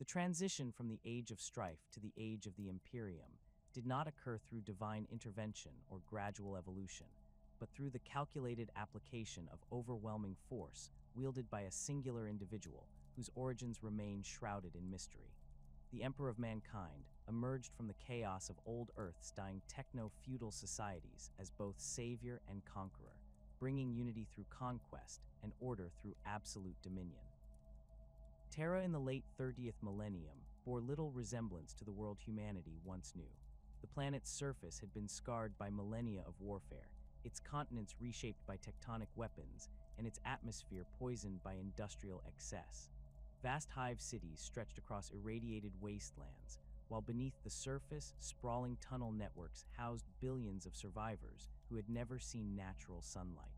transition from the Age of Strife to the Age of the Imperium did not occur through divine intervention or gradual evolution, but through the calculated application of overwhelming force wielded by a singular individual whose origins remain shrouded in mystery. The Emperor of Mankind emerged from the chaos of old Earth's dying techno-feudal societies as both savior and conqueror, bringing unity through conquest and order through absolute dominion. Terra in the late 30th millennium bore little resemblance to the world humanity once knew. The planet's surface had been scarred by millennia of warfare, its continents reshaped by tectonic weapons, and its atmosphere poisoned by industrial excess. Vast hive cities stretched across irradiated wastelands, while beneath the surface, sprawling tunnel networks housed billions of survivors who had never seen natural sunlight.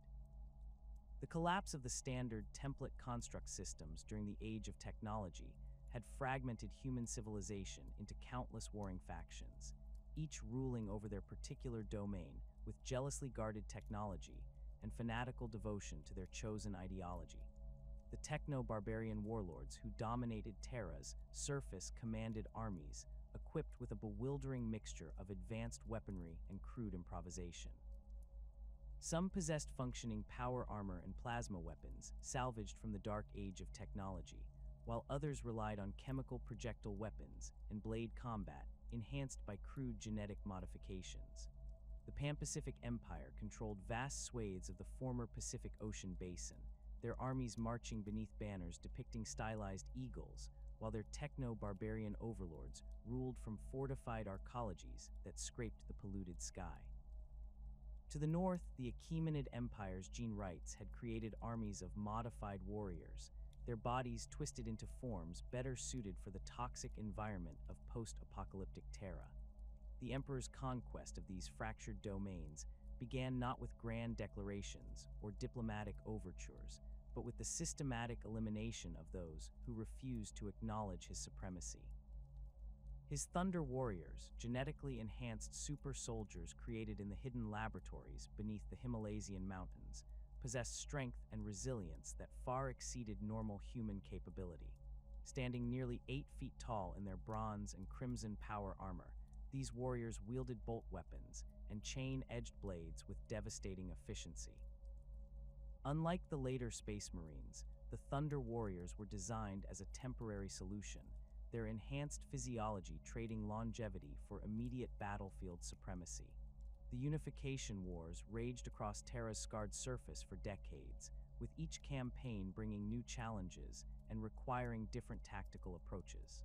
The collapse of the standard template construct systems during the Age of Technology had fragmented human civilization into countless warring factions, each ruling over their particular domain with jealously guarded technology and fanatical devotion to their chosen ideology. The techno-barbarian warlords who dominated Terra's surface commanded armies, equipped with a bewildering mixture of advanced weaponry and crude improvisation. Some possessed functioning power armor and plasma weapons, salvaged from the dark age of technology, while others relied on chemical projectile weapons and blade combat, enhanced by crude genetic modifications. The Pan-Pacific Empire controlled vast swathes of the former Pacific Ocean basin, their armies marching beneath banners depicting stylized eagles, while their techno-barbarian overlords ruled from fortified arcologies that scraped the polluted sky. To the north, the Achaemenid Empire's gene rights had created armies of modified warriors, their bodies twisted into forms better suited for the toxic environment of post-apocalyptic Terra. The Emperor's conquest of these fractured domains began not with grand declarations or diplomatic overtures, but with the systematic elimination of those who refused to acknowledge his supremacy. His Thunder Warriors, genetically enhanced super soldiers created in the hidden laboratories beneath the Himalaysian mountains, possessed strength and resilience that far exceeded normal human capability. Standing nearly 8 feet tall in their bronze and crimson power armor, these warriors wielded bolt weapons and chain-edged blades with devastating efficiency. Unlike the later Space Marines, the Thunder Warriors were designed as a temporary solution, their enhanced physiology trading longevity for immediate battlefield supremacy. The Unification Wars raged across Terra's scarred surface for decades, with each campaign bringing new challenges and requiring different tactical approaches.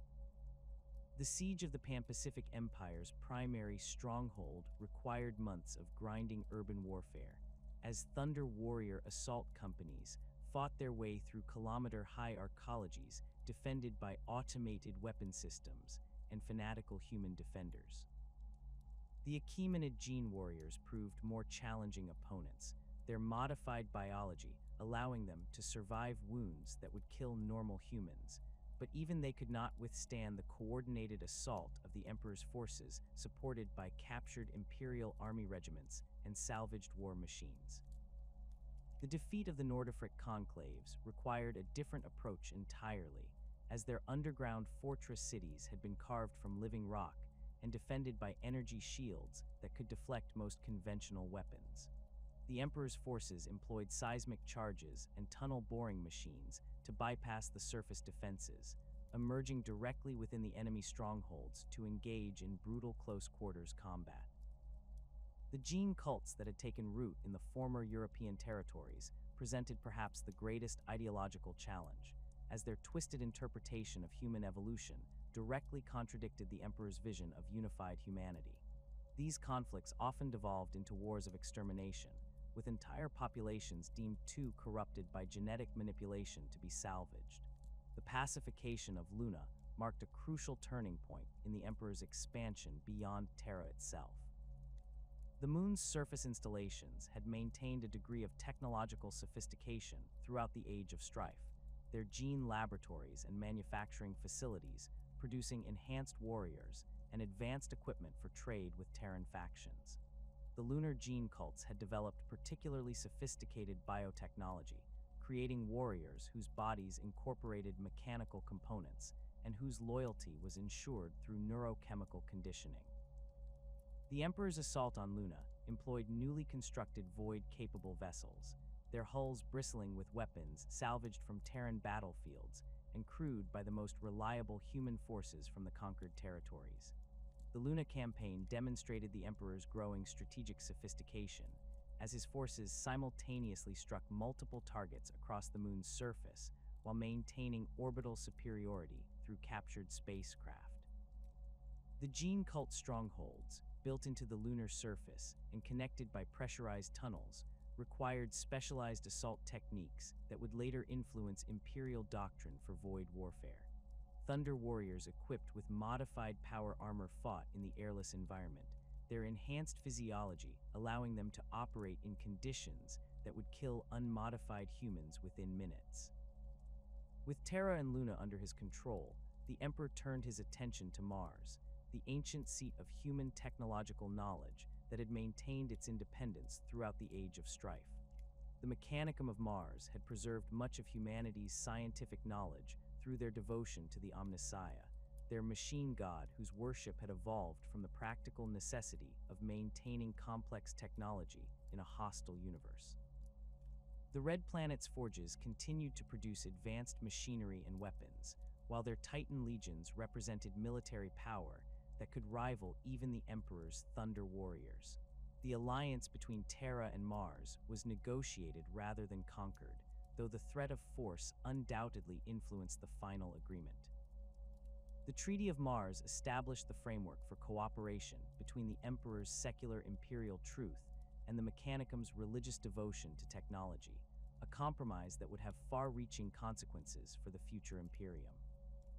The siege of the Pan-Pacific Empire's primary stronghold required months of grinding urban warfare, as Thunder Warrior assault companies fought their way through kilometer-high arcologies defended by automated weapon systems and fanatical human defenders. The Achaemenid Gene Warriors proved more challenging opponents, their modified biology allowing them to survive wounds that would kill normal humans, but even they could not withstand the coordinated assault of the Emperor's forces supported by captured Imperial Army regiments and salvaged war machines. The defeat of the Nordafric conclaves required a different approach entirely, as their underground fortress cities had been carved from living rock and defended by energy shields that could deflect most conventional weapons. The Emperor's forces employed seismic charges and tunnel boring machines to bypass the surface defenses, emerging directly within the enemy strongholds to engage in brutal close-quarters combat. The gene cults that had taken root in the former European territories presented perhaps the greatest ideological challenge, as their twisted interpretation of human evolution directly contradicted the Emperor's vision of unified humanity. These conflicts often devolved into wars of extermination, with entire populations deemed too corrupted by genetic manipulation to be salvaged. The pacification of Luna marked a crucial turning point in the Emperor's expansion beyond Terra itself. The Moon's surface installations had maintained a degree of technological sophistication throughout the Age of Strife, their gene laboratories and manufacturing facilities producing enhanced warriors and advanced equipment for trade with Terran factions. The lunar gene cults had developed particularly sophisticated biotechnology, creating warriors whose bodies incorporated mechanical components and whose loyalty was ensured through neurochemical conditioning. The Emperor's assault on Luna employed newly constructed void-capable vessels, their hulls bristling with weapons salvaged from Terran battlefields and crewed by the most reliable human forces from the conquered territories. The Luna campaign demonstrated the Emperor's growing strategic sophistication, as his forces simultaneously struck multiple targets across the Moon's surface while maintaining orbital superiority through captured spacecraft. The gene cult strongholds, built into the lunar surface and connected by pressurized tunnels, required specialized assault techniques that would later influence Imperial doctrine for void warfare. Thunder warriors equipped with modified power armor fought in the airless environment, their enhanced physiology allowing them to operate in conditions that would kill unmodified humans within minutes. With Terra and Luna under his control, the Emperor turned his attention to Mars, the ancient seat of human technological knowledge that had maintained its independence throughout the Age of Strife. The Mechanicum of Mars had preserved much of humanity's scientific knowledge through their devotion to the Omnissiah, their machine god whose worship had evolved from the practical necessity of maintaining complex technology in a hostile universe. The Red Planet's forges continued to produce advanced machinery and weapons, while their Titan legions represented military power that could rival even the Emperor's Thunder Warriors. The alliance between Terra and Mars was negotiated rather than conquered, though the threat of force undoubtedly influenced the final agreement. The Treaty of Mars established the framework for cooperation between the Emperor's secular imperial truth and the Mechanicum's religious devotion to technology, a compromise that would have far-reaching consequences for the future Imperium.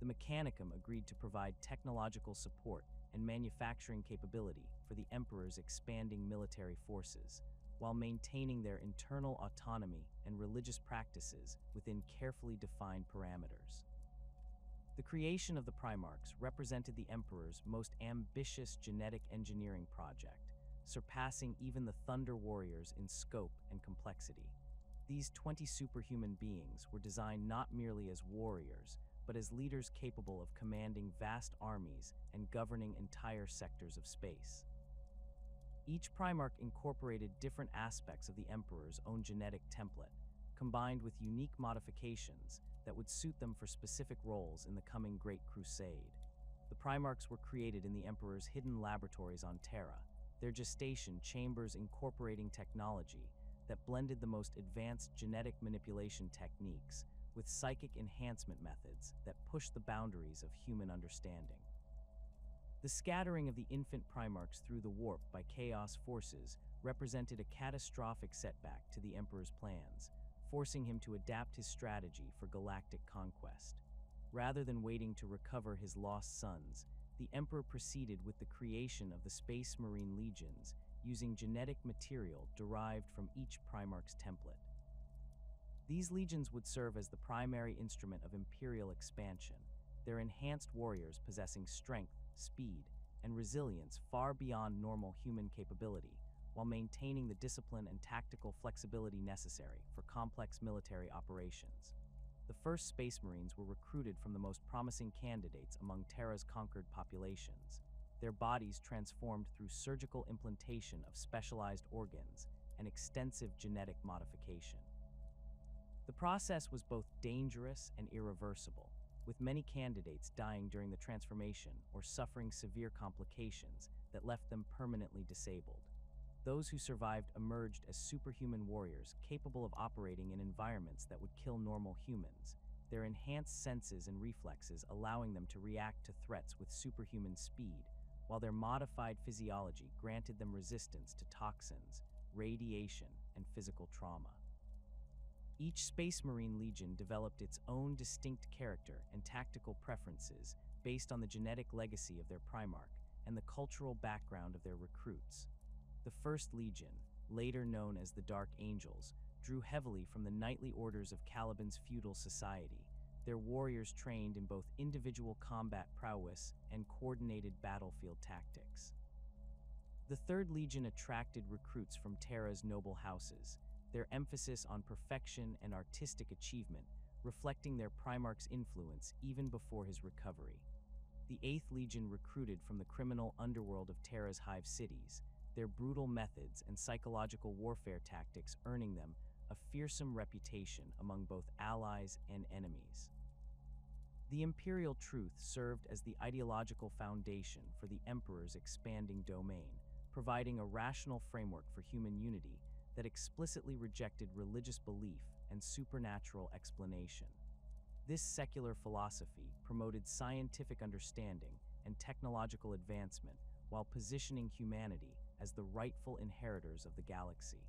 The Mechanicum agreed to provide technological support and manufacturing capability for the Emperor's expanding military forces, while maintaining their internal autonomy and religious practices within carefully defined parameters. The creation of the Primarchs represented the Emperor's most ambitious genetic engineering project, surpassing even the Thunder Warriors in scope and complexity. These 20 superhuman beings were designed not merely as warriors, but as leaders capable of commanding vast armies and governing entire sectors of space. Each Primarch incorporated different aspects of the Emperor's own genetic template, combined with unique modifications that would suit them for specific roles in the coming Great Crusade. The Primarchs were created in the Emperor's hidden laboratories on Terra, their gestation chambers incorporating technology that blended the most advanced genetic manipulation techniques with psychic enhancement methods that pushed the boundaries of human understanding. The scattering of the infant Primarchs through the warp by Chaos forces represented a catastrophic setback to the Emperor's plans, forcing him to adapt his strategy for galactic conquest. Rather than waiting to recover his lost sons, the Emperor proceeded with the creation of the Space Marine Legions, using genetic material derived from each Primarch's template. These legions would serve as the primary instrument of Imperial expansion, their enhanced warriors possessing strength, speed, and resilience far beyond normal human capability, while maintaining the discipline and tactical flexibility necessary for complex military operations. The first Space Marines were recruited from the most promising candidates among Terra's conquered populations, their bodies transformed through surgical implantation of specialized organs and extensive genetic modification. The process was both dangerous and irreversible, with many candidates dying during the transformation or suffering severe complications that left them permanently disabled. Those who survived emerged as superhuman warriors capable of operating in environments that would kill normal humans, their enhanced senses and reflexes allowing them to react to threats with superhuman speed, while their modified physiology granted them resistance to toxins, radiation, and physical trauma. Each Space Marine Legion developed its own distinct character and tactical preferences based on the genetic legacy of their Primarch and the cultural background of their recruits. The First Legion, later known as the Dark Angels, drew heavily from the knightly orders of Caliban's feudal society, their warriors trained in both individual combat prowess and coordinated battlefield tactics. The Third Legion attracted recruits from Terra's noble houses, their emphasis on perfection and artistic achievement reflecting their Primarch's influence even before his recovery. The 8th Legion recruited from the criminal underworld of Terra's hive cities, their brutal methods and psychological warfare tactics earning them a fearsome reputation among both allies and enemies. The Imperial Truth served as the ideological foundation for the Emperor's expanding domain, providing a rational framework for human unity that explicitly rejected religious belief and supernatural explanation. This secular philosophy promoted scientific understanding and technological advancement while positioning humanity as the rightful inheritors of the galaxy.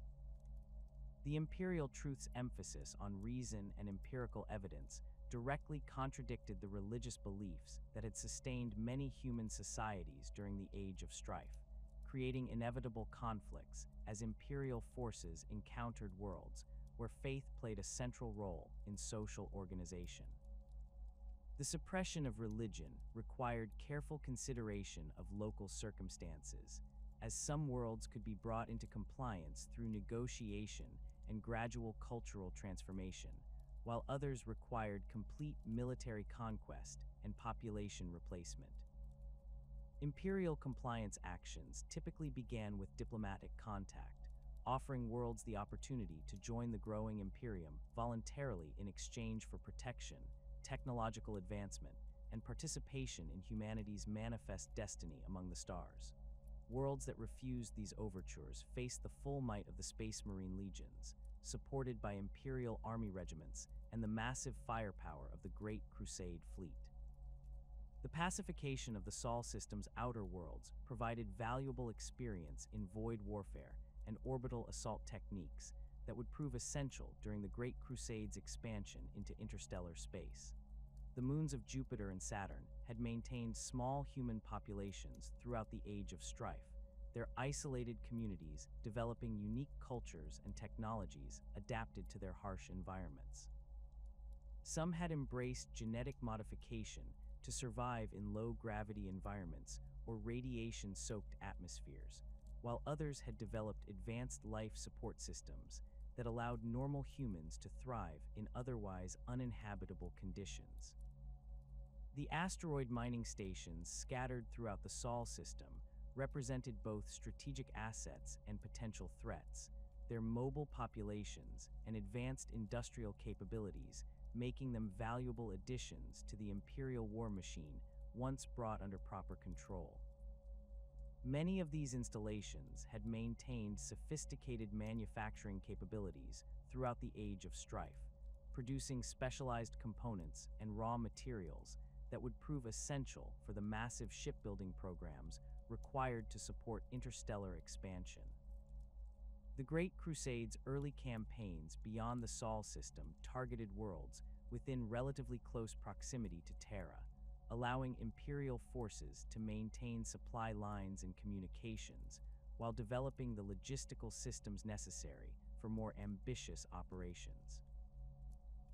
The Imperial Truth's emphasis on reason and empirical evidence directly contradicted the religious beliefs that had sustained many human societies during the Age of Strife, creating inevitable conflicts as Imperial forces encountered worlds where faith played a central role in social organization. The suppression of religion required careful consideration of local circumstances, as some worlds could be brought into compliance through negotiation and gradual cultural transformation, while others required complete military conquest and population replacement. Imperial compliance actions typically began with diplomatic contact, offering worlds the opportunity to join the growing Imperium voluntarily in exchange for protection, technological advancement, and participation in humanity's manifest destiny among the stars. Worlds that refused these overtures faced the full might of the Space Marine legions, supported by Imperial army regiments and the massive firepower of the Great Crusade fleet. The pacification of the Sol system's outer worlds provided valuable experience in void warfare and orbital assault techniques that would prove essential during the Great Crusade's expansion into interstellar space. The moons of Jupiter and Saturn had maintained small human populations throughout the Age of Strife, their isolated communities developing unique cultures and technologies adapted to their harsh environments. Some had embraced genetic modification to survive in low-gravity environments or radiation-soaked atmospheres, while others had developed advanced life support systems that allowed normal humans to thrive in otherwise uninhabitable conditions. The asteroid mining stations scattered throughout the Sol system represented both strategic assets and potential threats, their mobile populations and advanced industrial capabilities making them valuable additions to the Imperial war machine once brought under proper control. Many of these installations had maintained sophisticated manufacturing capabilities throughout the Age of Strife, producing specialized components and raw materials that would prove essential for the massive shipbuilding programs required to support interstellar expansion. The Great Crusade's early campaigns beyond the Sol system targeted worlds within relatively close proximity to Terra, allowing Imperial forces to maintain supply lines and communications while developing the logistical systems necessary for more ambitious operations.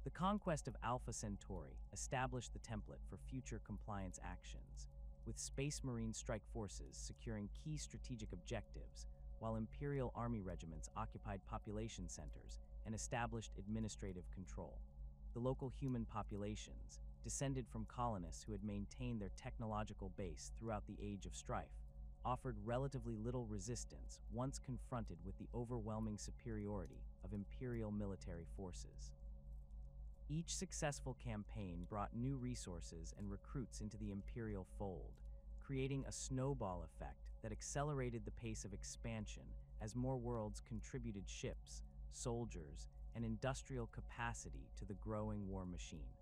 The conquest of Alpha Centauri established the template for future compliance actions, with Space Marine strike forces securing key strategic objectives, while Imperial army regiments occupied population centers and established administrative control. The local human populations, descended from colonists who had maintained their technological base throughout the Age of Strife, offered relatively little resistance once confronted with the overwhelming superiority of Imperial military forces. Each successful campaign brought new resources and recruits into the Imperial fold, creating a snowball effect that accelerated the pace of expansion as more worlds contributed ships, soldiers, and industrial capacity to the growing war machine.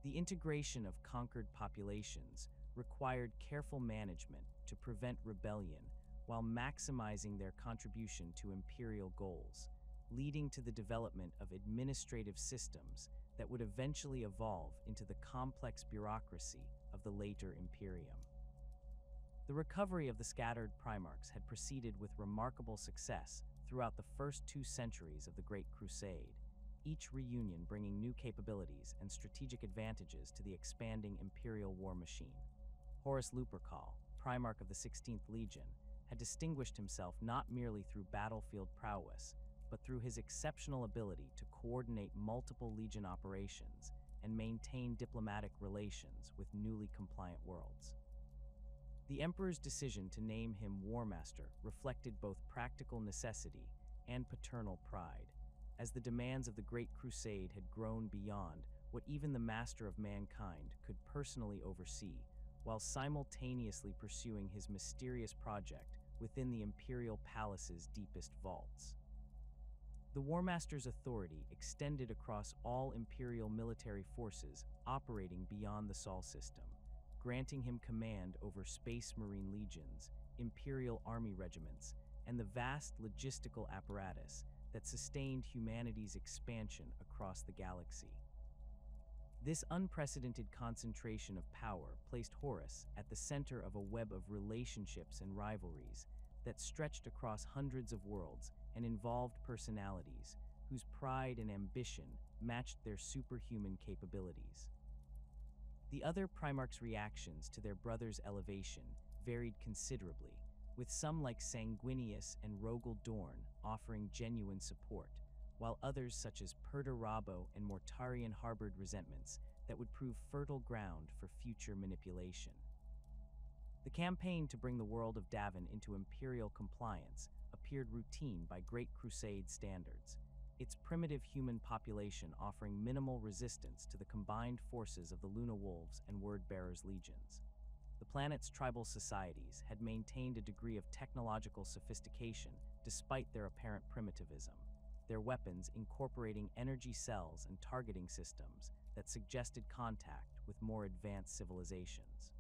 The integration of conquered populations required careful management to prevent rebellion while maximizing their contribution to Imperial goals, leading to the development of administrative systems that would eventually evolve into the complex bureaucracy of the later Imperium. The recovery of the scattered Primarchs had proceeded with remarkable success throughout the first 2 centuries of the Great Crusade, each reunion bringing new capabilities and strategic advantages to the expanding Imperial war machine. Horus Lupercal, Primarch of the 16th Legion, had distinguished himself not merely through battlefield prowess, but through his exceptional ability to coordinate multiple Legion operations and maintain diplomatic relations with newly compliant worlds. The Emperor's decision to name him War Master reflected both practical necessity and paternal pride, as the demands of the Great Crusade had grown beyond what even the Master of Mankind could personally oversee, while simultaneously pursuing his mysterious project within the Imperial Palace's deepest vaults. The War Master's authority extended across all Imperial military forces operating beyond the Sol system, granting him command over Space Marine legions, Imperial Army regiments, and the vast logistical apparatus that sustained humanity's expansion across the galaxy. This unprecedented concentration of power placed Horus at the center of a web of relationships and rivalries that stretched across hundreds of worlds and involved personalities whose pride and ambition matched their superhuman capabilities. The other Primarchs' reactions to their brother's elevation varied considerably, with some like Sanguinius and Rogel Dorn offering genuine support, while others such as Perturabo and Mortarion harbored resentments that would prove fertile ground for future manipulation. The campaign to bring the world of Davin into Imperial compliance appeared routine by Great Crusade standards, its primitive human population offering minimal resistance to the combined forces of the Luna Wolves and Word-Bearers legions. The planet's tribal societies had maintained a degree of technological sophistication despite their apparent primitivism, their weapons incorporating energy cells and targeting systems that suggested contact with more advanced civilizations.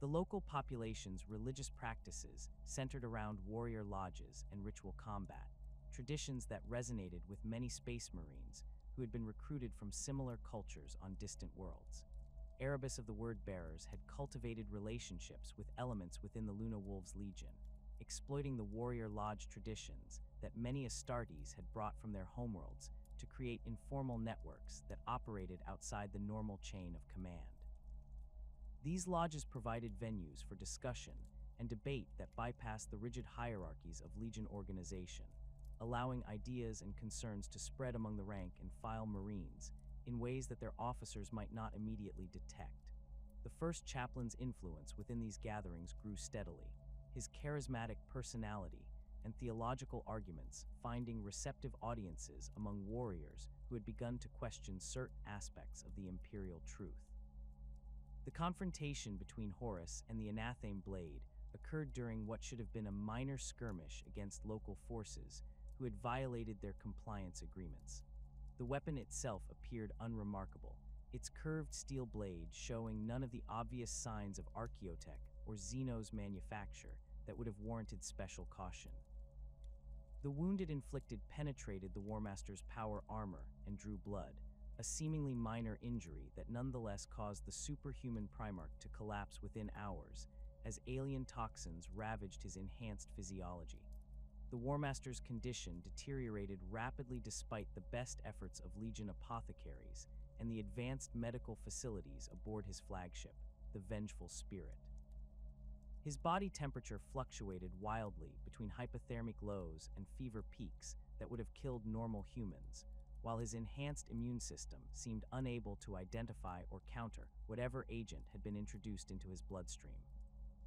The local population's religious practices centered around warrior lodges and ritual combat, traditions that resonated with many Space Marines who had been recruited from similar cultures on distant worlds. Erebus of the Word-Bearers had cultivated relationships with elements within the Luna Wolves Legion, exploiting the warrior lodge traditions that many Astartes had brought from their homeworlds to create informal networks that operated outside the normal chain of command. These lodges provided venues for discussion and debate that bypassed the rigid hierarchies of Legion organization, allowing ideas and concerns to spread among the rank and file Marines in ways that their officers might not immediately detect. The first chaplain's influence within these gatherings grew steadily, his charismatic personality and theological arguments finding receptive audiences among warriors who had begun to question certain aspects of the Imperial truth. The confrontation between Horus and the Anathame Blade occurred during what should have been a minor skirmish against local forces who had violated their compliance agreements. The weapon itself appeared unremarkable, its curved steel blade showing none of the obvious signs of archaeotech or xenos manufacture that would have warranted special caution. The wound it inflicted penetrated the War Master's power armor and drew blood, a seemingly minor injury that nonetheless caused the superhuman Primarch to collapse within hours as alien toxins ravaged his enhanced physiology. The War Master's condition deteriorated rapidly despite the best efforts of Legion apothecaries and the advanced medical facilities aboard his flagship, the Vengeful Spirit. His body temperature fluctuated wildly between hypothermic lows and fever peaks that would have killed normal humans, while his enhanced immune system seemed unable to identify or counter whatever agent had been introduced into his bloodstream.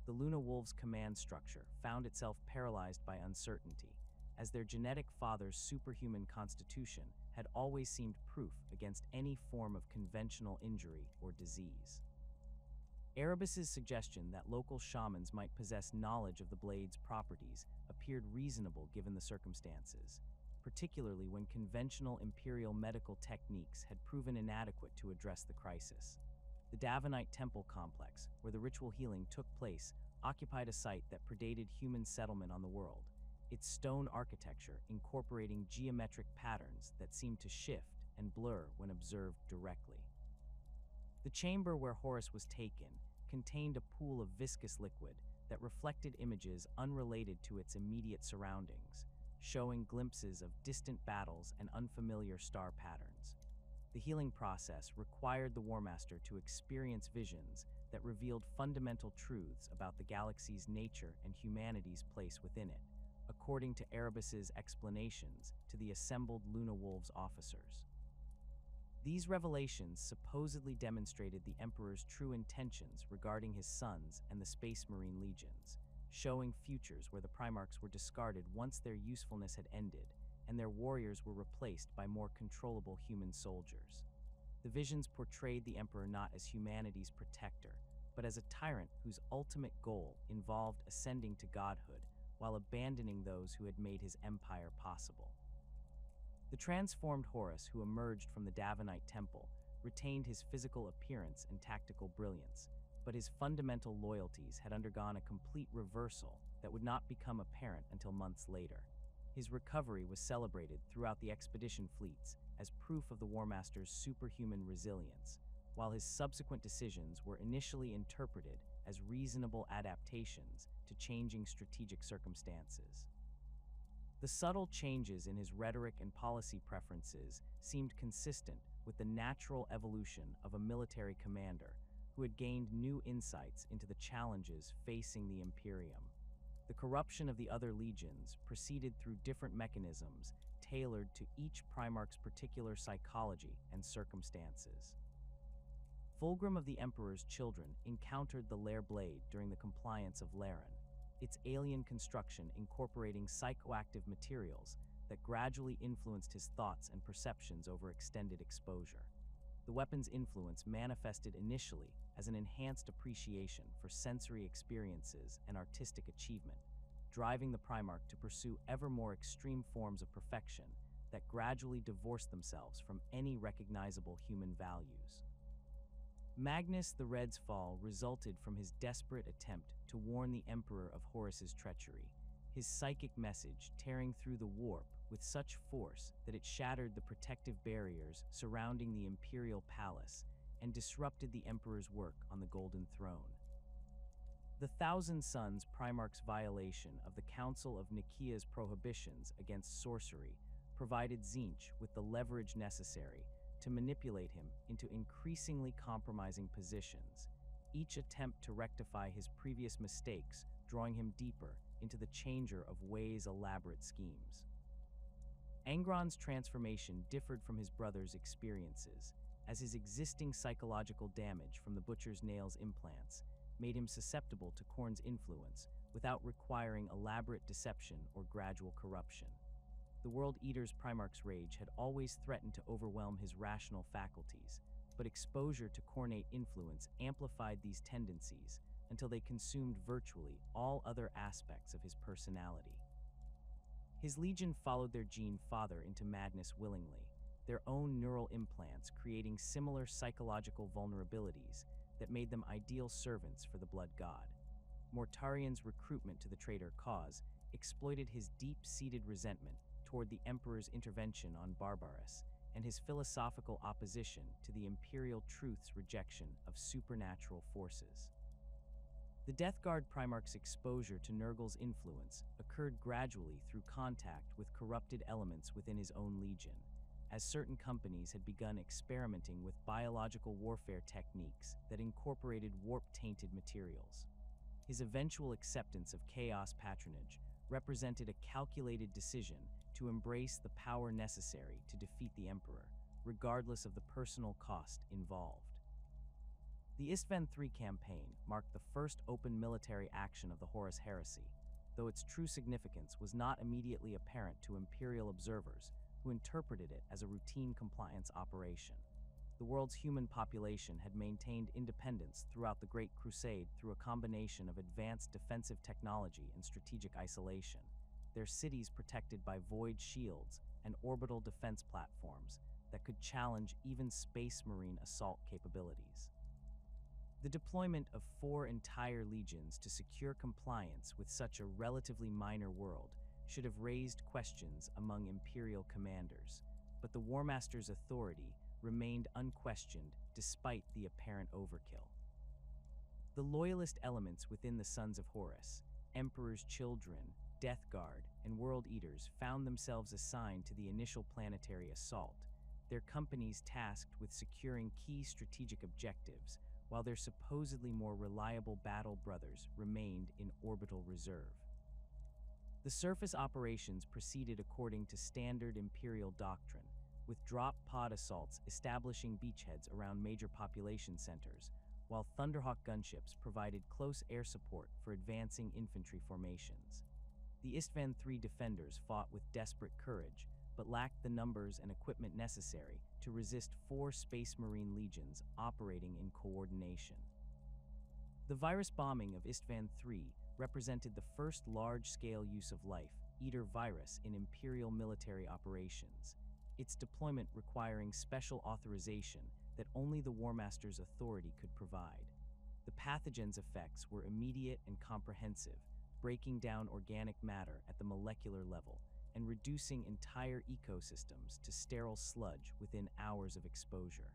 The Luna Wolves' command structure found itself paralyzed by uncertainty, as their genetic father's superhuman constitution had always seemed proof against any form of conventional injury or disease. Erebus's suggestion that local shamans might possess knowledge of the blade's properties appeared reasonable given the circumstances, particularly when conventional Imperial medical techniques had proven inadequate to address the crisis. The Davinite temple complex, where the ritual healing took place, occupied a site that predated human settlement on the world, its stone architecture incorporating geometric patterns that seemed to shift and blur when observed directly. The chamber where Horus was taken contained a pool of viscous liquid that reflected images unrelated to its immediate surroundings, showing glimpses of distant battles and unfamiliar star patterns. The healing process required the War Master to experience visions that revealed fundamental truths about the galaxy's nature and humanity's place within it, a according to Erebus's explanations to the assembled Luna Wolves officers. These revelations supposedly demonstrated the Emperor's true intentions regarding his sons and the Space Marine legions, showing futures where the Primarchs were discarded once their usefulness had ended, and their warriors were replaced by more controllable human soldiers. The visions portrayed the Emperor not as humanity's protector, but as a tyrant whose ultimate goal involved ascending to godhood while abandoning those who had made his empire possible. The transformed Horus who emerged from the Davonite temple retained his physical appearance and tactical brilliance, but his fundamental loyalties had undergone a complete reversal that would not become apparent until months later. His recovery was celebrated throughout the expedition fleets as proof of the War Master's superhuman resilience, while his subsequent decisions were initially interpreted as reasonable adaptations to changing strategic circumstances. The subtle changes in his rhetoric and policy preferences seemed consistent with the natural evolution of a military commander who had gained new insights into the challenges facing the Imperium. The corruption of the other legions proceeded through different mechanisms tailored to each Primarch's particular psychology and circumstances. Fulgrim of the Emperor's children encountered the Lair Blade during the compliance of Laren, its alien construction incorporating psychoactive materials that gradually influenced his thoughts and perceptions over extended exposure. The weapon's influence manifested initially as an enhanced appreciation for sensory experiences and artistic achievement, driving the Primarch to pursue ever more extreme forms of perfection that gradually divorced themselves from any recognizable human values. Magnus the Red's fall resulted from his desperate attempt to warn the Emperor of Horus's treachery, his psychic message tearing through the warp with such force that it shattered the protective barriers surrounding the Imperial Palace and disrupted the Emperor's work on the Golden Throne. The Thousand Sons Primarch's violation of the Council of Nicaea's prohibitions against sorcery provided Tzeentch with the leverage necessary to manipulate him into increasingly compromising positions, each attempt to rectify his previous mistakes drawing him deeper into the changer of Wei's elaborate schemes. Angron's transformation differed from his brother's experiences, as his existing psychological damage from the Butcher's Nails implants made him susceptible to Khorne's influence without requiring elaborate deception or gradual corruption. The World Eater's Primarch's rage had always threatened to overwhelm his rational faculties, but exposure to Khornate influence amplified these tendencies until they consumed virtually all other aspects of his personality. His legion followed their gene father into madness willingly, their own neural implants creating similar psychological vulnerabilities that made them ideal servants for the Blood God. Mortarian's recruitment to the traitor cause exploited his deep-seated resentment toward the Emperor's intervention on Barbarus and his philosophical opposition to the Imperial Truth's rejection of supernatural forces. The Death Guard Primarch's exposure to Nurgle's influence occurred gradually through contact with corrupted elements within his own legion, as certain companies had begun experimenting with biological warfare techniques that incorporated warp-tainted materials. His eventual acceptance of Chaos patronage represented a calculated decision to embrace the power necessary to defeat the Emperor, regardless of the personal cost involved. The Istvan III campaign marked the first open military action of the Horus heresy, though its true significance was not immediately apparent to Imperial observers who interpreted it as a routine compliance operation. The world's human population had maintained independence throughout the Great Crusade through a combination of advanced defensive technology and strategic isolation, their cities protected by void shields and orbital defense platforms that could challenge even Space Marine assault capabilities. The deployment of 4 entire legions to secure compliance with such a relatively minor world should have raised questions among Imperial commanders, but the War Master's authority remained unquestioned despite the apparent overkill. The loyalist elements within the Sons of Horus, Emperor's Children, Death Guard, and World Eaters found themselves assigned to the initial planetary assault, their companies tasked with securing key strategic objectives, while their supposedly more reliable battle brothers remained in orbital reserve. The surface operations proceeded according to standard Imperial doctrine, with drop pod assaults establishing beachheads around major population centers, while Thunderhawk gunships provided close air support for advancing infantry formations. The Istvan III defenders fought with desperate courage, but lacked the numbers and equipment necessary to resist 4 Space Marine legions operating in coordination. The virus bombing of Istvan III represented the first large-scale use of life-eater virus in Imperial military operations, its deployment requiring special authorization that only the War Master's authority could provide. The pathogen's effects were immediate and comprehensive, breaking down organic matter at the molecular level and reducing entire ecosystems to sterile sludge within hours of exposure.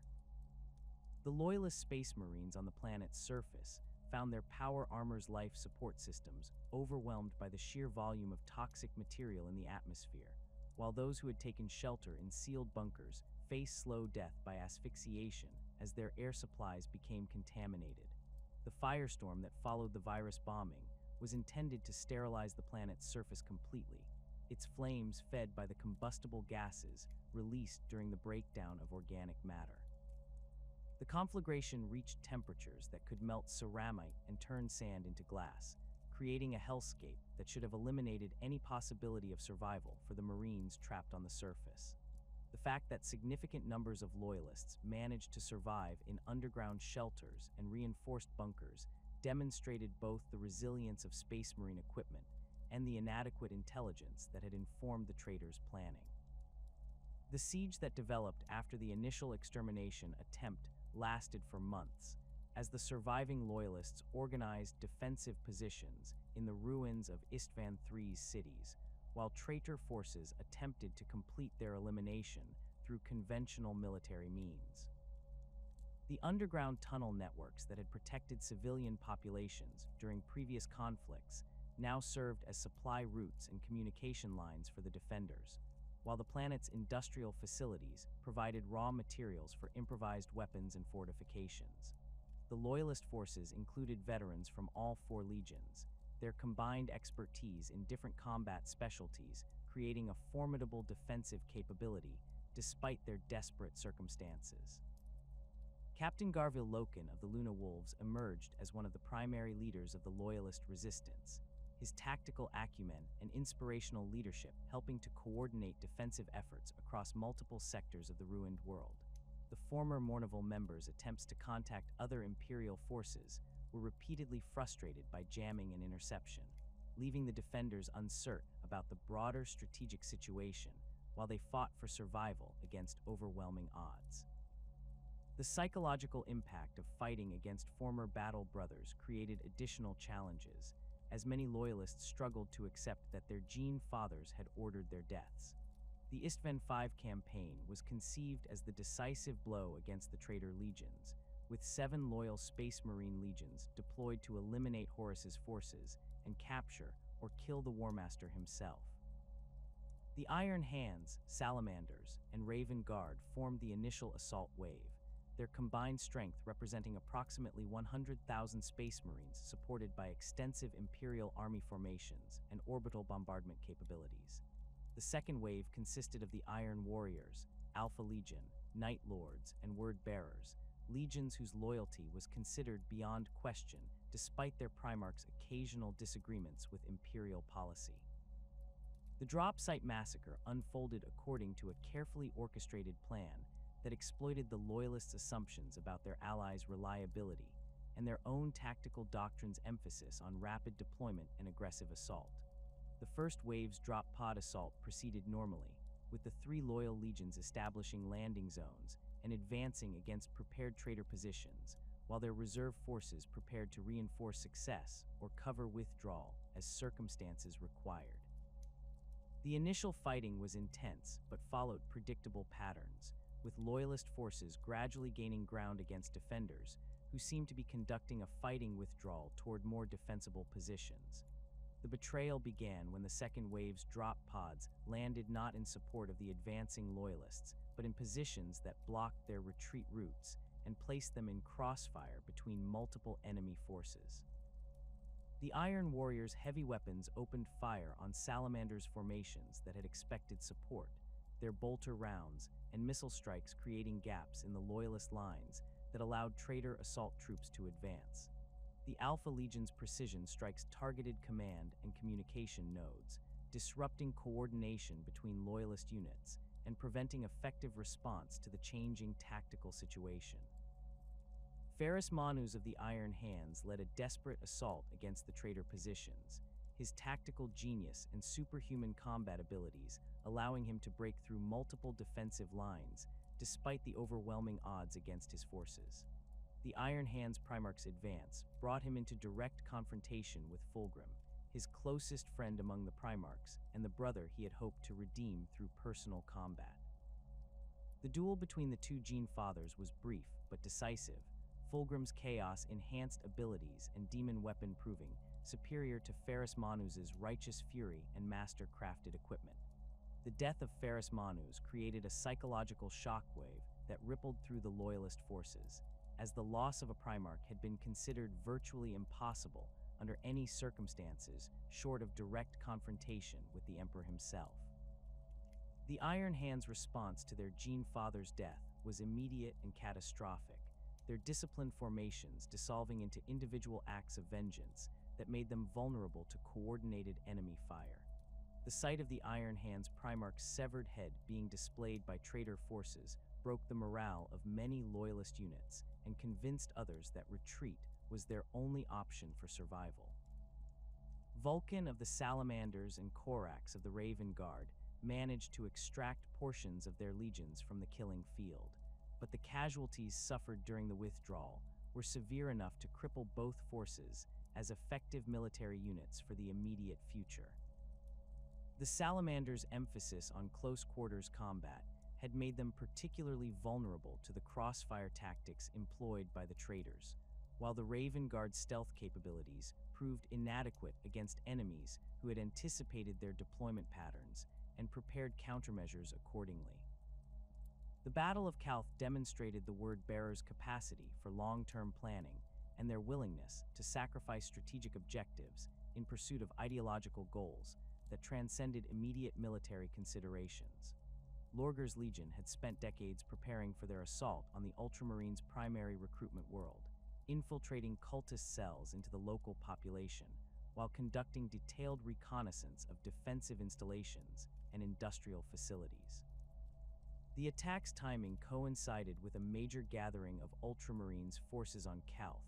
The Loyalist Space Marines on the planet's surface found their power armor's life support systems overwhelmed by the sheer volume of toxic material in the atmosphere, while those who had taken shelter in sealed bunkers faced slow death by asphyxiation as their air supplies became contaminated. The firestorm that followed the virus bombing was intended to sterilize the planet's surface completely, its flames fed by the combustible gases released during the breakdown of organic matter. The conflagration reached temperatures that could melt ceramite and turn sand into glass, creating a hellscape that should have eliminated any possibility of survival for the Marines trapped on the surface. The fact that significant numbers of Loyalists managed to survive in underground shelters and reinforced bunkers demonstrated both the resilience of Space Marine equipment and the inadequate intelligence that had informed the traitors' planning. The siege that developed after the initial extermination attempt lasted for months, as the surviving Loyalists organized defensive positions in the ruins of Istvan III's cities, while traitor forces attempted to complete their elimination through conventional military means. The underground tunnel networks that had protected civilian populations during previous conflicts now served as supply routes and communication lines for the defenders, while the planet's industrial facilities provided raw materials for improvised weapons and fortifications. The Loyalist forces included veterans from all 4 legions, their combined expertise in different combat specialties creating a formidable defensive capability despite their desperate circumstances. Captain Garville Loken of the Luna Wolves emerged as one of the primary leaders of the Loyalist resistance, his tactical acumen and inspirational leadership helping to coordinate defensive efforts across multiple sectors of the ruined world. The former Mournival members' attempts to contact other Imperial forces were repeatedly frustrated by jamming and interception, leaving the defenders uncertain about the broader strategic situation while they fought for survival against overwhelming odds. The psychological impact of fighting against former battle brothers created additional challenges, as many Loyalists struggled to accept that their Gene fathers had ordered their deaths. The Istvan V campaign was conceived as the decisive blow against the traitor legions, with 7 loyal Space Marine legions deployed to eliminate Horus's forces and capture or kill the War Master himself. The Iron Hands, Salamanders, and Raven Guard formed the initial assault wave, their combined strength representing approximately 100,000 Space Marines supported by extensive Imperial Army formations and orbital bombardment capabilities. The second wave consisted of the Iron Warriors, Alpha Legion, Night Lords, and Word Bearers, legions whose loyalty was considered beyond question despite their Primarch's occasional disagreements with Imperial policy. The drop site massacre unfolded according to a carefully orchestrated plan that exploited the Loyalists' assumptions about their allies' reliability and their own tactical doctrine's emphasis on rapid deployment and aggressive assault. The first wave's drop pod assault proceeded normally, with the 3 loyal legions establishing landing zones and advancing against prepared traitor positions, while their reserve forces prepared to reinforce success or cover withdrawal as circumstances required. The initial fighting was intense but followed predictable patterns, with Loyalist forces gradually gaining ground against defenders who seemed to be conducting a fighting withdrawal toward more defensible positions. The betrayal began when the second wave's drop pods landed not in support of the advancing Loyalists, but in positions that blocked their retreat routes and placed them in crossfire between multiple enemy forces. The Iron Warriors' heavy weapons opened fire on Salamander's formations that had expected support, their bolter rounds and missile strikes creating gaps in the Loyalist lines that allowed traitor assault troops to advance. The Alpha Legion's precision strikes targeted command and communication nodes, disrupting coordination between Loyalist units and preventing effective response to the changing tactical situation. Ferrus Manus of the Iron Hands led a desperate assault against the traitor positions, his tactical genius and superhuman combat abilities allowing him to break through multiple defensive lines despite the overwhelming odds against his forces. The Iron Hands Primarch's advance brought him into direct confrontation with Fulgrim, his closest friend among the Primarchs and the brother he had hoped to redeem through personal combat. The duel between the two Gene Fathers was brief but decisive, Fulgrim's chaos-enhanced abilities and demon weapon proving superior to Ferrus Manus's righteous fury and master-crafted equipment. The death of Ferrus Manus created a psychological shockwave that rippled through the Loyalist forces, as the loss of a Primarch had been considered virtually impossible under any circumstances short of direct confrontation with the Emperor himself. The Iron Hands' response to their Gene Father's death was immediate and catastrophic, their disciplined formations dissolving into individual acts of vengeance that made them vulnerable to coordinated enemy fire. The sight of the Iron Hands Primarch's severed head being displayed by traitor forces broke the morale of many Loyalist units and convinced others that retreat was their only option for survival. Vulcan of the Salamanders and Corax of the Raven Guard managed to extract portions of their legions from the killing field, but the casualties suffered during the withdrawal were severe enough to cripple both forces as effective military units for the immediate future. The Salamanders' emphasis on close-quarters combat had made them particularly vulnerable to the crossfire tactics employed by the traitors, while the Raven Guard's stealth capabilities proved inadequate against enemies who had anticipated their deployment patterns and prepared countermeasures accordingly. The Battle of Calth demonstrated the Word-Bearers' capacity for long-term planning and their willingness to sacrifice strategic objectives in pursuit of ideological goals that transcended immediate military considerations. Lorgar's Legion had spent decades preparing for their assault on the Ultramarines' primary recruitment world, infiltrating cultist cells into the local population while conducting detailed reconnaissance of defensive installations and industrial facilities. The attack's timing coincided with a major gathering of Ultramarines' forces on Calth,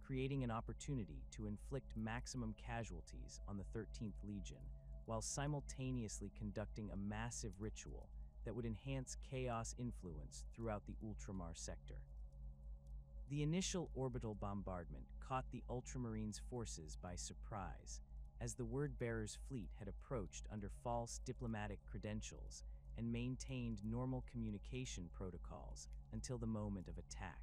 creating an opportunity to inflict maximum casualties on the 13th Legion while simultaneously conducting a massive ritual that would enhance chaos influence throughout the Ultramar sector. The initial orbital bombardment caught the Ultramarines' forces by surprise, as the Word-Bearers' fleet had approached under false diplomatic credentials and maintained normal communication protocols until the moment of attack.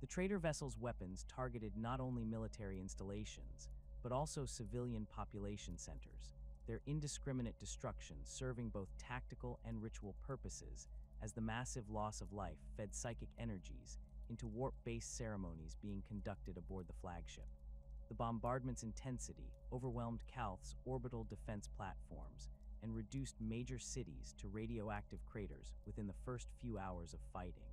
The traitor vessels' weapons targeted not only military installations, but also civilian population centers, their indiscriminate destruction serving both tactical and ritual purposes as the massive loss of life fed psychic energies into warp-based ceremonies being conducted aboard the flagship. The bombardment's intensity overwhelmed Calth's orbital defense platforms and reduced major cities to radioactive craters within the first few hours of fighting.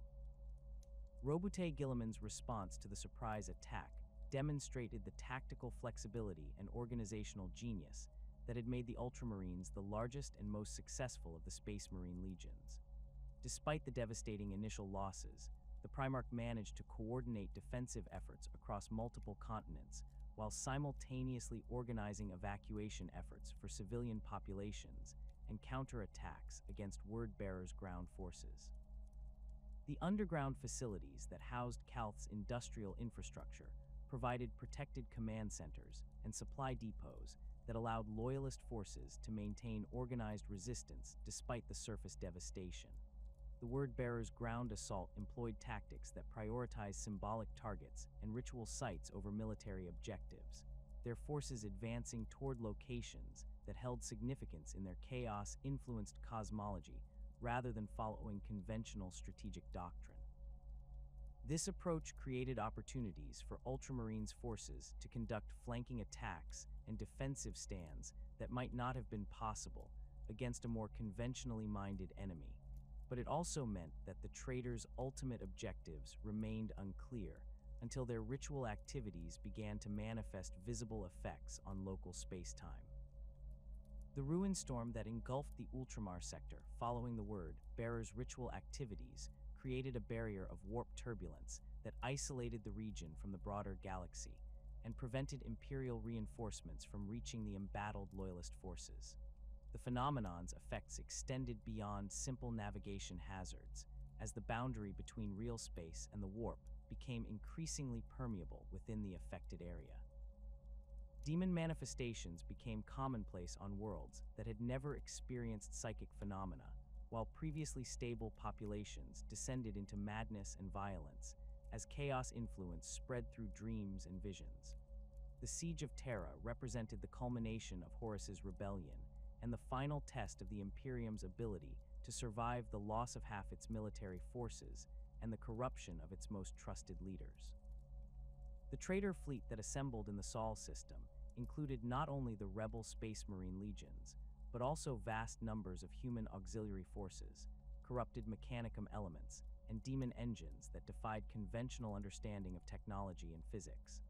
Robute Guilliman's response to the surprise attack demonstrated the tactical flexibility and organizational genius that had made the Ultramarines the largest and most successful of the Space Marine legions. Despite the devastating initial losses, the Primarch managed to coordinate defensive efforts across multiple continents while simultaneously organizing evacuation efforts for civilian populations and counterattacks against Word-Bearers' ground forces. The underground facilities that housed Calth's industrial infrastructure provided protected command centers and supply depots that allowed Loyalist forces to maintain organized resistance despite the surface devastation. The Word-Bearers' ground assault employed tactics that prioritized symbolic targets and ritual sites over military objectives, their forces advancing toward locations that held significance in their chaos-influenced cosmology rather than following conventional strategic doctrine. This approach created opportunities for Ultramarines forces to conduct flanking attacks and defensive stands that might not have been possible against a more conventionally minded enemy. But it also meant that the traitors' ultimate objectives remained unclear until their ritual activities began to manifest visible effects on local space-time. The ruin storm that engulfed the Ultramar sector following the word bearer's ritual activities created a barrier of warp turbulence that isolated the region from the broader galaxy and prevented Imperial reinforcements from reaching the embattled Loyalist forces. The phenomenon's effects extended beyond simple navigation hazards, as the boundary between real space and the warp became increasingly permeable within the affected area. Demon manifestations became commonplace on worlds that had never experienced psychic phenomena, while previously stable populations descended into madness and violence as chaos influence spread through dreams and visions. The Siege of Terra represented the culmination of Horus's rebellion and the final test of the Imperium's ability to survive the loss of half its military forces and the corruption of its most trusted leaders. The traitor fleet that assembled in the Sol system included not only the rebel Space Marine legions, but also vast numbers of human auxiliary forces, corrupted Mechanicum elements, and demon engines that defied conventional understanding of technology and physics.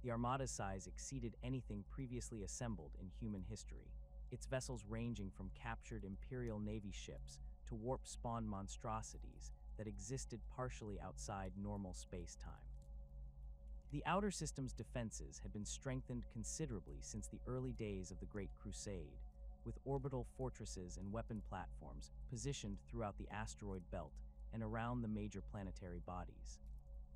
The Armada's size exceeded anything previously assembled in human history, its vessels ranging from captured Imperial Navy ships to warp-spawn monstrosities that existed partially outside normal space-time. The outer system's defenses had been strengthened considerably since the early days of the Great Crusade, with orbital fortresses and weapon platforms positioned throughout the asteroid belt and around the major planetary bodies.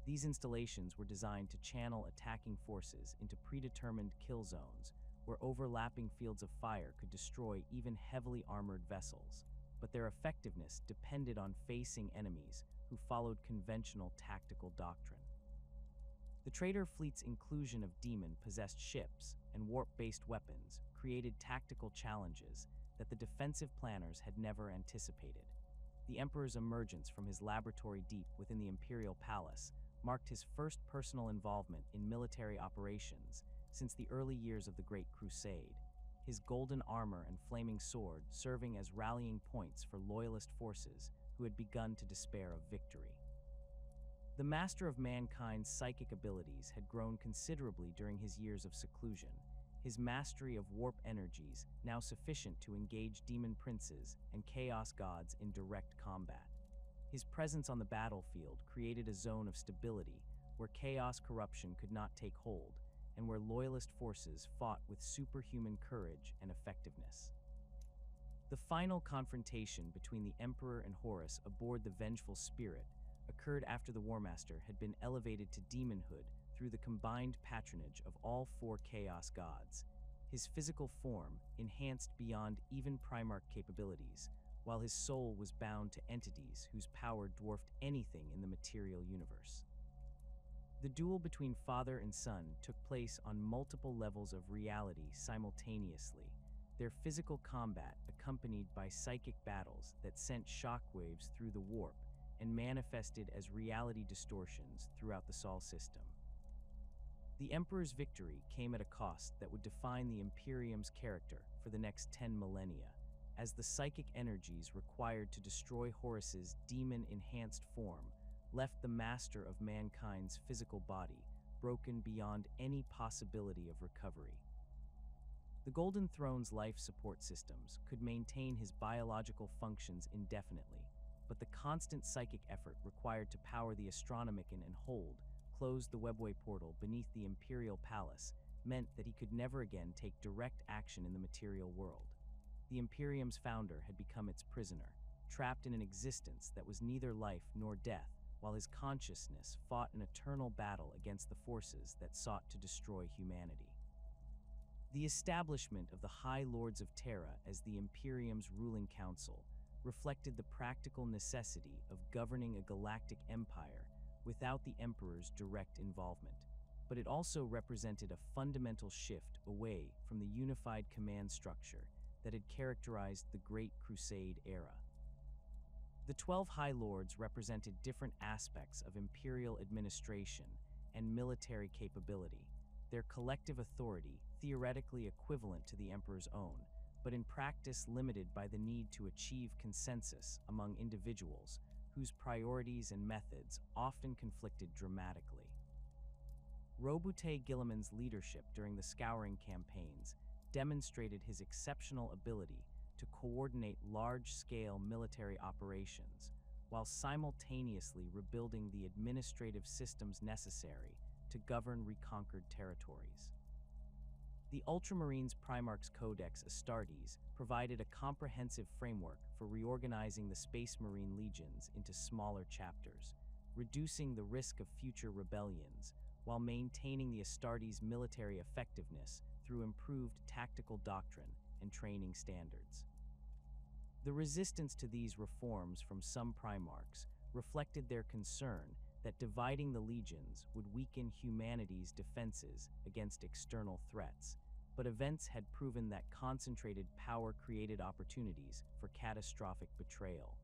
These installations were designed to channel attacking forces into predetermined kill zones where overlapping fields of fire could destroy even heavily armored vessels, but their effectiveness depended on facing enemies who followed conventional tactical doctrine. The traitor fleet's inclusion of demon-possessed ships and warp-based weapons created tactical challenges that the defensive planners had never anticipated. The Emperor's emergence from his laboratory deep within the Imperial Palace marked his first personal involvement in military operations since the early years of the Great Crusade, his golden armor and flaming sword serving as rallying points for Loyalist forces who had begun to despair of victory. The master of mankind's psychic abilities had grown considerably during his years of seclusion, his mastery of warp energies now sufficient to engage demon princes and chaos gods in direct combat. His presence on the battlefield created a zone of stability where chaos corruption could not take hold and where Loyalist forces fought with superhuman courage and effectiveness. The final confrontation between the Emperor and Horus aboard the Vengeful Spirit occurred after the Warmaster had been elevated to demonhood through the combined patronage of all four Chaos gods, his physical form enhanced beyond even Primarch capabilities, while his soul was bound to entities whose power dwarfed anything in the material universe. The duel between father and son took place on multiple levels of reality simultaneously, their physical combat accompanied by psychic battles that sent shockwaves through the warp and manifested as reality distortions throughout the Sol system. The Emperor's victory came at a cost that would define the Imperium's character for the next 10 millennia, as the psychic energies required to destroy Horus's demon-enhanced form left the master of mankind's physical body broken beyond any possibility of recovery. The Golden Throne's life support systems could maintain his biological functions indefinitely, but the constant psychic effort required to power the Astronomican and close the webway portal beneath the Imperial Palace meant that he could never again take direct action in the material world. The Imperium's founder had become its prisoner, trapped in an existence that was neither life nor death, while his consciousness fought an eternal battle against the forces that sought to destroy humanity. The establishment of the High Lords of Terra as the Imperium's ruling council reflected the practical necessity of governing a galactic empire without the Emperor's direct involvement, but it also represented a fundamental shift away from the unified command structure that had characterized the Great Crusade era. The 12 High Lords represented different aspects of imperial administration and military capability, their collective authority theoretically equivalent to the emperor's own, but in practice limited by the need to achieve consensus among individuals whose priorities and methods often conflicted dramatically. Robute Guilliman's leadership during the Scouring campaigns demonstrated his exceptional ability to coordinate large-scale military operations while simultaneously rebuilding the administrative systems necessary to govern reconquered territories. The Ultramarines Primarch's Codex Astartes provided a comprehensive framework for reorganizing the Space Marine legions into smaller chapters, reducing the risk of future rebellions while maintaining the Astartes' military effectiveness through improved tactical doctrine and training standards. The resistance to these reforms from some Primarchs reflected their concern that dividing the legions would weaken humanity's defenses against external threats, but events had proven that concentrated power created opportunities for catastrophic betrayal.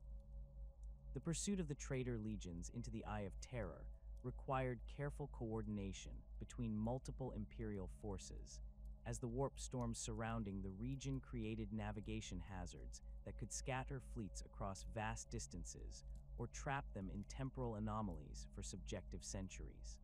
The pursuit of the traitor legions into the Eye of Terror required careful coordination between multiple imperial forces, as the warp storms surrounding the region created navigation hazards that could scatter fleets across vast distances or trap them in temporal anomalies for subjective centuries.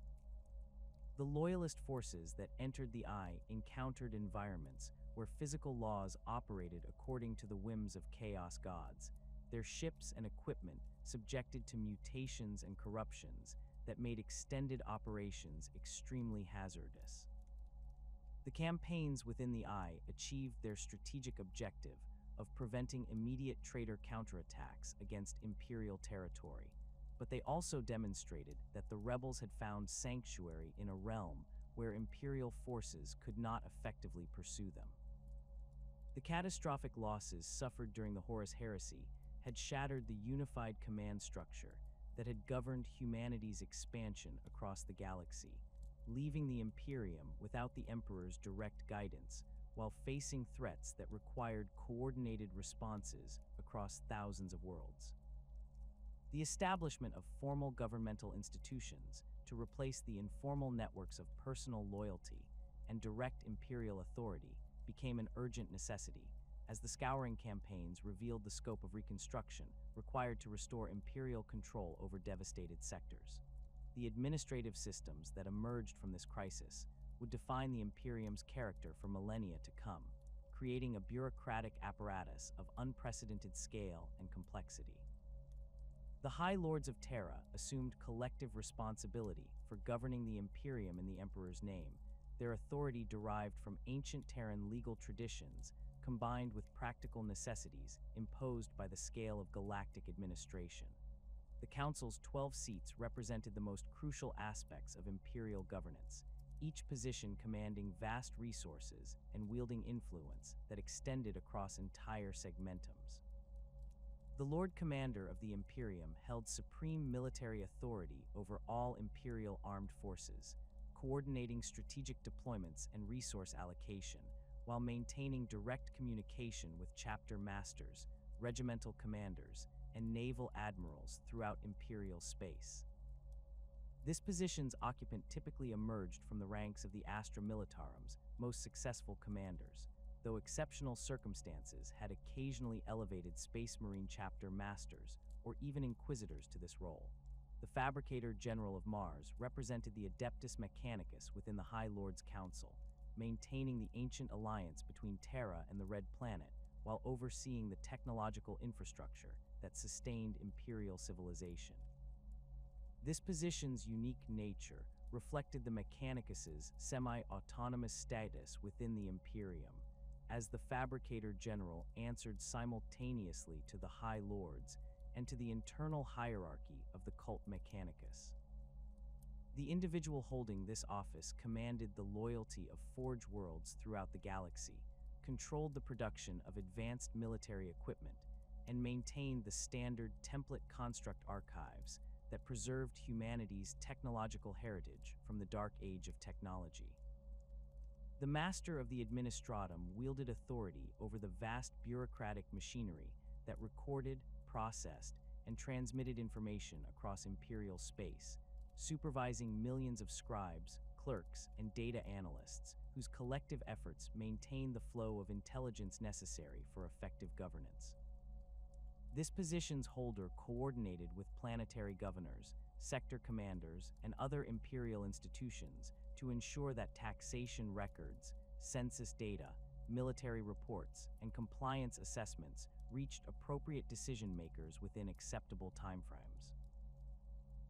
The loyalist forces that entered the Eye encountered environments where physical laws operated according to the whims of chaos gods, their ships and equipment subjected to mutations and corruptions that made extended operations extremely hazardous. The campaigns within the Eye achieved their strategic objective of preventing immediate traitor counterattacks against imperial territory, but they also demonstrated that the rebels had found sanctuary in a realm where imperial forces could not effectively pursue them. The catastrophic losses suffered during the Horus Heresy had shattered the unified command structure that had governed humanity's expansion across the galaxy, leaving the Imperium without the Emperor's direct guidance while facing threats that required coordinated responses across thousands of worlds. The establishment of formal governmental institutions to replace the informal networks of personal loyalty and direct imperial authority became an urgent necessity, as the Scouring campaigns revealed the scope of reconstruction required to restore imperial control over devastated sectors. The administrative systems that emerged from this crisis would define the Imperium's character for millennia to come, creating a bureaucratic apparatus of unprecedented scale and complexity. The High Lords of Terra assumed collective responsibility for governing the Imperium in the Emperor's name, their authority derived from ancient Terran legal traditions combined with practical necessities imposed by the scale of galactic administration. The Council's 12 seats represented the most crucial aspects of imperial governance, each position commanding vast resources and wielding influence that extended across entire segmentums. The Lord Commander of the Imperium held supreme military authority over all imperial armed forces, coordinating strategic deployments and resource allocation, while maintaining direct communication with chapter masters, regimental commanders, and naval admirals throughout imperial space. This position's occupant typically emerged from the ranks of the Astra Militarum's most successful commanders, though exceptional circumstances had occasionally elevated Space Marine chapter masters or even inquisitors to this role. The Fabricator General of Mars represented the Adeptus Mechanicus within the High Lords Council, maintaining the ancient alliance between Terra and the Red Planet while overseeing the technological infrastructure that sustained imperial civilization. This position's unique nature reflected the Mechanicus's semi-autonomous status within the Imperium, as the Fabricator General answered simultaneously to the High Lords and to the internal hierarchy of the cult Mechanicus. The individual holding this office commanded the loyalty of Forge worlds throughout the galaxy, controlled the production of advanced military equipment, and maintained the standard template construct archives that preserved humanity's technological heritage from the dark age of technology. The Master of the Administratum wielded authority over the vast bureaucratic machinery that recorded, processed, and transmitted information across imperial space, supervising millions of scribes, clerks, and data analysts whose collective efforts maintain the flow of intelligence necessary for effective governance. This position's holder coordinated with planetary governors, sector commanders, and other imperial institutions to ensure that taxation records, census data, military reports, and compliance assessments reached appropriate decision-makers within acceptable timeframes.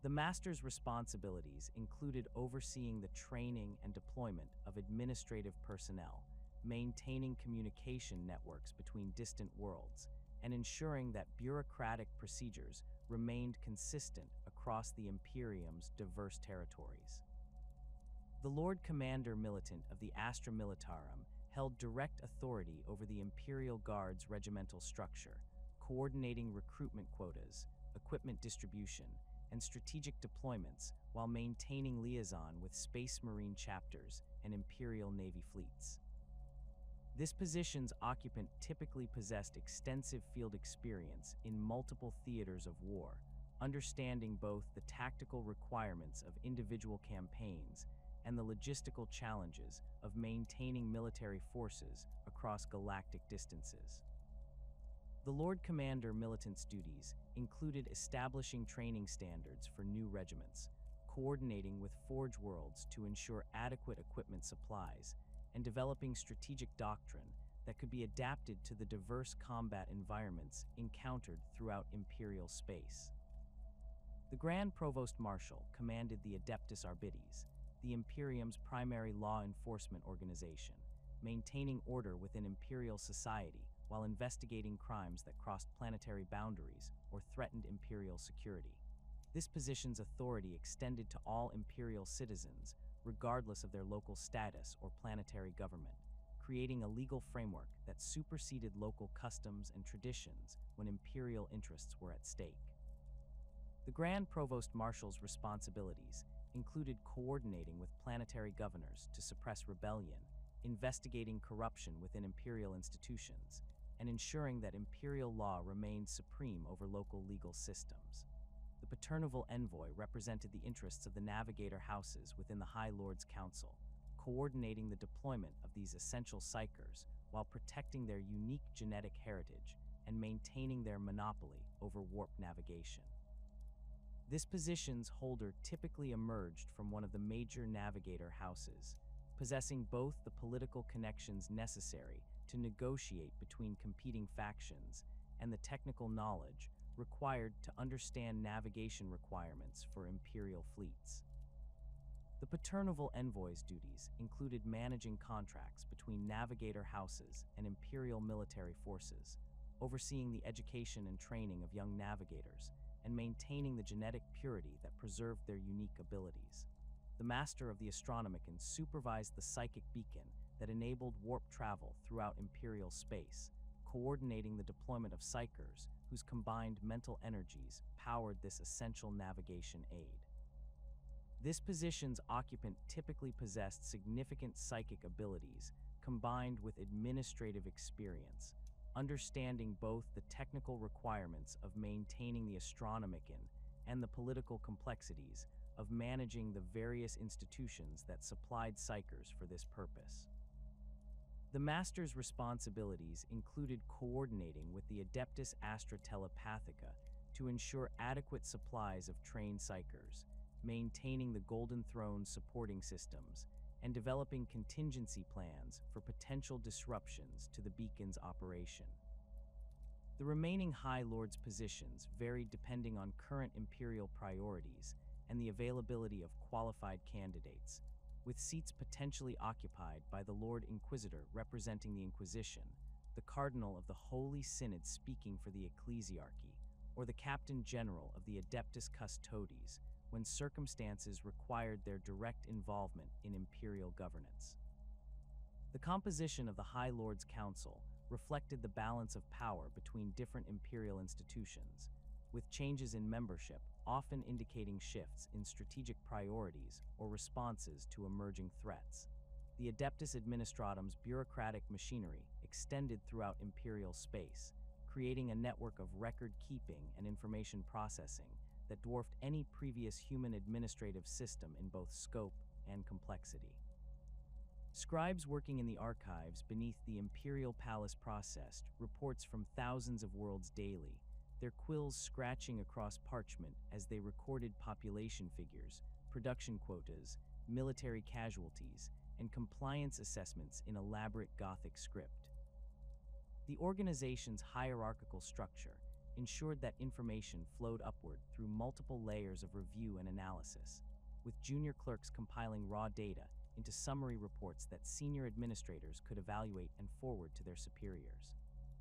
The Master's responsibilities included overseeing the training and deployment of administrative personnel, maintaining communication networks between distant worlds, and ensuring that bureaucratic procedures remained consistent across the Imperium's diverse territories. The Lord Commander Militant of the Astra Militarum held direct authority over the Imperial Guard's regimental structure, coordinating recruitment quotas, equipment distribution, and strategic deployments while maintaining liaison with Space Marine chapters and Imperial Navy fleets. This position's occupant typically possessed extensive field experience in multiple theaters of war, understanding both the tactical requirements of individual campaigns and the logistical challenges of maintaining military forces across galactic distances. The Lord Commander Militant's duties included establishing training standards for new regiments, coordinating with Forge Worlds to ensure adequate equipment supplies, and developing strategic doctrine that could be adapted to the diverse combat environments encountered throughout Imperial space. The Grand Provost Marshal commanded the Adeptus Archives, the Imperium's primary law enforcement organization, maintaining order within Imperial society while investigating crimes that crossed planetary boundaries or threatened Imperial security. This position's authority extended to all Imperial citizens, regardless of their local status or planetary government, creating a legal framework that superseded local customs and traditions when Imperial interests were at stake. The Grand Provost Marshal's responsibilities included coordinating with planetary governors to suppress rebellion, investigating corruption within Imperial institutions, and ensuring that Imperial law remained supreme over local legal systems. The Paternoval Envoy represented the interests of the Navigator houses within the High Lord's Council, coordinating the deployment of these essential psychers while protecting their unique genetic heritage and maintaining their monopoly over warp navigation. This position's holder typically emerged from one of the major Navigator houses, possessing both the political connections necessary to negotiate between competing factions and the technical knowledge required to understand navigation requirements for Imperial fleets. The Paternoval Envoy's duties included managing contracts between Navigator houses and Imperial military forces, overseeing the education and training of young navigators, and maintaining the genetic purity that preserved their unique abilities. The Master of the Astronomican supervised the psychic beacon that enabled warp travel throughout Imperial space, coordinating the deployment of psychers whose combined mental energies powered this essential navigation aid. This position's occupant typically possessed significant psychic abilities combined with administrative experience, understanding both the technical requirements of maintaining the Astronomican and the political complexities of managing the various institutions that supplied psychers for this purpose. The Master's responsibilities included coordinating with the Adeptus Astra Telepathica to ensure adequate supplies of trained psychers, maintaining the Golden Throne's supporting systems, and developing contingency plans for potential disruptions to the beacon's operation. The remaining High Lord's positions varied depending on current Imperial priorities and the availability of qualified candidates, with seats potentially occupied by the Lord Inquisitor representing the Inquisition, the Cardinal of the Holy Synod speaking for the Ecclesiarchy, or the Captain General of the Adeptus Custodes, when circumstances required their direct involvement in Imperial governance. The composition of the High Lord's Council reflected the balance of power between different Imperial institutions, with changes in membership often indicating shifts in strategic priorities or responses to emerging threats. The Adeptus Administratum's bureaucratic machinery extended throughout Imperial space, creating a network of record-keeping and information processing that dwarfed any previous human administrative system in both scope and complexity. Scribes working in the archives beneath the imperial palace processed reports from thousands of worlds daily, their quills scratching across parchment as they recorded population figures, production quotas, military casualties, and compliance assessments in elaborate Gothic script. The organization's hierarchical structure ensured that information flowed upward through multiple layers of review and analysis, with junior clerks compiling raw data into summary reports that senior administrators could evaluate and forward to their superiors.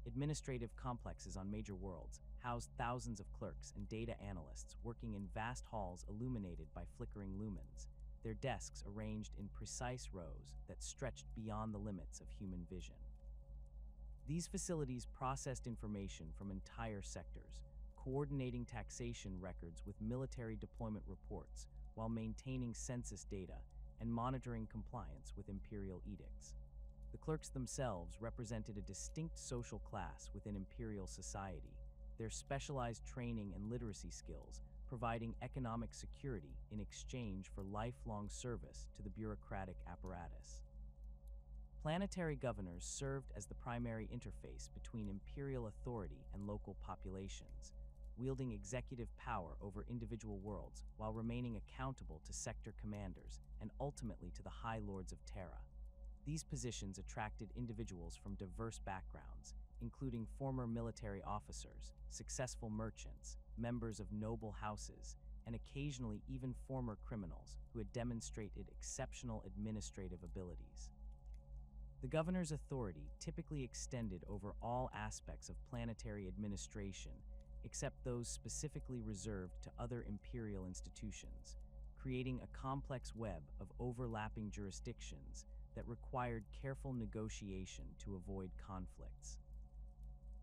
Administrative complexes on major worlds housed thousands of clerks and data analysts working in vast halls illuminated by flickering lumens, their desks arranged in precise rows that stretched beyond the limits of human vision. These facilities processed information from entire sectors, coordinating taxation records with military deployment reports while maintaining census data and monitoring compliance with imperial edicts. The clerks themselves represented a distinct social class within imperial society, their specialized training and literacy skills providing economic security in exchange for lifelong service to the bureaucratic apparatus. Planetary governors served as the primary interface between imperial authority and local populations, wielding executive power over individual worlds while remaining accountable to sector commanders and ultimately to the High Lords of Terra. These positions attracted individuals from diverse backgrounds, including former military officers, successful merchants, members of noble houses, and occasionally even former criminals who had demonstrated exceptional administrative abilities. The governor's authority typically extended over all aspects of planetary administration, except those specifically reserved to other imperial institutions, creating a complex web of overlapping jurisdictions that required careful negotiation to avoid conflicts.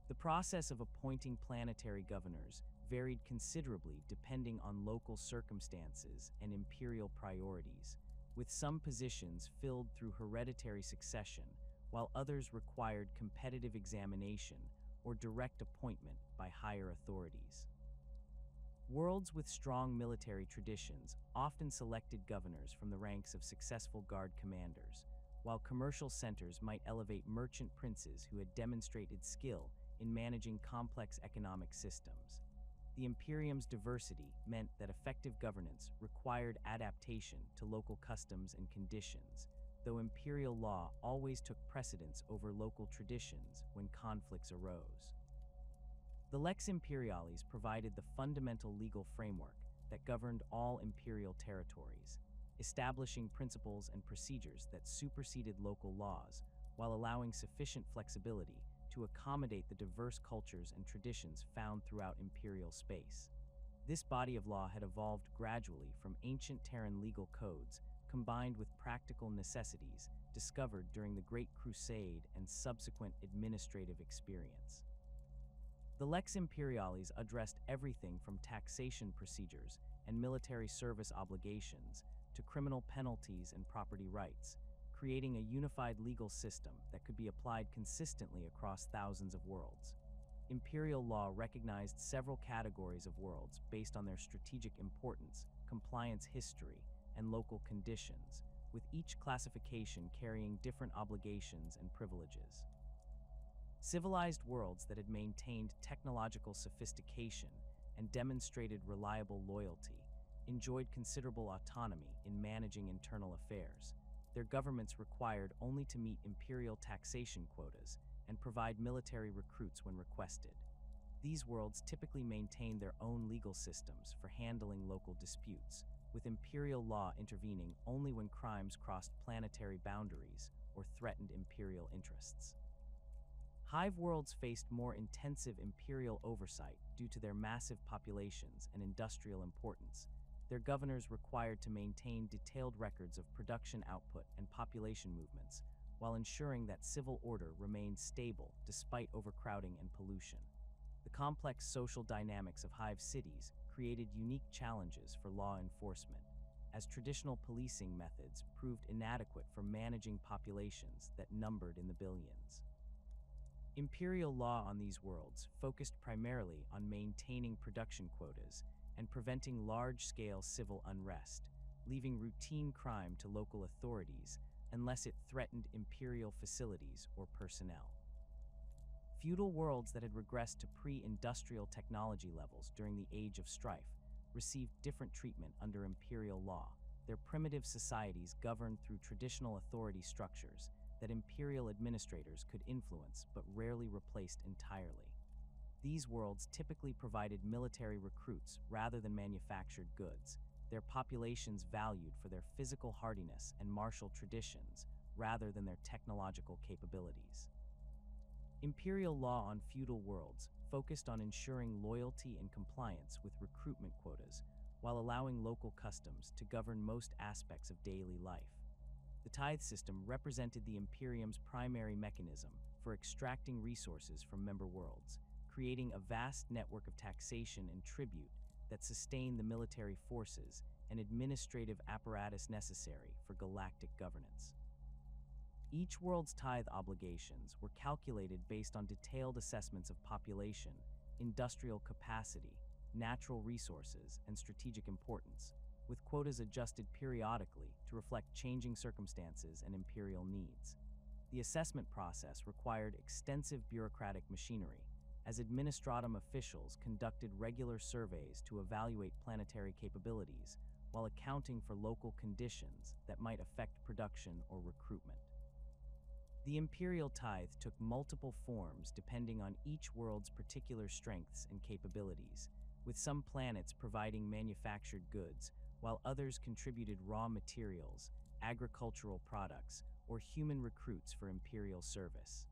The process of appointing planetary governors varied considerably depending on local circumstances and imperial priorities, with some positions filled through hereditary succession, while others required competitive examination or direct appointment by higher authorities. Worlds with strong military traditions often selected governors from the ranks of successful guard commanders, while commercial centers might elevate merchant princes who had demonstrated skill in managing complex economic systems. The Imperium's diversity meant that effective governance required adaptation to local customs and conditions, though imperial law always took precedence over local traditions when conflicts arose. The Lex Imperialis provided the fundamental legal framework that governed all imperial territories, establishing principles and procedures that superseded local laws while allowing sufficient flexibility to accommodate the diverse cultures and traditions found throughout imperial space. This body of law had evolved gradually from ancient Terran legal codes combined with practical necessities discovered during the Great Crusade and subsequent administrative experience. The Lex Imperialis addressed everything from taxation procedures and military service obligations to criminal penalties and property rights, creating a unified legal system that could be applied consistently across thousands of worlds. Imperial law recognized several categories of worlds based on their strategic importance, compliance history, and local conditions, with each classification carrying different obligations and privileges. Civilized worlds that had maintained technological sophistication and demonstrated reliable loyalty enjoyed considerable autonomy in managing internal affairs. Their governments required only to meet imperial taxation quotas and provide military recruits when requested. These worlds typically maintained their own legal systems for handling local disputes, with imperial law intervening only when crimes crossed planetary boundaries or threatened imperial interests. Hive worlds faced more intensive imperial oversight due to their massive populations and industrial importance. Their governors required to maintain detailed records of production output and population movements, while ensuring that civil order remained stable despite overcrowding and pollution. The complex social dynamics of hive cities created unique challenges for law enforcement, as traditional policing methods proved inadequate for managing populations that numbered in the billions. Imperial law on these worlds focused primarily on maintaining production quotas and preventing large-scale civil unrest, leaving routine crime to local authorities unless it threatened imperial facilities or personnel. Feudal worlds that had regressed to pre-industrial technology levels during the Age of Strife received different treatment under imperial law, their primitive societies governed through traditional authority structures that imperial administrators could influence but rarely replaced entirely. These worlds typically provided military recruits rather than manufactured goods, their populations valued for their physical hardiness and martial traditions rather than their technological capabilities. Imperial law on feudal worlds focused on ensuring loyalty and compliance with recruitment quotas while allowing local customs to govern most aspects of daily life. The tithe system represented the Imperium's primary mechanism for extracting resources from member worlds, creating a vast network of taxation and tribute that sustained the military forces and administrative apparatus necessary for galactic governance. Each world's tithe obligations were calculated based on detailed assessments of population, industrial capacity, natural resources, and strategic importance, with quotas adjusted periodically to reflect changing circumstances and imperial needs. The assessment process required extensive bureaucratic machinery, as administratum officials conducted regular surveys to evaluate planetary capabilities while accounting for local conditions that might affect production or recruitment. The imperial tithe took multiple forms depending on each world's particular strengths and capabilities, with some planets providing manufactured goods, while others contributed raw materials, agricultural products, or human recruits for imperial service.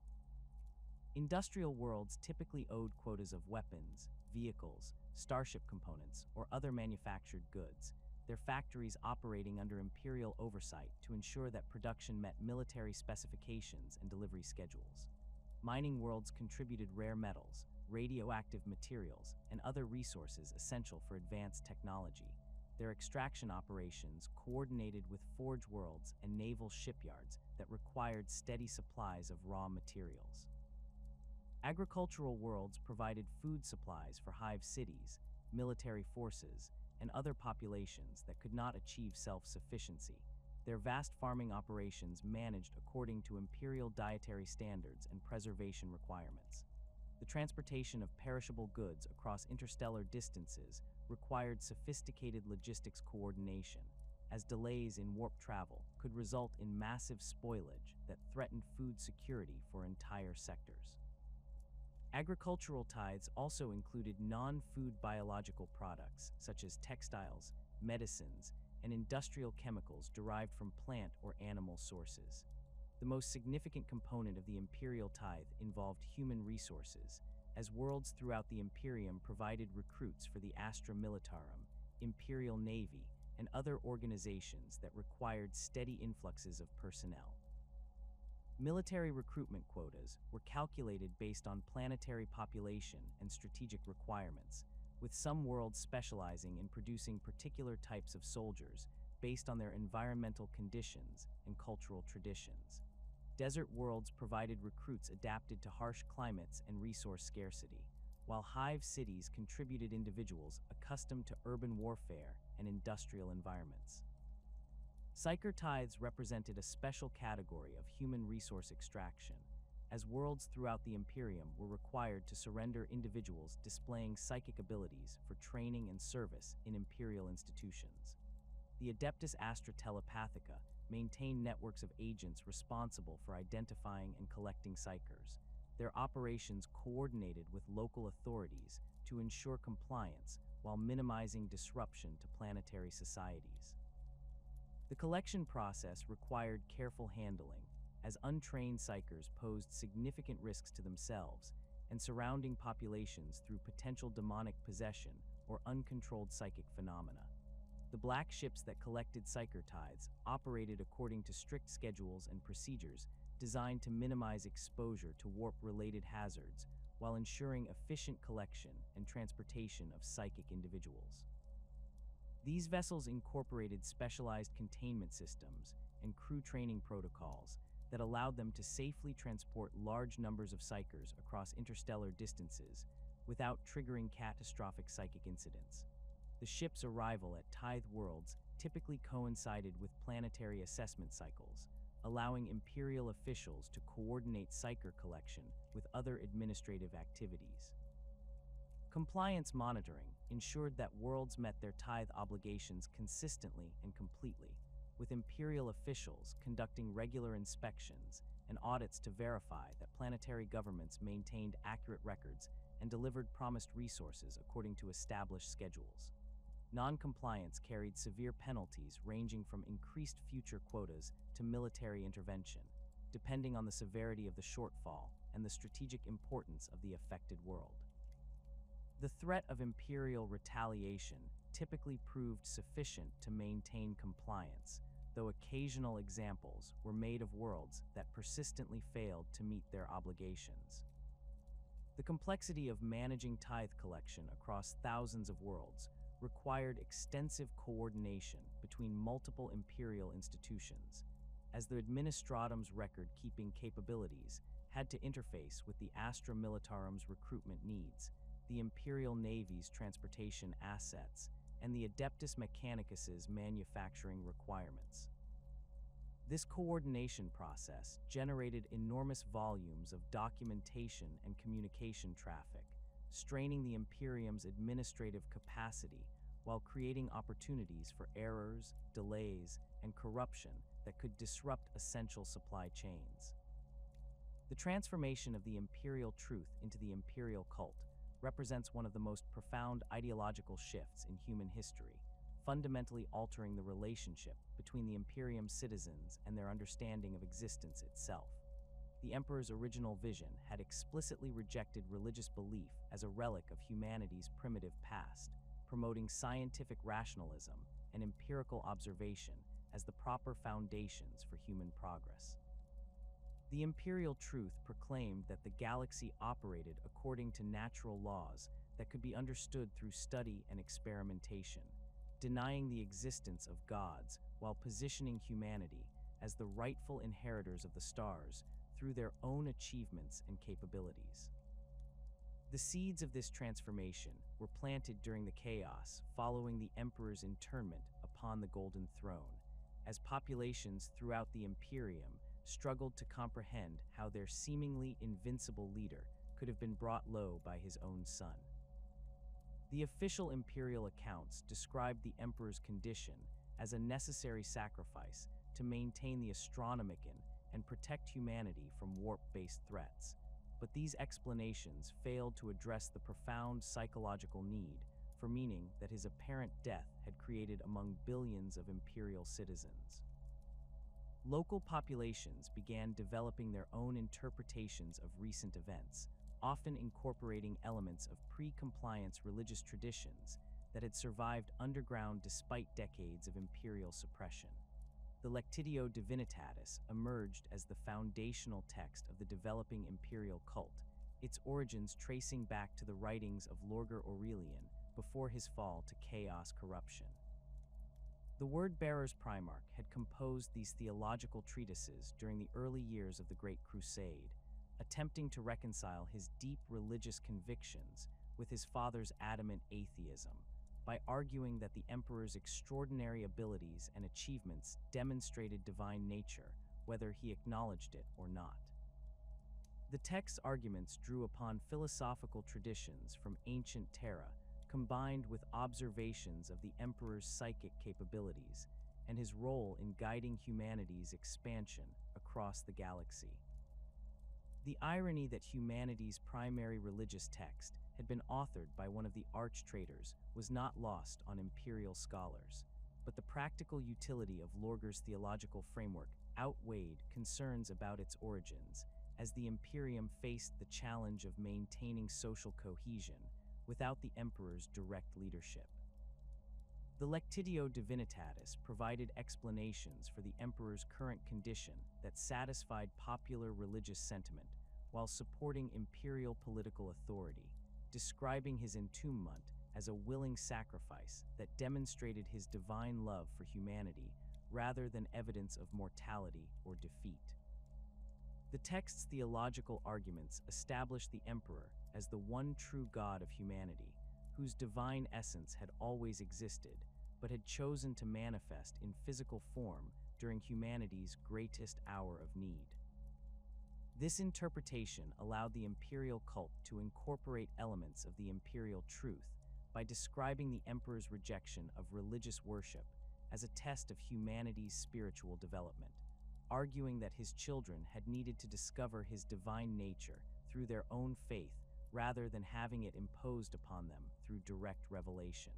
Industrial worlds typically owed quotas of weapons, vehicles, starship components, or other manufactured goods, their factories operating under imperial oversight to ensure that production met military specifications and delivery schedules. Mining worlds contributed rare metals, radioactive materials, and other resources essential for advanced technology. Their extraction operations coordinated with forge worlds and naval shipyards that required steady supplies of raw materials. Agricultural worlds provided food supplies for hive cities, military forces, and other populations that could not achieve self-sufficiency, their vast farming operations managed according to imperial dietary standards and preservation requirements. The transportation of perishable goods across interstellar distances required sophisticated logistics coordination, as delays in warp travel could result in massive spoilage that threatened food security for entire sectors. Agricultural tithes also included non-food biological products such as textiles, medicines, and industrial chemicals derived from plant or animal sources. The most significant component of the imperial tithe involved human resources, as worlds throughout the Imperium provided recruits for the Astra Militarum, Imperial Navy, and other organizations that required steady influxes of personnel. Military recruitment quotas were calculated based on planetary population and strategic requirements, with some worlds specializing in producing particular types of soldiers based on their environmental conditions and cultural traditions. Desert worlds provided recruits adapted to harsh climates and resource scarcity, while hive cities contributed individuals accustomed to urban warfare and industrial environments. Psyker tithes represented a special category of human resource extraction, as worlds throughout the Imperium were required to surrender individuals displaying psychic abilities for training and service in imperial institutions. The Adeptus Astra Telepathica maintained networks of agents responsible for identifying and collecting psychers, their operations coordinated with local authorities to ensure compliance while minimizing disruption to planetary societies. The collection process required careful handling, as untrained psychers posed significant risks to themselves and surrounding populations through potential demonic possession or uncontrolled psychic phenomena. The black ships that collected psyker tithes operated according to strict schedules and procedures designed to minimize exposure to warp-related hazards while ensuring efficient collection and transportation of psychic individuals. These vessels incorporated specialized containment systems and crew training protocols that allowed them to safely transport large numbers of psychers across interstellar distances without triggering catastrophic psychic incidents. The ship's arrival at tithe worlds typically coincided with planetary assessment cycles, allowing Imperial officials to coordinate psyker collection with other administrative activities. Compliance monitoring ensured that worlds met their tithe obligations consistently and completely, with Imperial officials conducting regular inspections and audits to verify that planetary governments maintained accurate records and delivered promised resources according to established schedules. Non-compliance carried severe penalties ranging from increased future quotas to military intervention, depending on the severity of the shortfall and the strategic importance of the affected world. The threat of Imperial retaliation typically proved sufficient to maintain compliance, though occasional examples were made of worlds that persistently failed to meet their obligations. The complexity of managing tithe collection across thousands of worlds required extensive coordination between multiple Imperial institutions, as the Administratum's record-keeping capabilities had to interface with the Astra Militarum's recruitment needs, the Imperial Navy's transportation assets, and the Adeptus Mechanicus's manufacturing requirements. This coordination process generated enormous volumes of documentation and communication traffic, straining the Imperium's administrative capacity while creating opportunities for errors, delays, and corruption that could disrupt essential supply chains. The transformation of the Imperial truth into the Imperial cult represents one of the most profound ideological shifts in human history, fundamentally altering the relationship between the Imperium's citizens and their understanding of existence itself. The Emperor's original vision had explicitly rejected religious belief as a relic of humanity's primitive past, promoting scientific rationalism and empirical observation as the proper foundations for human progress. The Imperial truth proclaimed that the galaxy operated according to natural laws that could be understood through study and experimentation, denying the existence of gods while positioning humanity as the rightful inheritors of the stars through their own achievements and capabilities. The seeds of this transformation were planted during the chaos following the Emperor's internment upon the Golden Throne, as populations throughout the Imperium struggled to comprehend how their seemingly invincible leader could have been brought low by his own son. The official Imperial accounts described the Emperor's condition as a necessary sacrifice to maintain the Astronomican and protect humanity from warp-based threats, but these explanations failed to address the profound psychological need for meaning that his apparent death had created among billions of Imperial citizens. Local populations began developing their own interpretations of recent events, often incorporating elements of pre-compliance religious traditions that had survived underground despite decades of Imperial suppression. The Lectitio Divinitatis emerged as the foundational text of the developing Imperial cult, its origins tracing back to the writings of Lorgar Aurelian before his fall to chaos corruption. The Word-Bearer's Primarch had composed these theological treatises during the early years of the Great Crusade, attempting to reconcile his deep religious convictions with his father's adamant atheism, by arguing that the Emperor's extraordinary abilities and achievements demonstrated divine nature, whether he acknowledged it or not. The text's arguments drew upon philosophical traditions from ancient Terra, combined with observations of the Emperor's psychic capabilities and his role in guiding humanity's expansion across the galaxy. The irony that humanity's primary religious text had been authored by one of the arch-traitors was not lost on Imperial scholars, but the practical utility of Lorgar's theological framework outweighed concerns about its origins, as the Imperium faced the challenge of maintaining social cohesion without the Emperor's direct leadership. The Lectitio Divinitatis provided explanations for the Emperor's current condition that satisfied popular religious sentiment while supporting imperial political authority, describing his entombment as a willing sacrifice that demonstrated his divine love for humanity rather than evidence of mortality or defeat. The text's theological arguments establish the emperor as the one true God of humanity, whose divine essence had always existed, but had chosen to manifest in physical form during humanity's greatest hour of need. This interpretation allowed the imperial cult to incorporate elements of the imperial truth by describing the emperor's rejection of religious worship as a test of humanity's spiritual development, arguing that his children had needed to discover his divine nature through their own faith rather than having it imposed upon them through direct revelation.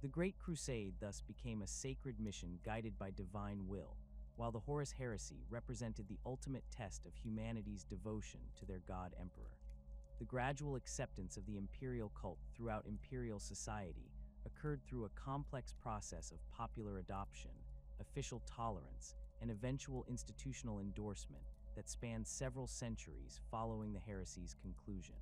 The Great Crusade thus became a sacred mission guided by divine will, while the Horus Heresy represented the ultimate test of humanity's devotion to their god emperor. The gradual acceptance of the imperial cult throughout imperial society occurred through a complex process of popular adoption, official tolerance, and eventual institutional endorsement that spanned several centuries following the heresy's conclusion.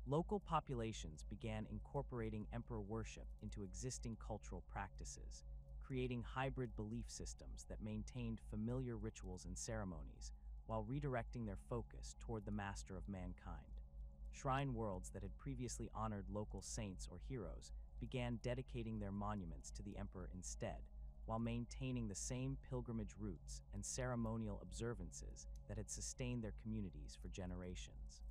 Local populations began incorporating emperor worship into existing cultural practices, creating hybrid belief systems that maintained familiar rituals and ceremonies while redirecting their focus toward the master of mankind. Shrine worlds that had previously honored local saints or heroes began dedicating their monuments to the emperor instead, while maintaining the same pilgrimage routes and ceremonial observances that had sustained their communities for generations.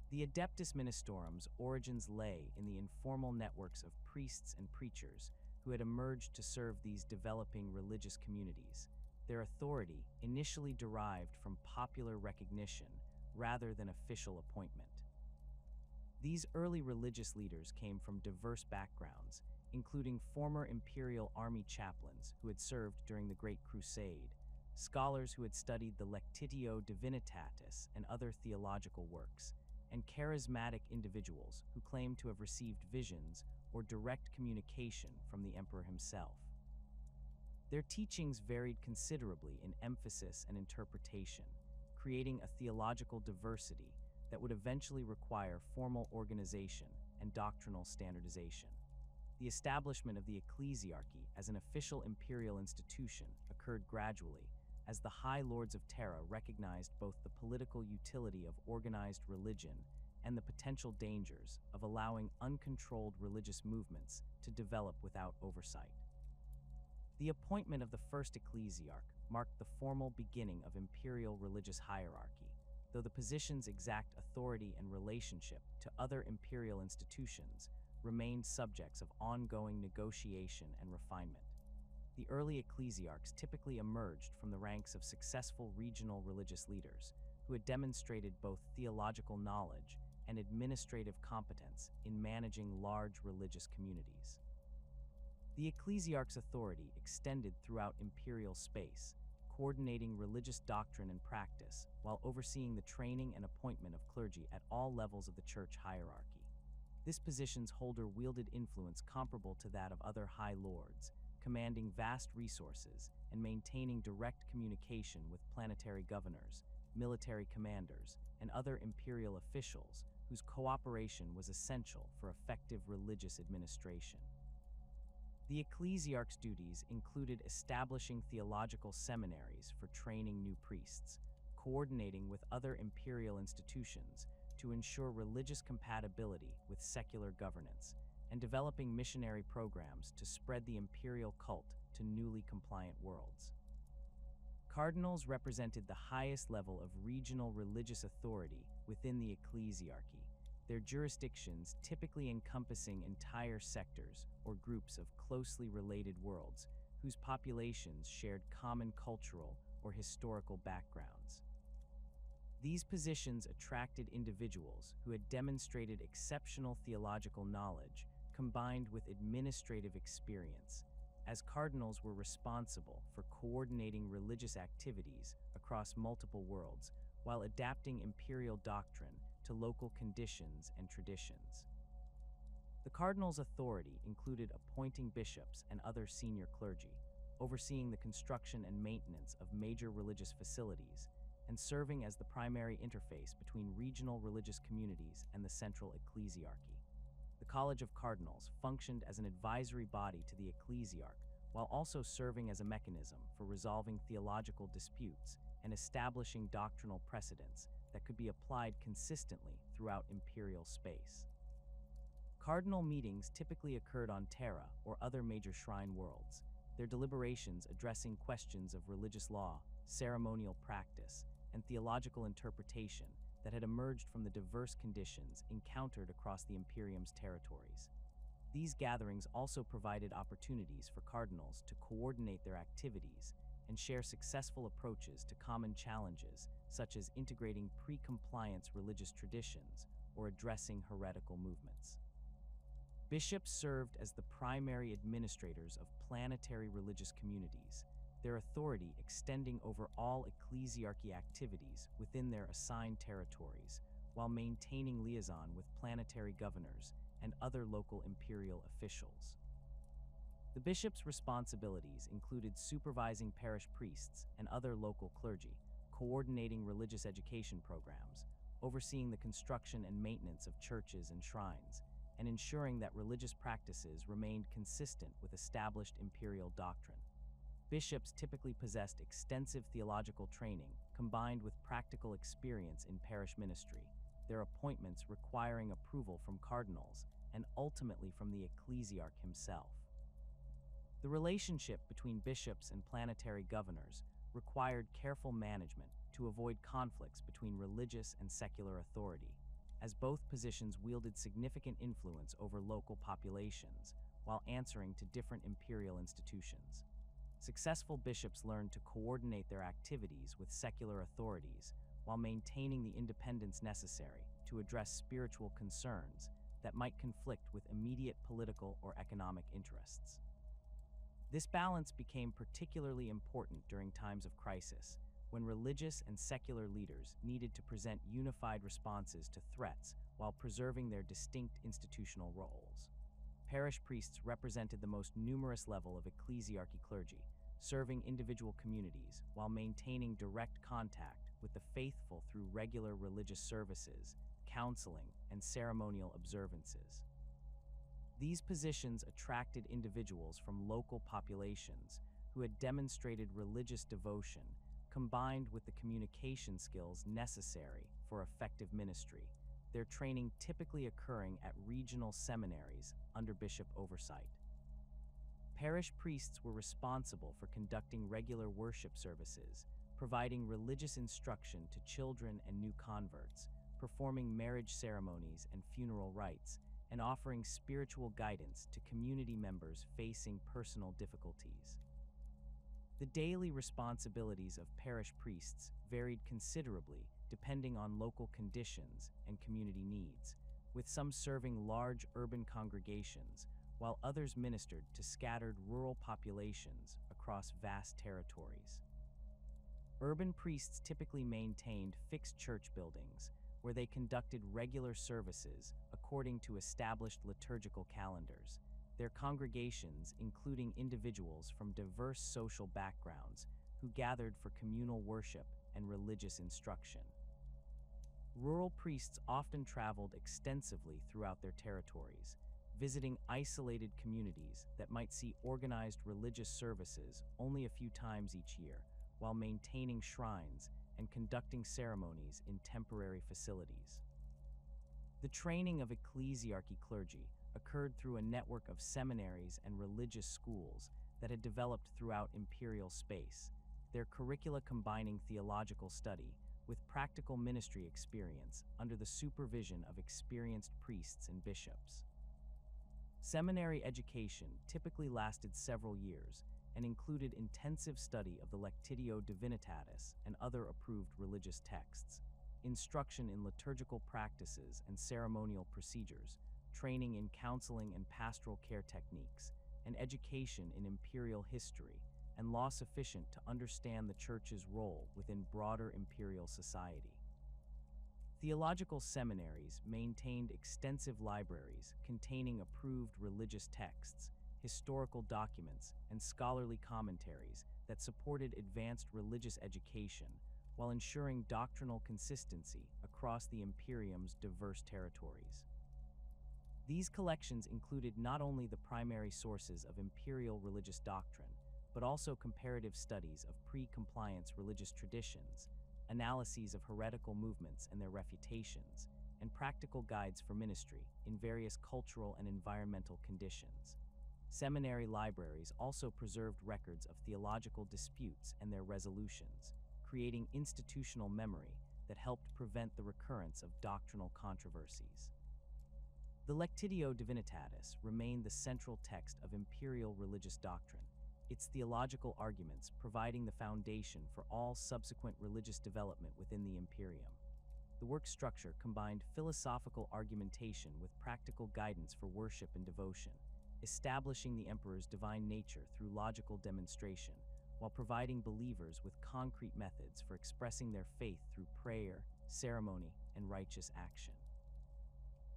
The Adeptus Ministerum's origins lay in the informal networks of priests and preachers who had emerged to serve these developing religious communities, their authority initially derived from popular recognition rather than official appointment. These early religious leaders came from diverse backgrounds, including former imperial army chaplains who had served during the Great Crusade, scholars who had studied the Lectitio Divinitatis and other theological works, and charismatic individuals who claimed to have received visions or direct communication from the emperor himself. Their teachings varied considerably in emphasis and interpretation, creating a theological diversity that would eventually require formal organization and doctrinal standardization. The establishment of the ecclesiarchy as an official imperial institution occurred gradually, as the High Lords of Terra recognized both the political utility of organized religion and the potential dangers of allowing uncontrolled religious movements to develop without oversight. The appointment of the first ecclesiarch marked the formal beginning of imperial religious hierarchy, though the position's exact authority and relationship to other imperial institutions remained subjects of ongoing negotiation and refinement. The early ecclesiarchs typically emerged from the ranks of successful regional religious leaders who had demonstrated both theological knowledge and administrative competence in managing large religious communities. The ecclesiarch's authority extended throughout imperial space, coordinating religious doctrine and practice while overseeing the training and appointment of clergy at all levels of the church hierarchy. This position's holder wielded influence comparable to that of other high lords, commanding vast resources and maintaining direct communication with planetary governors, military commanders, and other imperial officials whose cooperation was essential for effective religious administration. The ecclesiarch's duties included establishing theological seminaries for training new priests, coordinating with other imperial institutions to ensure religious compatibility with secular governance, and developing missionary programs to spread the imperial cult to newly compliant worlds. Cardinals represented the highest level of regional religious authority within the ecclesiarchy, their jurisdictions typically encompassing entire sectors or groups of closely related worlds whose populations shared common cultural or historical backgrounds. These positions attracted individuals who had demonstrated exceptional theological knowledge combined with administrative experience, as cardinals were responsible for coordinating religious activities across multiple worlds while adapting imperial doctrine to local conditions and traditions. The cardinal's authority included appointing bishops and other senior clergy, overseeing the construction and maintenance of major religious facilities, and serving as the primary interface between regional religious communities and the central ecclesiarchy. The College of Cardinals functioned as an advisory body to the ecclesiarch while also serving as a mechanism for resolving theological disputes and establishing doctrinal precedents that could be applied consistently throughout imperial space. Cardinal meetings typically occurred on Terra or other major shrine worlds, their deliberations addressing questions of religious law, ceremonial practice, and theological interpretation that had emerged from the diverse conditions encountered across the Imperium's territories. These gatherings also provided opportunities for cardinals to coordinate their activities and share successful approaches to common challenges, such as integrating pre-compliance religious traditions or addressing heretical movements. Bishops served as the primary administrators of planetary religious communities, their authority extending over all ecclesiarchy activities within their assigned territories, while maintaining liaison with planetary governors and other local imperial officials. The bishop's responsibilities included supervising parish priests and other local clergy, coordinating religious education programs, overseeing the construction and maintenance of churches and shrines, and ensuring that religious practices remained consistent with established imperial doctrine. Bishops typically possessed extensive theological training combined with practical experience in parish ministry, their appointments requiring approval from cardinals and ultimately from the ecclesiarch himself. The relationship between bishops and planetary governors required careful management to avoid conflicts between religious and secular authority, as both positions wielded significant influence over local populations while answering to different imperial institutions. Successful bishops learned to coordinate their activities with secular authorities while maintaining the independence necessary to address spiritual concerns that might conflict with immediate political or economic interests. This balance became particularly important during times of crisis, when religious and secular leaders needed to present unified responses to threats while preserving their distinct institutional roles. Parish priests represented the most numerous level of ecclesiarchy clergy, serving individual communities while maintaining direct contact with the faithful through regular religious services, counseling, and ceremonial observances. These positions attracted individuals from local populations who had demonstrated religious devotion combined with the communication skills necessary for effective ministry, their training typically occurring at regional seminaries under bishop oversight. Parish priests were responsible for conducting regular worship services, providing religious instruction to children and new converts, performing marriage ceremonies and funeral rites, and offering spiritual guidance to community members facing personal difficulties. The daily responsibilities of parish priests varied considerably depending on local conditions and community needs, with some serving large urban congregations while others ministered to scattered rural populations across vast territories. Urban priests typically maintained fixed church buildings where they conducted regular services according to established liturgical calendars, their congregations including individuals from diverse social backgrounds who gathered for communal worship and religious instruction. Rural priests often traveled extensively throughout their territories, visiting isolated communities that might see organized religious services only a few times each year, while maintaining shrines and conducting ceremonies in temporary facilities. The training of ecclesiarchy clergy occurred through a network of seminaries and religious schools that had developed throughout imperial space, their curricula combining theological study with practical ministry experience under the supervision of experienced priests and bishops. Seminary education typically lasted several years and included intensive study of the Lectitio Divinitatis and other approved religious texts, instruction in liturgical practices and ceremonial procedures, training in counseling and pastoral care techniques, and education in imperial history and law sufficient to understand the Church's role within broader imperial society. Theological seminaries maintained extensive libraries containing approved religious texts, historical documents, and scholarly commentaries that supported advanced religious education while ensuring doctrinal consistency across the Imperium's diverse territories. These collections included not only the primary sources of imperial religious doctrine, but also comparative studies of pre-compliance religious traditions, analyses of heretical movements and their refutations, and practical guides for ministry in various cultural and environmental conditions. Seminary libraries also preserved records of theological disputes and their resolutions, creating institutional memory that helped prevent the recurrence of doctrinal controversies. The Lectitio Divinitatis remained the central text of imperial religious doctrine, its theological arguments providing the foundation for all subsequent religious development within the Imperium. The work's structure combined philosophical argumentation with practical guidance for worship and devotion, establishing the emperor's divine nature through logical demonstration, while providing believers with concrete methods for expressing their faith through prayer, ceremony, and righteous action.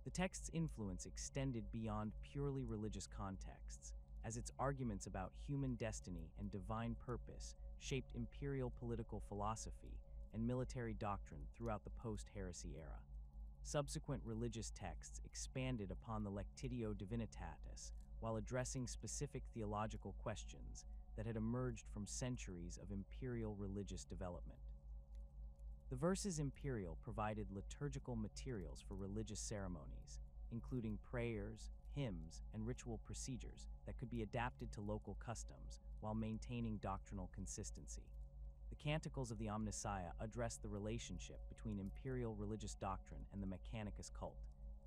The text's influence extended beyond purely religious contexts, as its arguments about human destiny and divine purpose shaped imperial political philosophy and military doctrine throughout the post-heresy era. Subsequent religious texts expanded upon the Lectitio Divinitatis while addressing specific theological questions that had emerged from centuries of imperial religious development. The Versus Imperial provided liturgical materials for religious ceremonies, including prayers, hymns, and ritual procedures that could be adapted to local customs while maintaining doctrinal consistency. The Canticles of the Omnissiah addressed the relationship between imperial religious doctrine and the Mechanicus cult,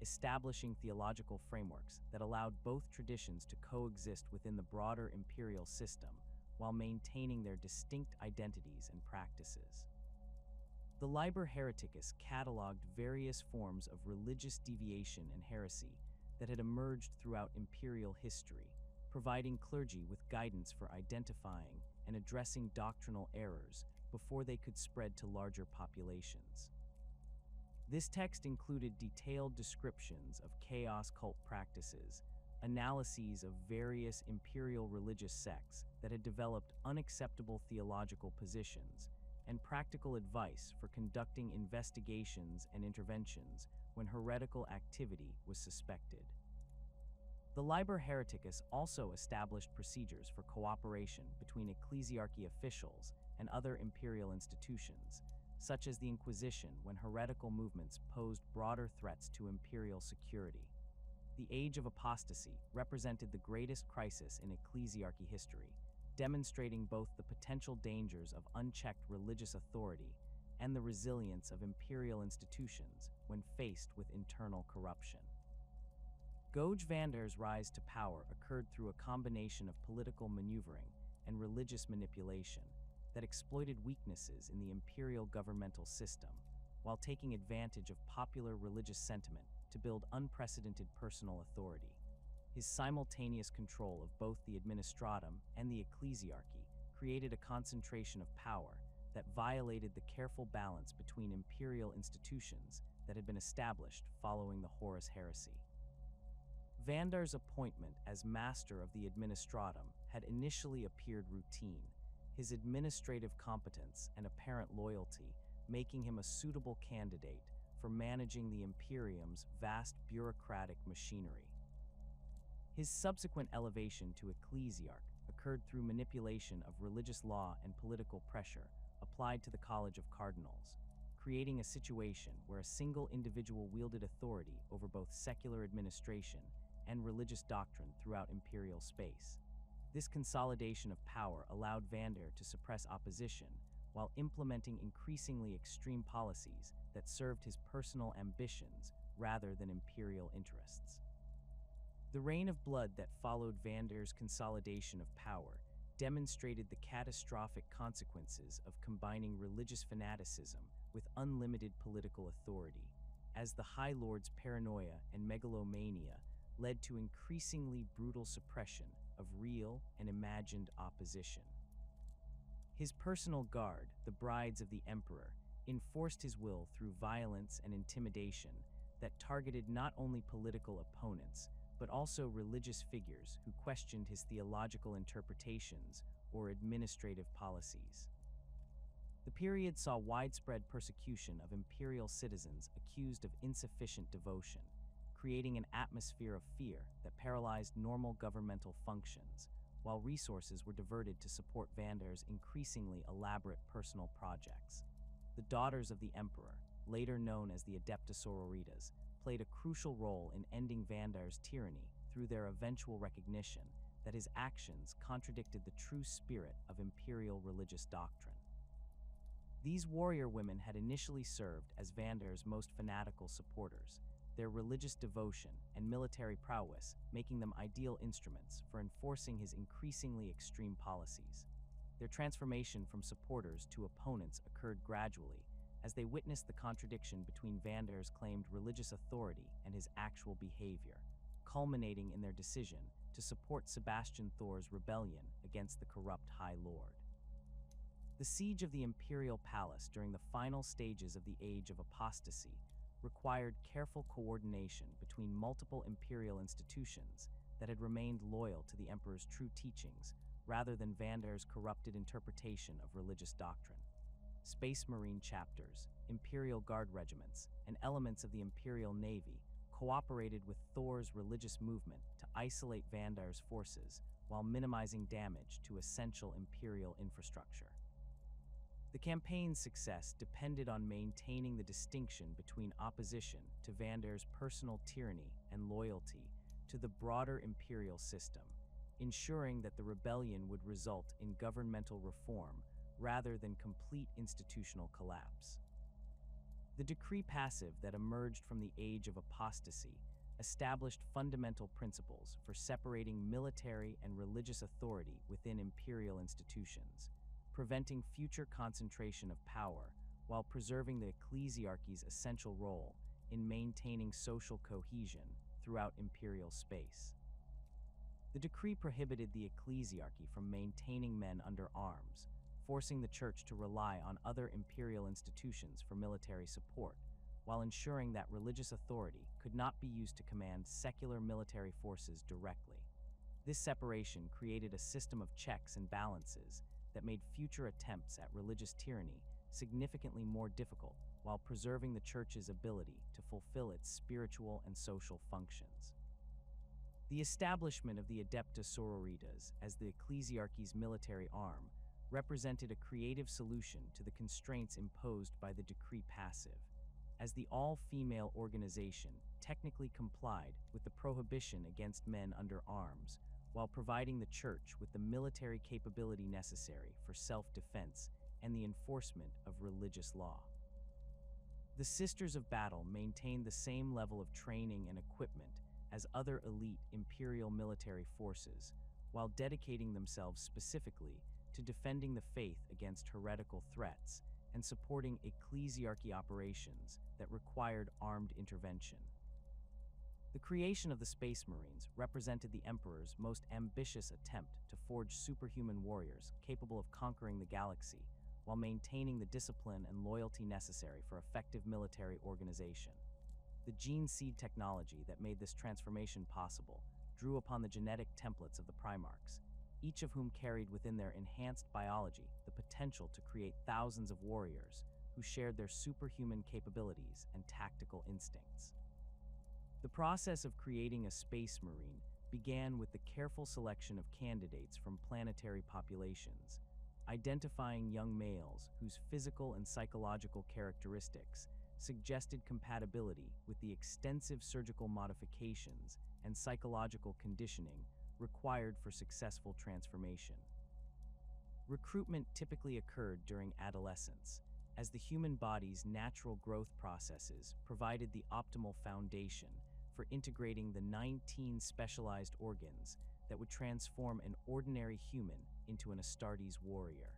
establishing theological frameworks that allowed both traditions to coexist within the broader imperial system while maintaining their distinct identities and practices. The Liber Hereticus cataloged various forms of religious deviation and heresy that had emerged throughout imperial history, providing clergy with guidance for identifying and addressing doctrinal errors before they could spread to larger populations. This text included detailed descriptions of chaos cult practices, analyses of various imperial religious sects that had developed unacceptable theological positions, and practical advice for conducting investigations and interventions when heretical activity was suspected. The Liber Hereticus also established procedures for cooperation between ecclesiarchy officials and other imperial institutions, such as the Inquisition when heretical movements posed broader threats to imperial security. The Age of Apostasy represented the greatest crisis in ecclesiarchy history, demonstrating both the potential dangers of unchecked religious authority and the resilience of imperial institutions when faced with internal corruption. Goj Vander's rise to power occurred through a combination of political maneuvering and religious manipulation that exploited weaknesses in the imperial governmental system, while taking advantage of popular religious sentiment to build unprecedented personal authority. His simultaneous control of both the administratum and the ecclesiarchy created a concentration of power that violated the careful balance between imperial institutions that had been established following the Horus heresy. Vandar's appointment as master of the administratum had initially appeared routine, his administrative competence and apparent loyalty making him a suitable candidate for managing the Imperium's vast bureaucratic machinery. His subsequent elevation to ecclesiarch occurred through manipulation of religious law and political pressure applied to the College of Cardinals, creating a situation where a single individual wielded authority over both secular administration and religious doctrine throughout imperial space. This consolidation of power allowed Vander to suppress opposition while implementing increasingly extreme policies that served his personal ambitions rather than imperial interests. The reign of blood that followed Vander's consolidation of power demonstrated the catastrophic consequences of combining religious fanaticism with unlimited political authority, as the High Lord's paranoia and megalomania led to increasingly brutal suppression of real and imagined opposition. His personal guard, the Brides of the Emperor, enforced his will through violence and intimidation that targeted not only political opponents, but also religious figures who questioned his theological interpretations or administrative policies. The period saw widespread persecution of imperial citizens accused of insufficient devotion, creating an atmosphere of fear that paralyzed normal governmental functions, while resources were diverted to support Vandar's increasingly elaborate personal projects. The daughters of the emperor, later known as the Adeptus Astartes, played a crucial role in ending Vandar's tyranny through their eventual recognition that his actions contradicted the true spirit of imperial religious doctrine. These warrior women had initially served as Vandar's most fanatical supporters, their religious devotion and military prowess making them ideal instruments for enforcing his increasingly extreme policies. Their transformation from supporters to opponents occurred gradually as they witnessed the contradiction between Vandar's claimed religious authority and his actual behavior, culminating in their decision to support Sebastian Thor's rebellion against the corrupt High Lord. The siege of the Imperial Palace during the final stages of the Age of Apostasy required careful coordination between multiple imperial institutions that had remained loyal to the Emperor's true teachings rather than Vandar's corrupted interpretation of religious doctrine. Space Marine chapters, Imperial Guard regiments, and elements of the Imperial Navy cooperated with Thor's religious movement to isolate Vandar's forces while minimizing damage to essential Imperial infrastructure. The campaign's success depended on maintaining the distinction between opposition to Vandar's personal tyranny and loyalty to the broader Imperial system, ensuring that the rebellion would result in governmental reform rather than complete institutional collapse. The decree passive that emerged from the Age of Apostasy established fundamental principles for separating military and religious authority within imperial institutions, preventing future concentration of power while preserving the ecclesiarchy's essential role in maintaining social cohesion throughout imperial space. The decree prohibited the ecclesiarchy from maintaining men under arms, forcing the church to rely on other imperial institutions for military support, while ensuring that religious authority could not be used to command secular military forces directly. This separation created a system of checks and balances that made future attempts at religious tyranny significantly more difficult while preserving the church's ability to fulfill its spiritual and social functions. The establishment of the Adeptus Astartes as the ecclesiarchy's military arm represented a creative solution to the constraints imposed by the decree passive, as the all-female organization technically complied with the prohibition against men under arms, while providing the church with the military capability necessary for self-defense and the enforcement of religious law. The Sisters of Battle maintained the same level of training and equipment as other elite imperial military forces, while dedicating themselves specifically to defending the faith against heretical threats and supporting ecclesiarchy operations that required armed intervention. The creation of the Space Marines represented the Emperor's most ambitious attempt to forge superhuman warriors capable of conquering the galaxy while maintaining the discipline and loyalty necessary for effective military organization. The gene seed technology that made this transformation possible drew upon the genetic templates of the Primarchs, each of whom carried within their enhanced biology the potential to create thousands of warriors who shared their superhuman capabilities and tactical instincts. The process of creating a Space Marine began with the careful selection of candidates from planetary populations, identifying young males whose physical and psychological characteristics suggested compatibility with the extensive surgical modifications and psychological conditioning required for successful transformation. Recruitment typically occurred during adolescence, as the human body's natural growth processes provided the optimal foundation for integrating the 19 specialized organs that would transform an ordinary human into an Astartes warrior.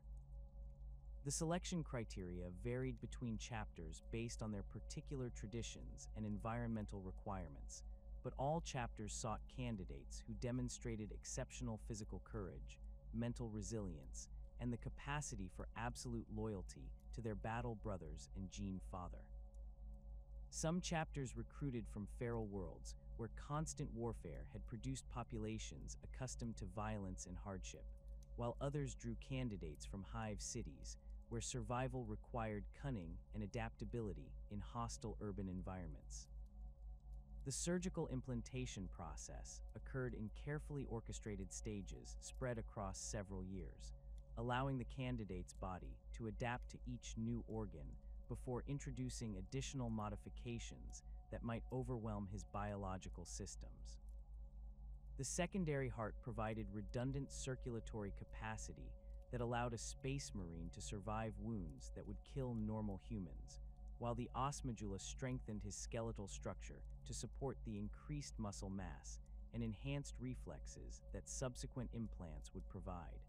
The selection criteria varied between chapters based on their particular traditions and environmental requirements, but all chapters sought candidates who demonstrated exceptional physical courage, mental resilience, and the capacity for absolute loyalty to their battle brothers and gene father. Some chapters recruited from feral worlds where constant warfare had produced populations accustomed to violence and hardship, while others drew candidates from hive cities where survival required cunning and adaptability in hostile urban environments. The surgical implantation process occurred in carefully orchestrated stages spread across several years, allowing the candidate's body to adapt to each new organ before introducing additional modifications that might overwhelm his biological systems. The secondary heart provided redundant circulatory capacity that allowed a space marine to survive wounds that would kill normal humans, while the os medulla strengthened his skeletal structure to support the increased muscle mass and enhanced reflexes that subsequent implants would provide.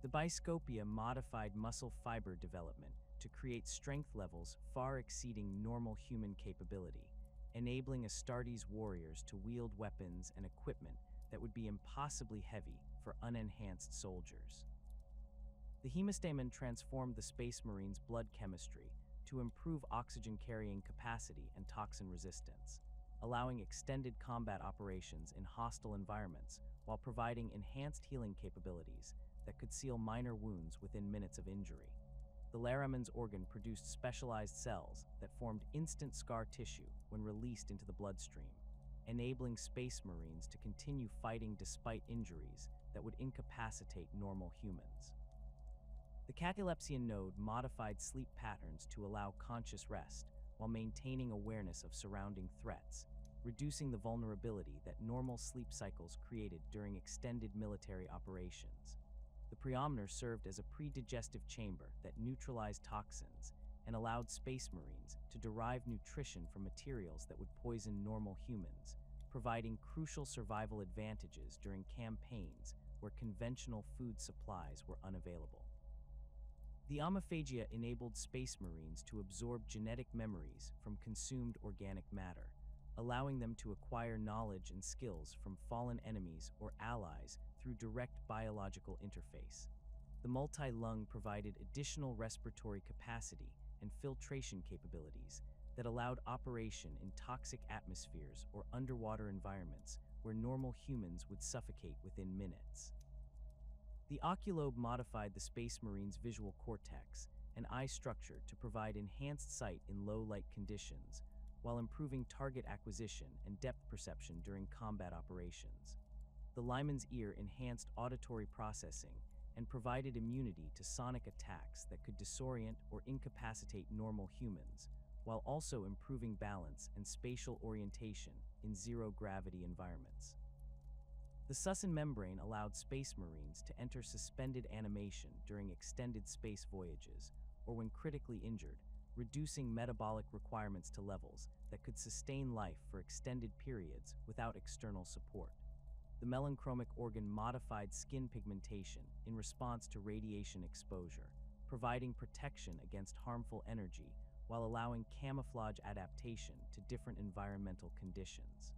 The biscopia modified muscle fiber development to create strength levels far exceeding normal human capability, enabling Astartes warriors to wield weapons and equipment that would be impossibly heavy for unenhanced soldiers. The hemastamen transformed the Space Marines' blood chemistry to improve oxygen-carrying capacity and toxin resistance, allowing extended combat operations in hostile environments while providing enhanced healing capabilities that could seal minor wounds within minutes of injury. The Laramen's organ produced specialized cells that formed instant scar tissue when released into the bloodstream, enabling Space Marines to continue fighting despite injuries that would incapacitate normal humans. The catalepsian node modified sleep patterns to allow conscious rest while maintaining awareness of surrounding threats, reducing the vulnerability that normal sleep cycles created during extended military operations. The preomner served as a pre-digestive chamber that neutralized toxins and allowed Space Marines to derive nutrition from materials that would poison normal humans, providing crucial survival advantages during campaigns where conventional food supplies were unavailable. The omophagia enabled Space Marines to absorb genetic memories from consumed organic matter, allowing them to acquire knowledge and skills from fallen enemies or allies through direct biological interface. The multi-lung provided additional respiratory capacity and filtration capabilities that allowed operation in toxic atmospheres or underwater environments where normal humans would suffocate within minutes. The oculobe modified the Space Marines' visual cortex and eye structure to provide enhanced sight in low-light conditions, while improving target acquisition and depth perception during combat operations. The lineman's ear enhanced auditory processing and provided immunity to sonic attacks that could disorient or incapacitate normal humans, while also improving balance and spatial orientation in zero-gravity environments. The Susan membrane allowed Space Marines to enter suspended animation during extended space voyages or when critically injured, reducing metabolic requirements to levels that could sustain life for extended periods without external support. The melanchromic organ modified skin pigmentation in response to radiation exposure, providing protection against harmful energy while allowing camouflage adaptation to different environmental conditions.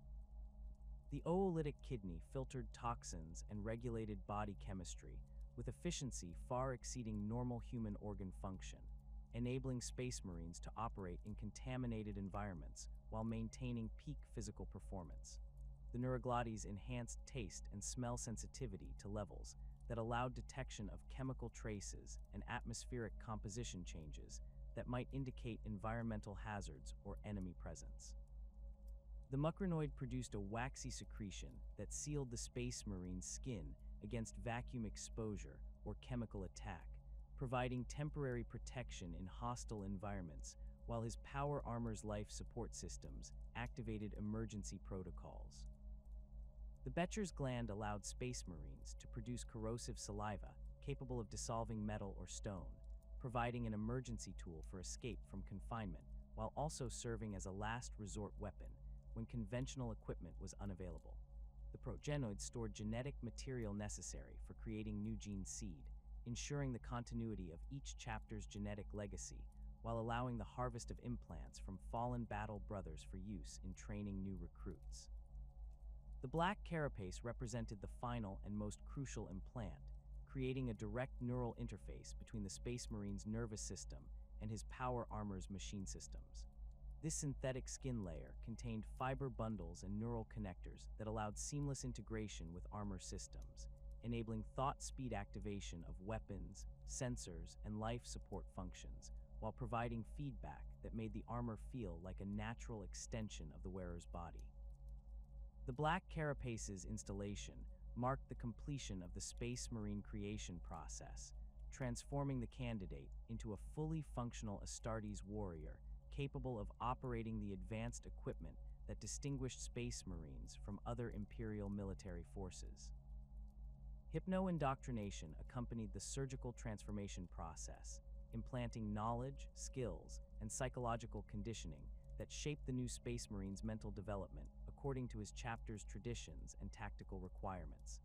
The oolytic kidney filtered toxins and regulated body chemistry with efficiency far exceeding normal human organ function, enabling Space Marines to operate in contaminated environments while maintaining peak physical performance. The neuroglottis enhanced taste and smell sensitivity to levels that allowed detection of chemical traces and atmospheric composition changes that might indicate environmental hazards or enemy presence. The mucranoid produced a waxy secretion that sealed the Space Marine's skin against vacuum exposure or chemical attack, providing temporary protection in hostile environments, while his power armor's life support systems activated emergency protocols. The Becher's gland allowed Space Marines to produce corrosive saliva capable of dissolving metal or stone, providing an emergency tool for escape from confinement, while also serving as a last resort weapon when conventional equipment was unavailable. The progenoid stored genetic material necessary for creating new gene seed, ensuring the continuity of each chapter's genetic legacy, while allowing the harvest of implants from fallen battle brothers for use in training new recruits. The black carapace represented the final and most crucial implant, creating a direct neural interface between the Space Marine's nervous system and his power armor's machine systems. This synthetic skin layer contained fiber bundles and neural connectors that allowed seamless integration with armor systems, enabling thought speed activation of weapons, sensors, and life support functions, while providing feedback that made the armor feel like a natural extension of the wearer's body. The Black Carapace's installation marked the completion of the Space Marine creation process, transforming the candidate into a fully functional Astartes warrior capable of operating the advanced equipment that distinguished Space Marines from other Imperial military forces. Hypno-indoctrination accompanied the surgical transformation process, implanting knowledge, skills, and psychological conditioning that shaped the new Space Marine's mental development according to his chapter's traditions and tactical requirements.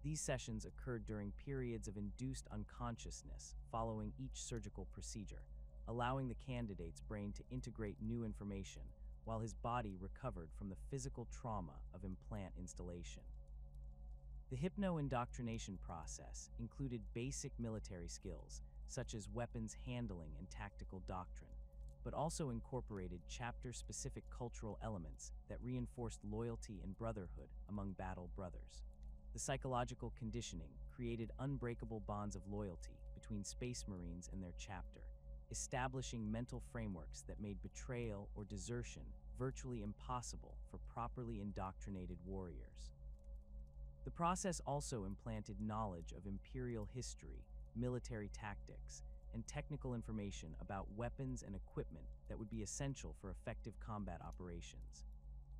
These sessions occurred during periods of induced unconsciousness following each surgical procedure, allowing the candidate's brain to integrate new information while his body recovered from the physical trauma of implant installation. The hypno-indoctrination process included basic military skills, such as weapons handling and tactical doctrine, but also incorporated chapter-specific cultural elements that reinforced loyalty and brotherhood among battle brothers. The psychological conditioning created unbreakable bonds of loyalty between Space Marines and their chapter, establishing mental frameworks that made betrayal or desertion virtually impossible for properly indoctrinated warriors. The process also implanted knowledge of Imperial history, military tactics, and technical information about weapons and equipment that would be essential for effective combat operations.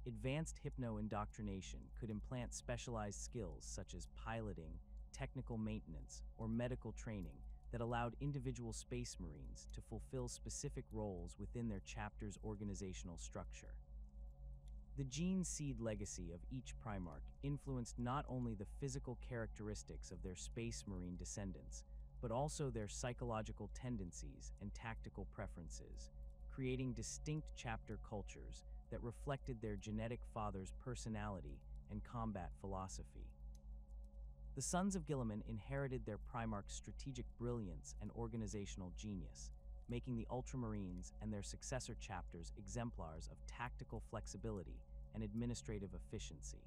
Advanced hypno-indoctrination could implant specialized skills such as piloting, technical maintenance, or medical training that allowed individual Space Marines to fulfill specific roles within their chapter's organizational structure. The gene seed legacy of each Primarch influenced not only the physical characteristics of their Space Marine descendants, but also their psychological tendencies and tactical preferences, creating distinct chapter cultures that reflected their genetic father's personality and combat philosophy. The Sons of Guilliman inherited their Primarch's strategic brilliance and organizational genius, making the Ultramarines and their successor chapters exemplars of tactical flexibility and administrative efficiency.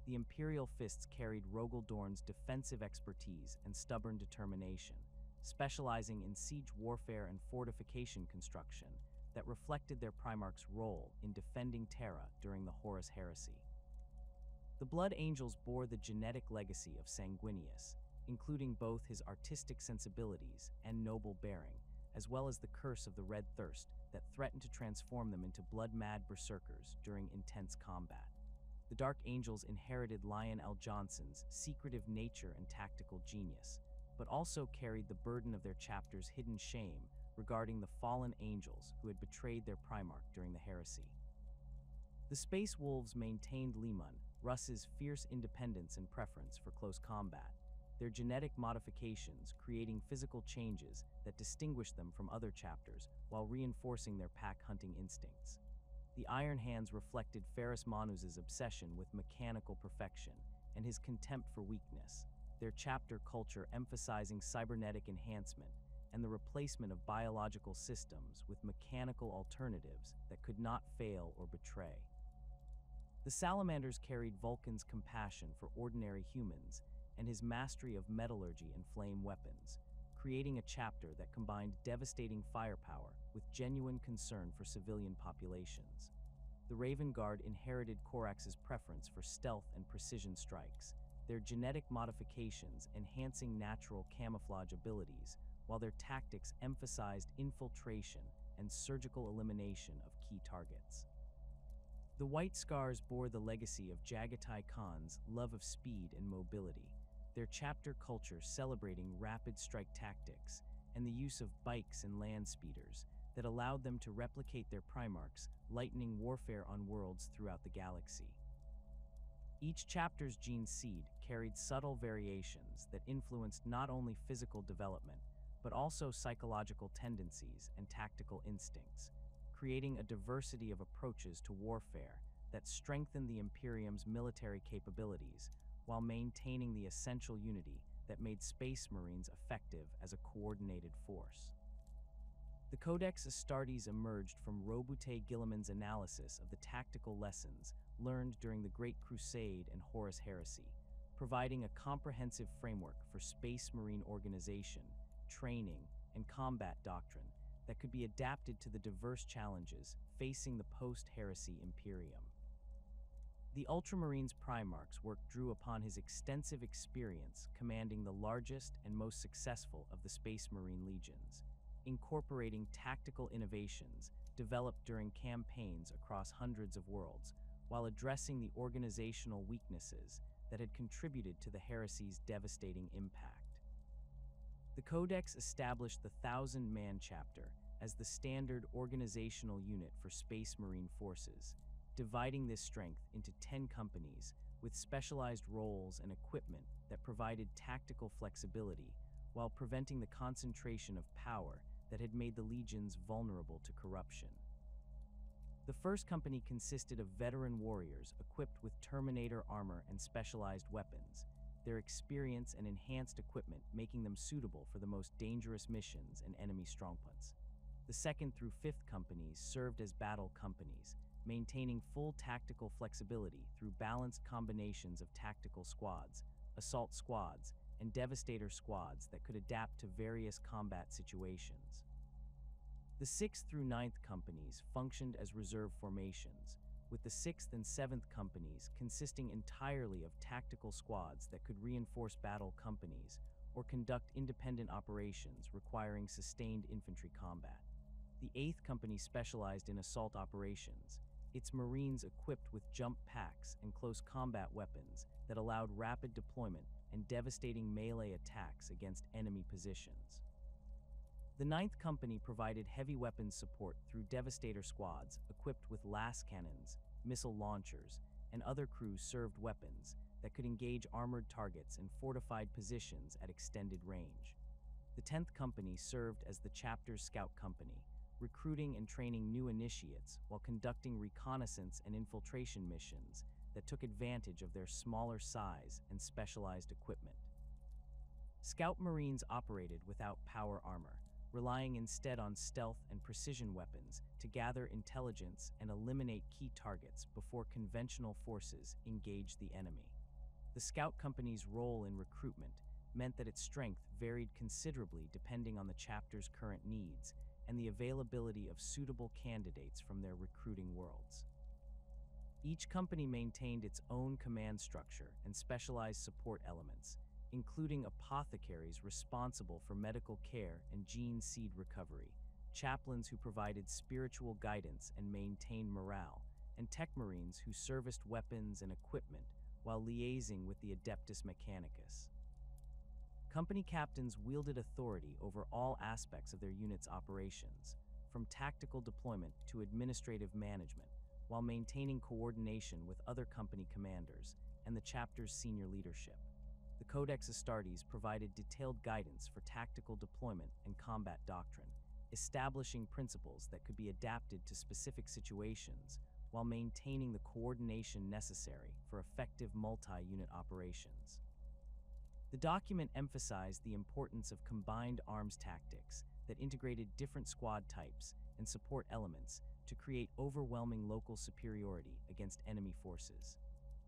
The Imperial Fists carried Rogel Dorn's defensive expertise and stubborn determination, specializing in siege warfare and fortification construction that reflected their Primarch's role in defending Terra during the Horus Heresy. The Blood Angels bore the genetic legacy of Sanguinius, including both his artistic sensibilities and noble bearing, as well as the curse of the Red Thirst that threatened to transform them into blood-mad berserkers during intense combat. The Dark Angels inherited Lion L. Johnson's secretive nature and tactical genius, but also carried the burden of their chapter's hidden shame regarding the fallen angels who had betrayed their Primarch during the heresy. The Space Wolves maintained Leman, Russ's fierce independence and preference for close combat, their genetic modifications creating physical changes that distinguished them from other chapters while reinforcing their pack-hunting instincts. The Iron Hands reflected Ferrus Manus's obsession with mechanical perfection and his contempt for weakness, their chapter culture emphasizing cybernetic enhancement and the replacement of biological systems with mechanical alternatives that could not fail or betray. The Salamanders carried Vulcan's compassion for ordinary humans and his mastery of metallurgy and flame weapons, creating a chapter that combined devastating firepower with genuine concern for civilian populations. The Raven Guard inherited Corax's preference for stealth and precision strikes, their genetic modifications enhancing natural camouflage abilities, while their tactics emphasized infiltration and surgical elimination of key targets. The White Scars bore the legacy of Jagatai Khan's love of speed and mobility, their chapter culture celebrating rapid strike tactics and the use of bikes and land speeders that allowed them to replicate their Primarchs, lightening warfare on worlds throughout the galaxy. Each chapter's gene seed carried subtle variations that influenced not only physical development, but also psychological tendencies and tactical instincts, creating a diversity of approaches to warfare that strengthened the Imperium's military capabilities while maintaining the essential unity that made Space Marines effective as a coordinated force. The Codex Astartes emerged from Robute Guilliman's analysis of the tactical lessons learned during the Great Crusade and Horus Heresy, providing a comprehensive framework for Space Marine organization, training, and combat doctrine that could be adapted to the diverse challenges facing the post-heresy Imperium. The Ultramarines Primarch's work drew upon his extensive experience commanding the largest and most successful of the Space Marine legions, incorporating tactical innovations developed during campaigns across hundreds of worlds, while addressing the organizational weaknesses that had contributed to the heresy's devastating impact. The Codex established the 1,000-man chapter as the standard organizational unit for Space Marine forces, dividing this strength into 10 companies with specialized roles and equipment that provided tactical flexibility while preventing the concentration of power that had made the legions vulnerable to corruption. The first company consisted of veteran warriors equipped with Terminator armor and specialized weapons, their experience and enhanced equipment making them suitable for the most dangerous missions and enemy strongpoints. The second through fifth companies served as battle companies, maintaining full tactical flexibility through balanced combinations of tactical squads, assault squads, and devastator squads that could adapt to various combat situations. The 6th through 9th companies functioned as reserve formations, with the 6th and 7th companies consisting entirely of tactical squads that could reinforce battle companies or conduct independent operations requiring sustained infantry combat. The 8th company specialized in assault operations, its Marines equipped with jump packs and close combat weapons that allowed rapid deployment and devastating melee attacks against enemy positions. The 9th Company provided heavy weapons support through Devastator squads equipped with las cannons, missile launchers, and other crew-served weapons that could engage armored targets and fortified positions at extended range. The 10th Company served as the chapter's scout company, recruiting and training new initiates while conducting reconnaissance and infiltration missions that took advantage of their smaller size and specialized equipment. Scout Marines operated without power armor, relying instead on stealth and precision weapons to gather intelligence and eliminate key targets before conventional forces engaged the enemy. The Scout Company's role in recruitment meant that its strength varied considerably depending on the chapter's current needs and the availability of suitable candidates from their recruiting worlds. Each company maintained its own command structure and specialized support elements, including apothecaries responsible for medical care and gene seed recovery, chaplains who provided spiritual guidance and maintained morale, and tech marines who serviced weapons and equipment while liaising with the Adeptus Mechanicus. Company captains wielded authority over all aspects of their unit's operations, from tactical deployment to administrative management, while maintaining coordination with other company commanders and the chapter's senior leadership. The Codex Astartes provided detailed guidance for tactical deployment and combat doctrine, establishing principles that could be adapted to specific situations while maintaining the coordination necessary for effective multi-unit operations. The document emphasized the importance of combined arms tactics that integrated different squad types and support elements to create overwhelming local superiority against enemy forces.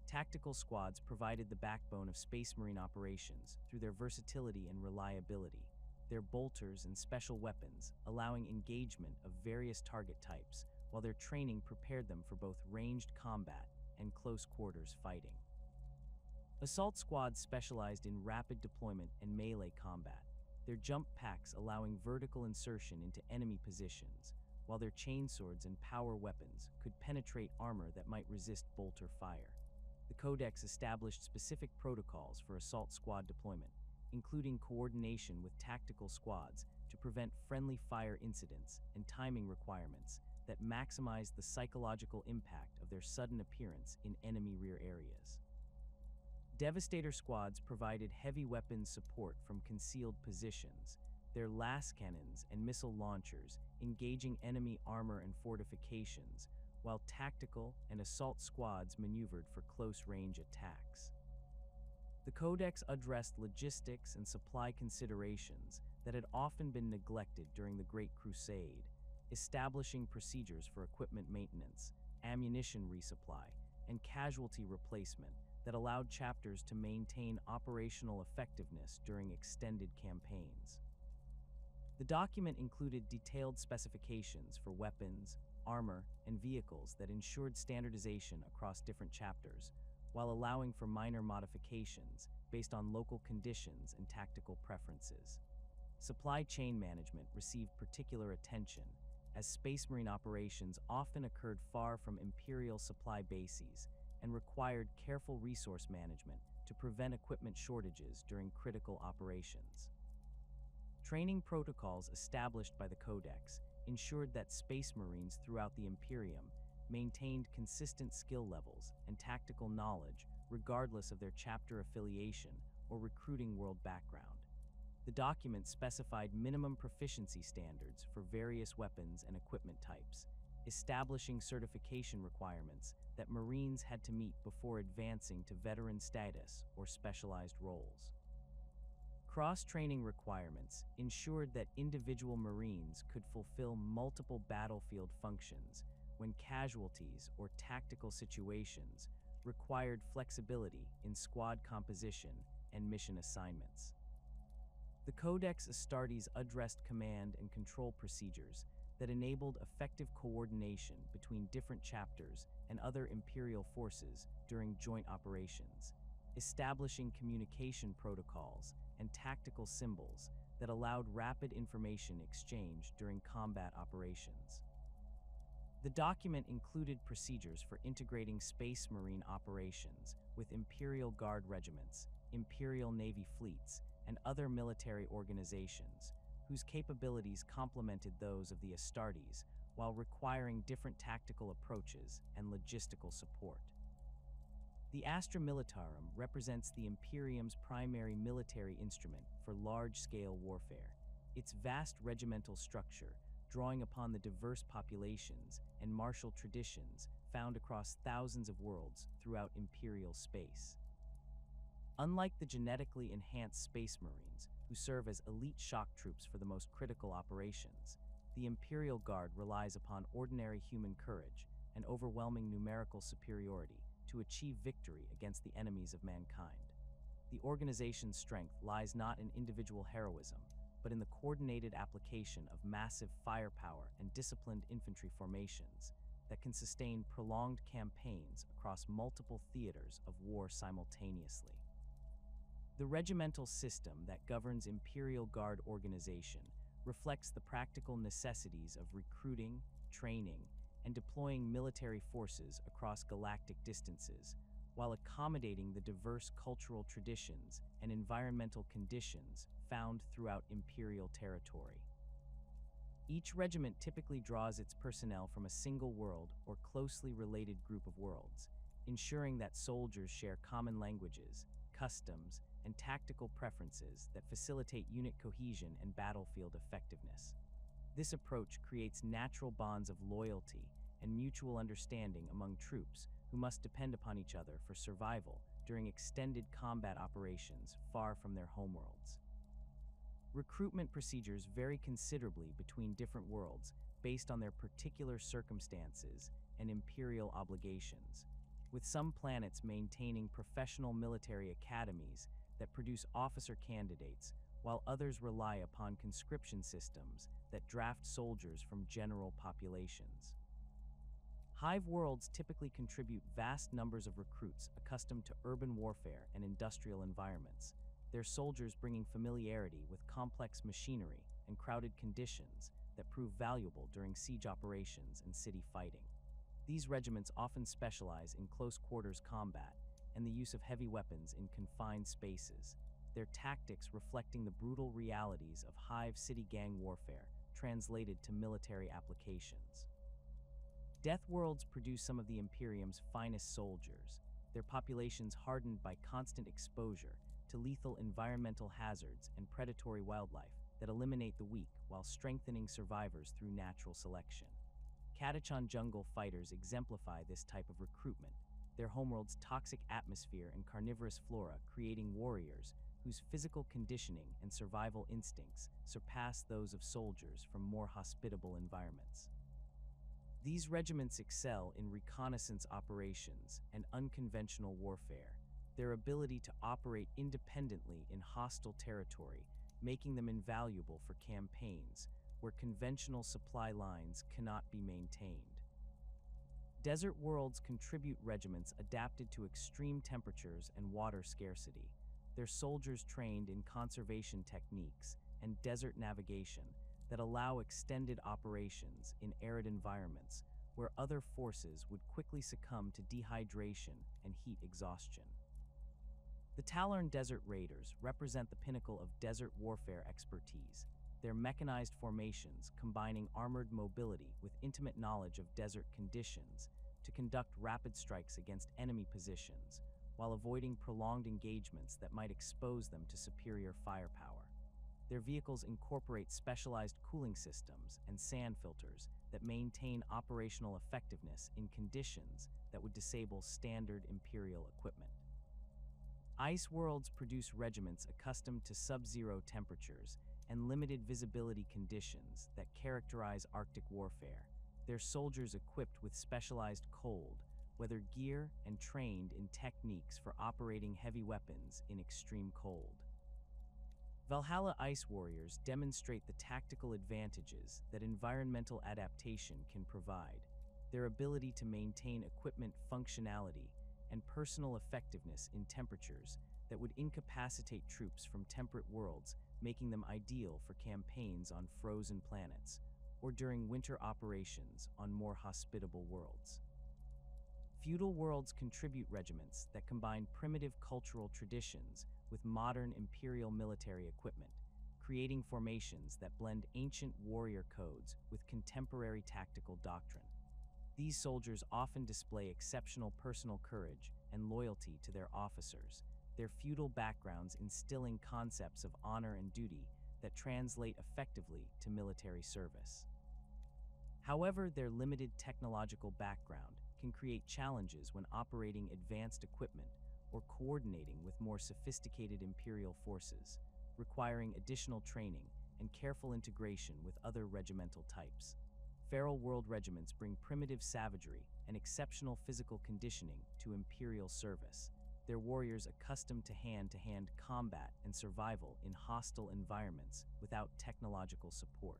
Tactical squads provided the backbone of Space Marine operations through their versatility and reliability, their bolters and special weapons allowing engagement of various target types, while their training prepared them for both ranged combat and close-quarters fighting. Assault squads specialized in rapid deployment and melee combat, their jump packs allowing vertical insertion into enemy positions, while their chainswords and power weapons could penetrate armor that might resist bolter fire. The Codex established specific protocols for assault squad deployment, including coordination with tactical squads to prevent friendly fire incidents and timing requirements that maximize the psychological impact of their sudden appearance in enemy rear areas. Devastator squads provided heavy weapons support from concealed positions, their las cannons and missile launchers engaging enemy armor and fortifications, while tactical and assault squads maneuvered for close-range attacks. The Codex addressed logistics and supply considerations that had often been neglected during the Great Crusade, establishing procedures for equipment maintenance, ammunition resupply, and casualty replacement that allowed chapters to maintain operational effectiveness during extended campaigns. The document included detailed specifications for weapons, armor, and vehicles that ensured standardization across different chapters, while allowing for minor modifications based on local conditions and tactical preferences. Supply chain management received particular attention, as Space Marine operations often occurred far from Imperial supply bases and required careful resource management to prevent equipment shortages during critical operations. Training protocols established by the Codex ensured that Space Marines throughout the Imperium maintained consistent skill levels and tactical knowledge regardless of their chapter affiliation or recruiting world background. The document specified minimum proficiency standards for various weapons and equipment types, establishing certification requirements that Marines had to meet before advancing to veteran status or specialized roles. Cross-training requirements ensured that individual Marines could fulfill multiple battlefield functions when casualties or tactical situations required flexibility in squad composition and mission assignments. The Codex Astartes addressed command and control procedures that enabled effective coordination between different chapters and other Imperial forces during joint operations, establishing communication protocols and tactical symbols that allowed rapid information exchange during combat operations. The document included procedures for integrating Space Marine operations with Imperial Guard regiments, Imperial Navy fleets, and other military organizations, whose capabilities complemented those of the Astartes while requiring different tactical approaches and logistical support. The Astra Militarum represents the Imperium's primary military instrument for large-scale warfare. Its vast regimental structure, drawing upon the diverse populations and martial traditions found across thousands of worlds throughout Imperial space. Unlike the genetically enhanced Space Marines, who serve as elite shock troops for the most critical operations, the Imperial Guard relies upon ordinary human courage and overwhelming numerical superiority to achieve victory against the enemies of mankind. The organization's strength lies not in individual heroism, but in the coordinated application of massive firepower and disciplined infantry formations that can sustain prolonged campaigns across multiple theaters of war simultaneously. The regimental system that governs Imperial Guard organization reflects the practical necessities of recruiting, training, and deploying military forces across galactic distances, while accommodating the diverse cultural traditions and environmental conditions found throughout Imperial territory. Each regiment typically draws its personnel from a single world or closely related group of worlds, ensuring that soldiers share common languages, customs, and tactical preferences that facilitate unit cohesion and battlefield effectiveness. This approach creates natural bonds of loyalty and mutual understanding among troops who must depend upon each other for survival during extended combat operations far from their homeworlds. Recruitment procedures vary considerably between different worlds based on their particular circumstances and imperial obligations, with some planets maintaining professional military academies that produce officer candidates, while others rely upon conscription systems that draft soldiers from general populations. Hive worlds typically contribute vast numbers of recruits accustomed to urban warfare and industrial environments, their soldiers bringing familiarity with complex machinery and crowded conditions that prove valuable during siege operations and city fighting. These regiments often specialize in close-quarters combat and the use of heavy weapons in confined spaces, their tactics reflecting the brutal realities of Hive city gang warfare translated to military applications. Death worlds produce some of the Imperium's finest soldiers, their populations hardened by constant exposure to lethal environmental hazards and predatory wildlife that eliminate the weak while strengthening survivors through natural selection. Catachan jungle fighters exemplify this type of recruitment, their homeworld's toxic atmosphere and carnivorous flora creating warriors whose physical conditioning and survival instincts surpass those of soldiers from more hospitable environments. These regiments excel in reconnaissance operations and unconventional warfare. Their ability to operate independently in hostile territory making them invaluable for campaigns where conventional supply lines cannot be maintained. Desert worlds contribute regiments adapted to extreme temperatures and water scarcity. Their soldiers trained in conservation techniques and desert navigation that allow extended operations in arid environments where other forces would quickly succumb to dehydration and heat exhaustion. The Tallarn Desert Raiders represent the pinnacle of desert warfare expertise, their mechanized formations combining armored mobility with intimate knowledge of desert conditions to conduct rapid strikes against enemy positions while avoiding prolonged engagements that might expose them to superior firepower. Their vehicles incorporate specialized cooling systems and sand filters that maintain operational effectiveness in conditions that would disable standard Imperial equipment. Ice worlds produce regiments accustomed to sub-zero temperatures and limited visibility conditions that characterize Arctic warfare, their soldiers equipped with specialized cold, weather gear and trained in techniques for operating heavy weapons in extreme cold. Valhalla Ice Warriors demonstrate the tactical advantages that environmental adaptation can provide, their ability to maintain equipment functionality and personal effectiveness in temperatures that would incapacitate troops from temperate worlds, making them ideal for campaigns on frozen planets or during winter operations on more hospitable worlds. Feudal worlds contribute regiments that combine primitive cultural traditions with modern imperial military equipment, creating formations that blend ancient warrior codes with contemporary tactical doctrine. These soldiers often display exceptional personal courage and loyalty to their officers, their feudal backgrounds instilling concepts of honor and duty that translate effectively to military service. However, their limited technological background can create challenges when operating advanced equipment or coordinating with more sophisticated imperial forces, requiring additional training and careful integration with other regimental types. Feral world regiments bring primitive savagery and exceptional physical conditioning to imperial service, their warriors accustomed to hand-to-hand combat and survival in hostile environments without technological support.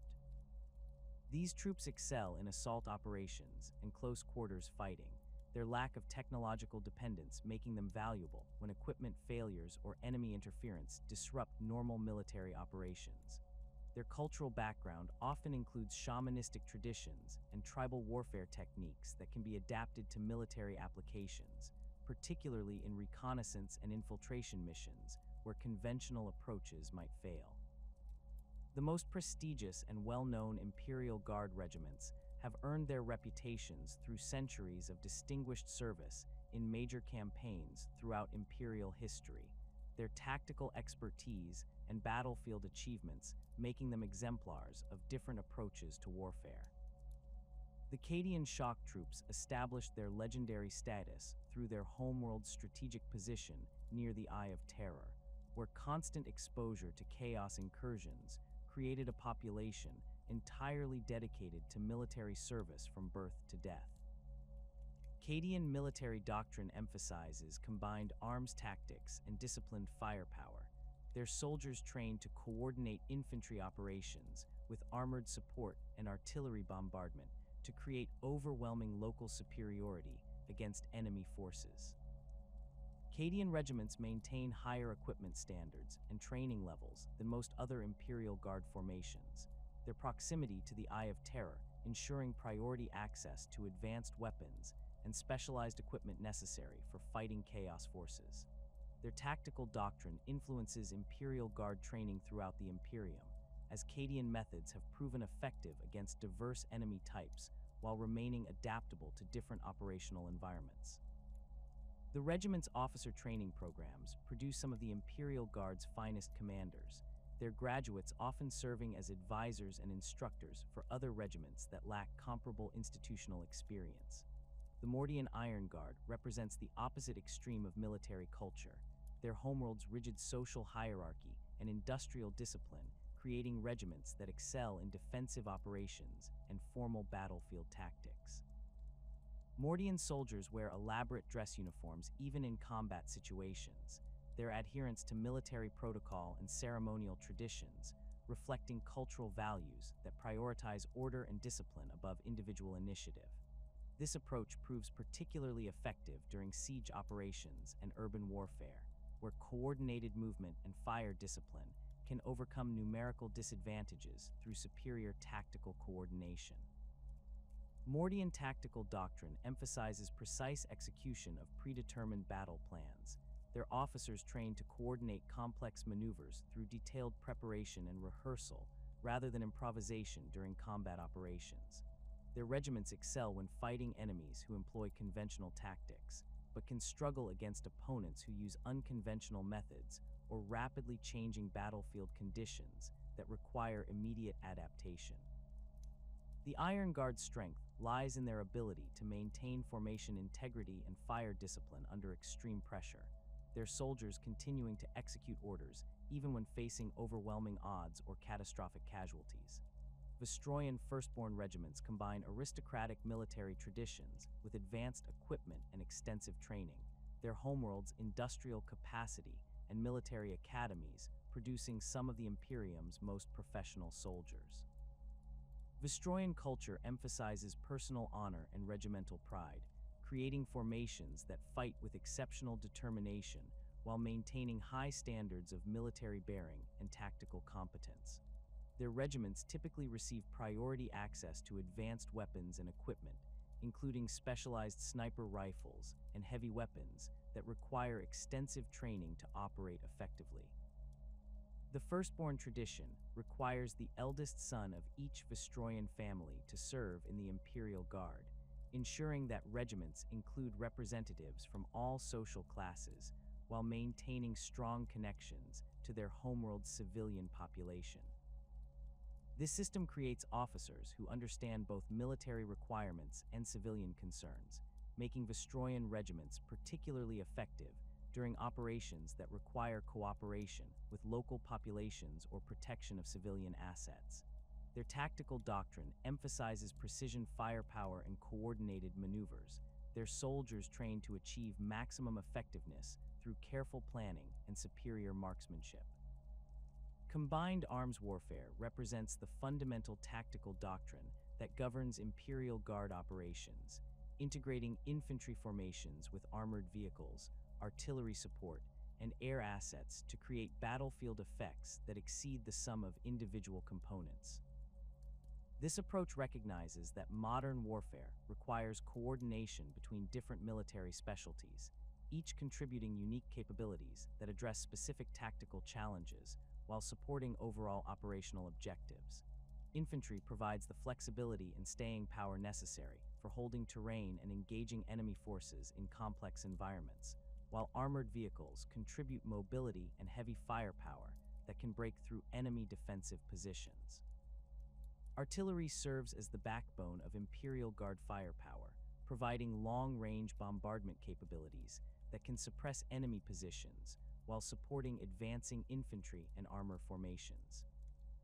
These troops excel in assault operations and close-quarters fighting, their lack of technological dependence making them valuable when equipment failures or enemy interference disrupt normal military operations. Their cultural background often includes shamanistic traditions and tribal warfare techniques that can be adapted to military applications, particularly in reconnaissance and infiltration missions where conventional approaches might fail. The most prestigious and well-known Imperial Guard regiments have earned their reputations through centuries of distinguished service in major campaigns throughout Imperial history, their tactical expertise and battlefield achievements making them exemplars of different approaches to warfare. The Cadian shock troops established their legendary status through their homeworld's strategic position near the Eye of Terror, where constant exposure to chaos incursions created a population entirely dedicated to military service from birth to death. Cadian military doctrine emphasizes combined arms tactics and disciplined firepower, their soldiers trained to coordinate infantry operations with armored support and artillery bombardment to create overwhelming local superiority against enemy forces. Cadian regiments maintain higher equipment standards and training levels than most other Imperial Guard formations, their proximity to the Eye of Terror ensuring priority access to advanced weapons and specialized equipment necessary for fighting chaos forces. Their tactical doctrine influences Imperial Guard training throughout the Imperium, as Cadian methods have proven effective against diverse enemy types while remaining adaptable to different operational environments. The regiment's officer training programs produce some of the Imperial Guard's finest commanders, their graduates often serving as advisors and instructors for other regiments that lack comparable institutional experience. The Mordian Iron Guard represents the opposite extreme of military culture, their homeworld's rigid social hierarchy and industrial discipline creating regiments that excel in defensive operations and formal battlefield tactics. Mordian soldiers wear elaborate dress uniforms even in combat situations, their adherence to military protocol and ceremonial traditions, reflecting cultural values that prioritize order and discipline above individual initiative. This approach proves particularly effective during siege operations and urban warfare, where coordinated movement and fire discipline can overcome numerical disadvantages through superior tactical coordination. Mordian tactical doctrine emphasizes precise execution of predetermined battle plans, their officers trained to coordinate complex maneuvers through detailed preparation and rehearsal rather than improvisation during combat operations. Their regiments excel when fighting enemies who employ conventional tactics, but can struggle against opponents who use unconventional methods or rapidly changing battlefield conditions that require immediate adaptation. The Iron Guard's strength lies in their ability to maintain formation integrity and fire discipline under extreme pressure, their soldiers continuing to execute orders even when facing overwhelming odds or catastrophic casualties. Vostroyan firstborn regiments combine aristocratic military traditions with advanced equipment and extensive training, their homeworld's industrial capacity and military academies producing some of the Imperium's most professional soldiers. Vostroyan culture emphasizes personal honor and regimental pride, creating formations that fight with exceptional determination while maintaining high standards of military bearing and tactical competence. Their regiments typically receive priority access to advanced weapons and equipment, including specialized sniper rifles and heavy weapons that require extensive training to operate effectively. The firstborn tradition requires the eldest son of each Vostroyan family to serve in the Imperial Guard, ensuring that regiments include representatives from all social classes while maintaining strong connections to their homeworld's civilian population. This system creates officers who understand both military requirements and civilian concerns, making Vostroyan regiments particularly effective during operations that require cooperation with local populations or protection of civilian assets. Their tactical doctrine emphasizes precision firepower and coordinated maneuvers, their soldiers trained to achieve maximum effectiveness through careful planning and superior marksmanship. Combined arms warfare represents the fundamental tactical doctrine that governs Imperial Guard operations, integrating infantry formations with armored vehicles, artillery support, and air assets to create battlefield effects that exceed the sum of individual components. This approach recognizes that modern warfare requires coordination between different military specialties, each contributing unique capabilities that address specific tactical challenges while supporting overall operational objectives. Infantry provides the flexibility and staying power necessary for holding terrain and engaging enemy forces in complex environments, while armored vehicles contribute mobility and heavy firepower that can break through enemy defensive positions. Artillery serves as the backbone of Imperial Guard firepower, providing long-range bombardment capabilities that can suppress enemy positions while supporting advancing infantry and armor formations.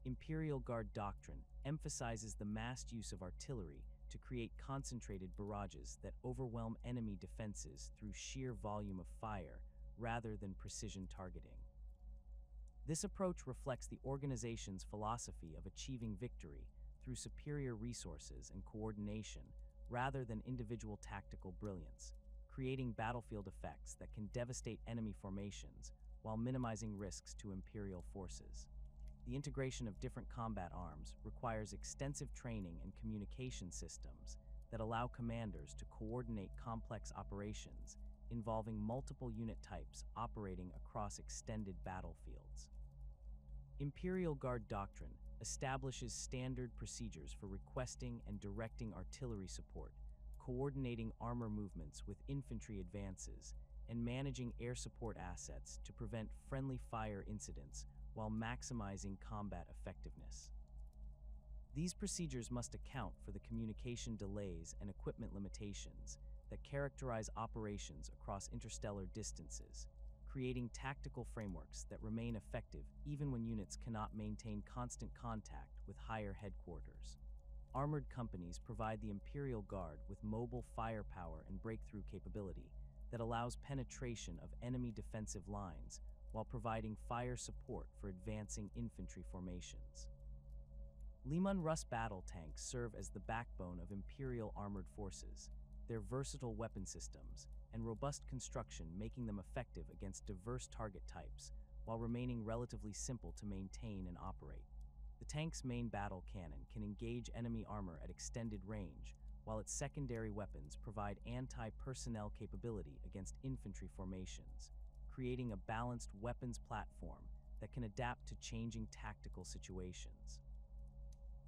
Imperial Guard doctrine emphasizes the massed use of artillery to create concentrated barrages that overwhelm enemy defenses through sheer volume of fire rather than precision targeting. This approach reflects the organization's philosophy of achieving victory through superior resources and coordination rather than individual tactical brilliance, creating battlefield effects that can devastate enemy formations while minimizing risks to Imperial forces. The integration of different combat arms requires extensive training and communication systems that allow commanders to coordinate complex operations involving multiple unit types operating across extended battlefields. Imperial Guard doctrine establishes standard procedures for requesting and directing artillery support, coordinating armor movements with infantry advances, and managing air support assets to prevent friendly fire incidents while maximizing combat effectiveness. These procedures must account for the communication delays and equipment limitations that characterize operations across interstellar distances, creating tactical frameworks that remain effective even when units cannot maintain constant contact with higher headquarters. Armored companies provide the Imperial Guard with mobile firepower and breakthrough capability, that allows penetration of enemy defensive lines while providing fire support for advancing infantry formations. Leman Russ battle tanks serve as the backbone of Imperial armored forces, their versatile weapon systems and robust construction making them effective against diverse target types while remaining relatively simple to maintain and operate. The tank's main battle cannon can engage enemy armor at extended range, while its secondary weapons provide anti-personnel capability against infantry formations, creating a balanced weapons platform that can adapt to changing tactical situations.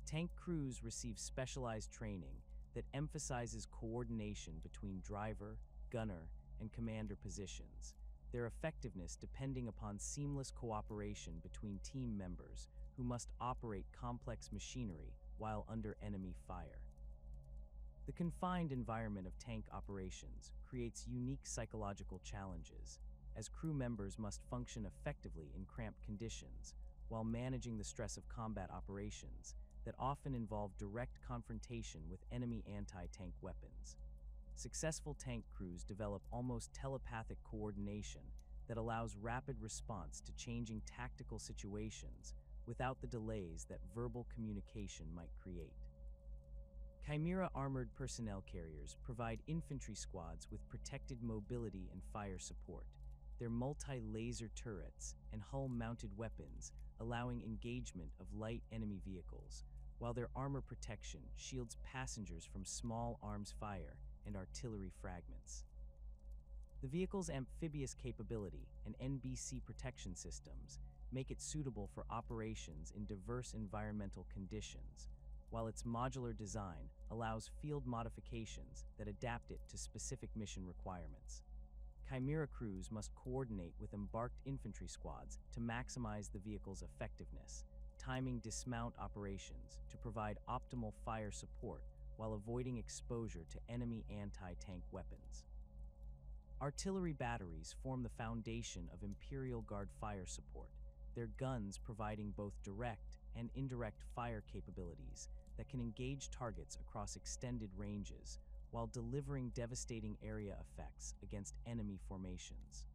Tank crews receive specialized training that emphasizes coordination between driver, gunner, and commander positions, their effectiveness depending upon seamless cooperation between team members who must operate complex machinery while under enemy fire. The confined environment of tank operations creates unique psychological challenges, as crew members must function effectively in cramped conditions while managing the stress of combat operations that often involve direct confrontation with enemy anti-tank weapons. Successful tank crews develop almost telepathic coordination that allows rapid response to changing tactical situations without the delays that verbal communication might create. Chimera armored personnel carriers provide infantry squads with protected mobility and fire support, their multi-laser turrets and hull-mounted weapons allowing engagement of light enemy vehicles, while their armor protection shields passengers from small arms fire and artillery fragments. The vehicle's amphibious capability and NBC protection systems make it suitable for operations in diverse environmental conditions, while its modular design allows field modifications that adapt it to specific mission requirements. Chimera crews must coordinate with embarked infantry squads to maximize the vehicle's effectiveness, timing dismount operations to provide optimal fire support while avoiding exposure to enemy anti-tank weapons. Artillery batteries form the foundation of Imperial Guard fire support, their guns providing both direct and indirect fire capabilities that can engage targets across extended ranges while delivering devastating area effects against enemy formations.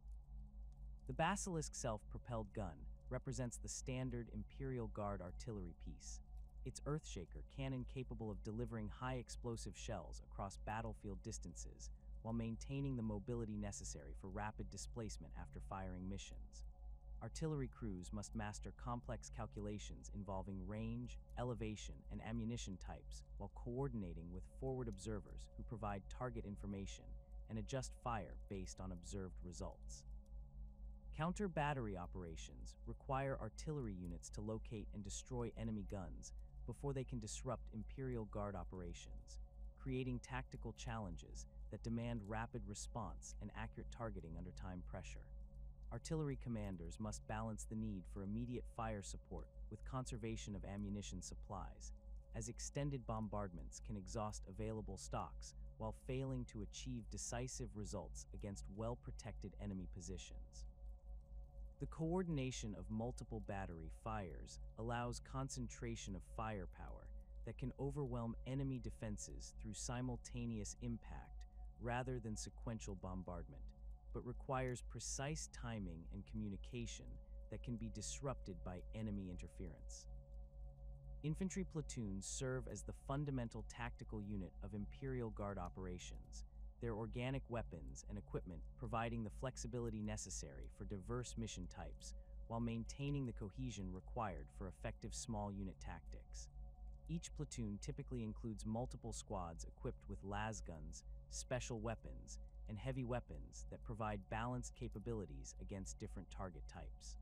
The Basilisk self-propelled gun represents the standard Imperial Guard artillery piece, its Earthshaker cannon capable of delivering high explosive shells across battlefield distances while maintaining the mobility necessary for rapid displacement after firing missions. Artillery crews must master complex calculations involving range, elevation, and ammunition types while coordinating with forward observers who provide target information and adjust fire based on observed results. Counter-battery operations require artillery units to locate and destroy enemy guns before they can disrupt Imperial Guard operations, creating tactical challenges that demand rapid response and accurate targeting under time pressure. Artillery commanders must balance the need for immediate fire support with conservation of ammunition supplies, as extended bombardments can exhaust available stocks while failing to achieve decisive results against well-protected enemy positions. The coordination of multiple battery fires allows concentration of firepower that can overwhelm enemy defenses through simultaneous impact rather than sequential bombardment, but requires precise timing and communication that can be disrupted by enemy interference. Infantry platoons serve as the fundamental tactical unit of Imperial Guard operations, their organic weapons and equipment providing the flexibility necessary for diverse mission types while maintaining the cohesion required for effective small unit tactics. Each platoon typically includes multiple squads equipped with lasguns, special weapons, and heavy weapons that provide balanced capabilities against different target types.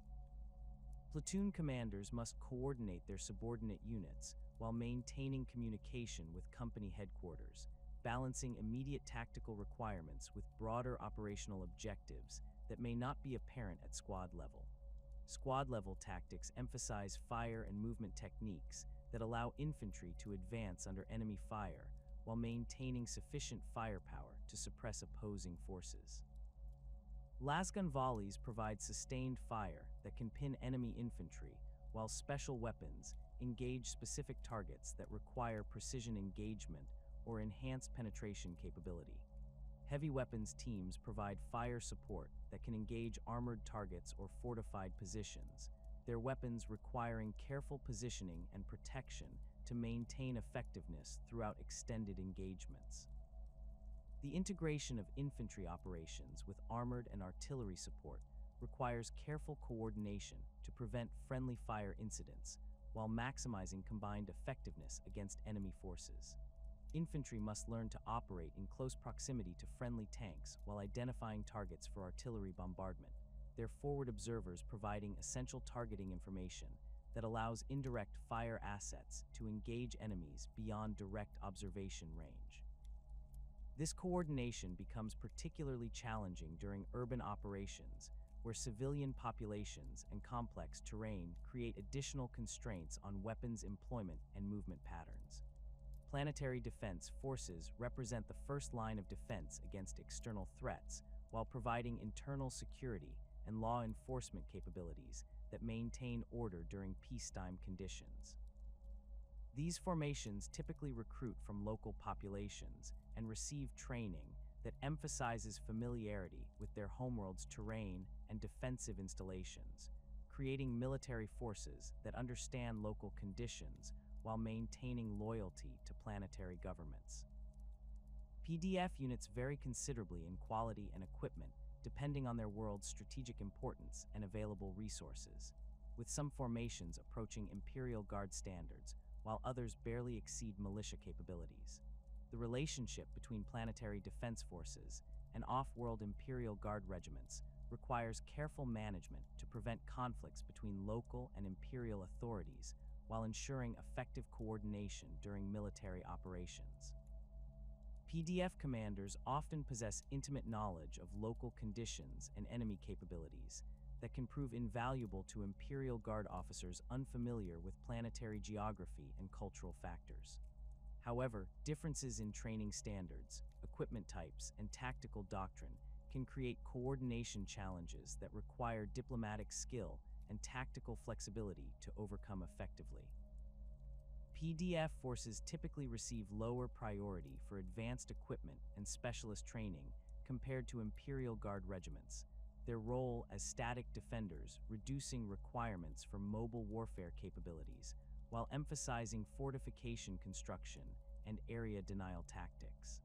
Platoon commanders must coordinate their subordinate units while maintaining communication with company headquarters, balancing immediate tactical requirements with broader operational objectives that may not be apparent at squad level. Squad-level tactics emphasize fire and movement techniques that allow infantry to advance under enemy fire while maintaining sufficient firepower to suppress opposing forces. Lasgun volleys provide sustained fire that can pin enemy infantry, while special weapons engage specific targets that require precision engagement or enhanced penetration capability. Heavy weapons teams provide fire support that can engage armored targets or fortified positions, their weapons requiring careful positioning and protection to maintain effectiveness throughout extended engagements. The integration of infantry operations with armored and artillery support requires careful coordination to prevent friendly fire incidents while maximizing combined effectiveness against enemy forces. Infantry must learn to operate in close proximity to friendly tanks while identifying targets for artillery bombardment, their forward observers providing essential targeting information that allows indirect fire assets to engage enemies beyond direct observation range. This coordination becomes particularly challenging during urban operations, where civilian populations and complex terrain create additional constraints on weapons employment and movement patterns. Planetary defense forces represent the first line of defense against external threats, while providing internal security and law enforcement capabilities that maintain order during peacetime conditions. These formations typically recruit from local populations and receive training that emphasizes familiarity with their homeworld's terrain and defensive installations, creating military forces that understand local conditions while maintaining loyalty to planetary governments. PDF units vary considerably in quality and equipment depending on their world's strategic importance and available resources, with some formations approaching Imperial Guard standards, while others barely exceed militia capabilities. The relationship between planetary defense forces and off-world Imperial Guard regiments requires careful management to prevent conflicts between local and Imperial authorities while ensuring effective coordination during military operations. PDF commanders often possess intimate knowledge of local conditions and enemy capabilities that can prove invaluable to Imperial Guard officers unfamiliar with planetary geography and cultural factors. However, differences in training standards, equipment types, and tactical doctrine can create coordination challenges that require diplomatic skill and tactical flexibility to overcome effectively. PDF forces typically receive lower priority for advanced equipment and specialist training compared to Imperial Guard regiments, their role as static defenders reducing requirements for mobile warfare capabilities while emphasizing fortification construction and area denial tactics.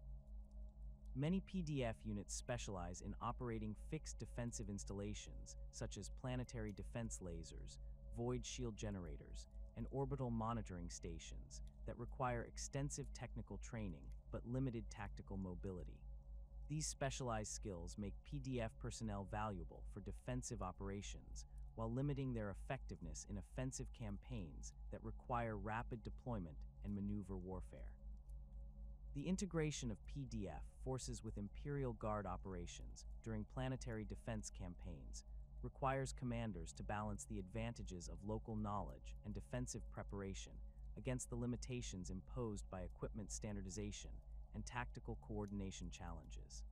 Many PDF units specialize in operating fixed defensive installations such as planetary defense lasers, void shield generators, and orbital monitoring stations that require extensive technical training but limited tactical mobility. These specialized skills make PDF personnel valuable for defensive operations while limiting their effectiveness in offensive campaigns that require rapid deployment and maneuver warfare. The integration of PDF forces with Imperial Guard operations during planetary defense campaigns requires commanders to balance the advantages of local knowledge and defensive preparation against the limitations imposed by equipment standardization and tactical coordination challenges.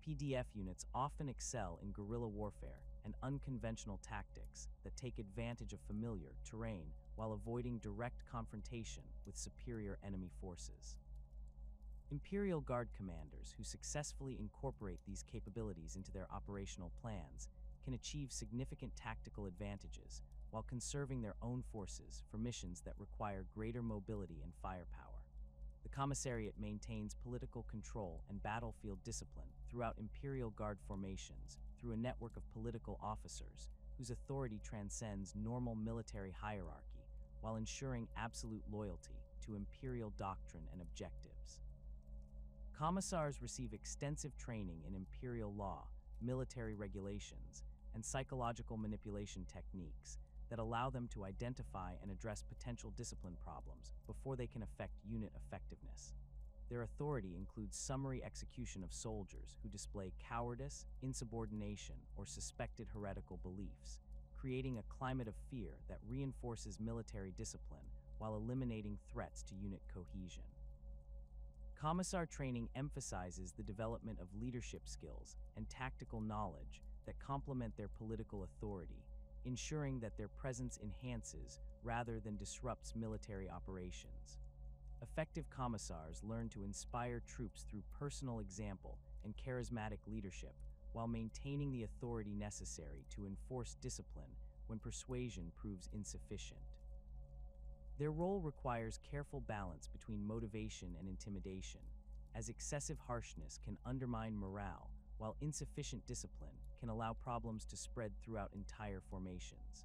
PDF units often excel in guerrilla warfare and unconventional tactics that take advantage of familiar terrain while avoiding direct confrontation with superior enemy forces. Imperial Guard commanders who successfully incorporate these capabilities into their operational plans can achieve significant tactical advantages while conserving their own forces for missions that require greater mobility and firepower. The Commissariat maintains political control and battlefield discipline throughout Imperial Guard formations through a network of political officers whose authority transcends normal military hierarchy while ensuring absolute loyalty to Imperial doctrine and objectives. Commissars receive extensive training in Imperial law, military regulations, and psychological manipulation techniques that allow them to identify and address potential discipline problems before they can affect unit effectiveness. Their authority includes summary execution of soldiers who display cowardice, insubordination, or suspected heretical beliefs, creating a climate of fear that reinforces military discipline while eliminating threats to unit cohesion. Commissar training emphasizes the development of leadership skills and tactical knowledge that complement their political authority, ensuring that their presence enhances rather than disrupts military operations. Effective commissars learn to inspire troops through personal example and charismatic leadership, while maintaining the authority necessary to enforce discipline when persuasion proves insufficient. Their role requires careful balance between motivation and intimidation, as excessive harshness can undermine morale, while insufficient discipline can allow problems to spread throughout entire formations.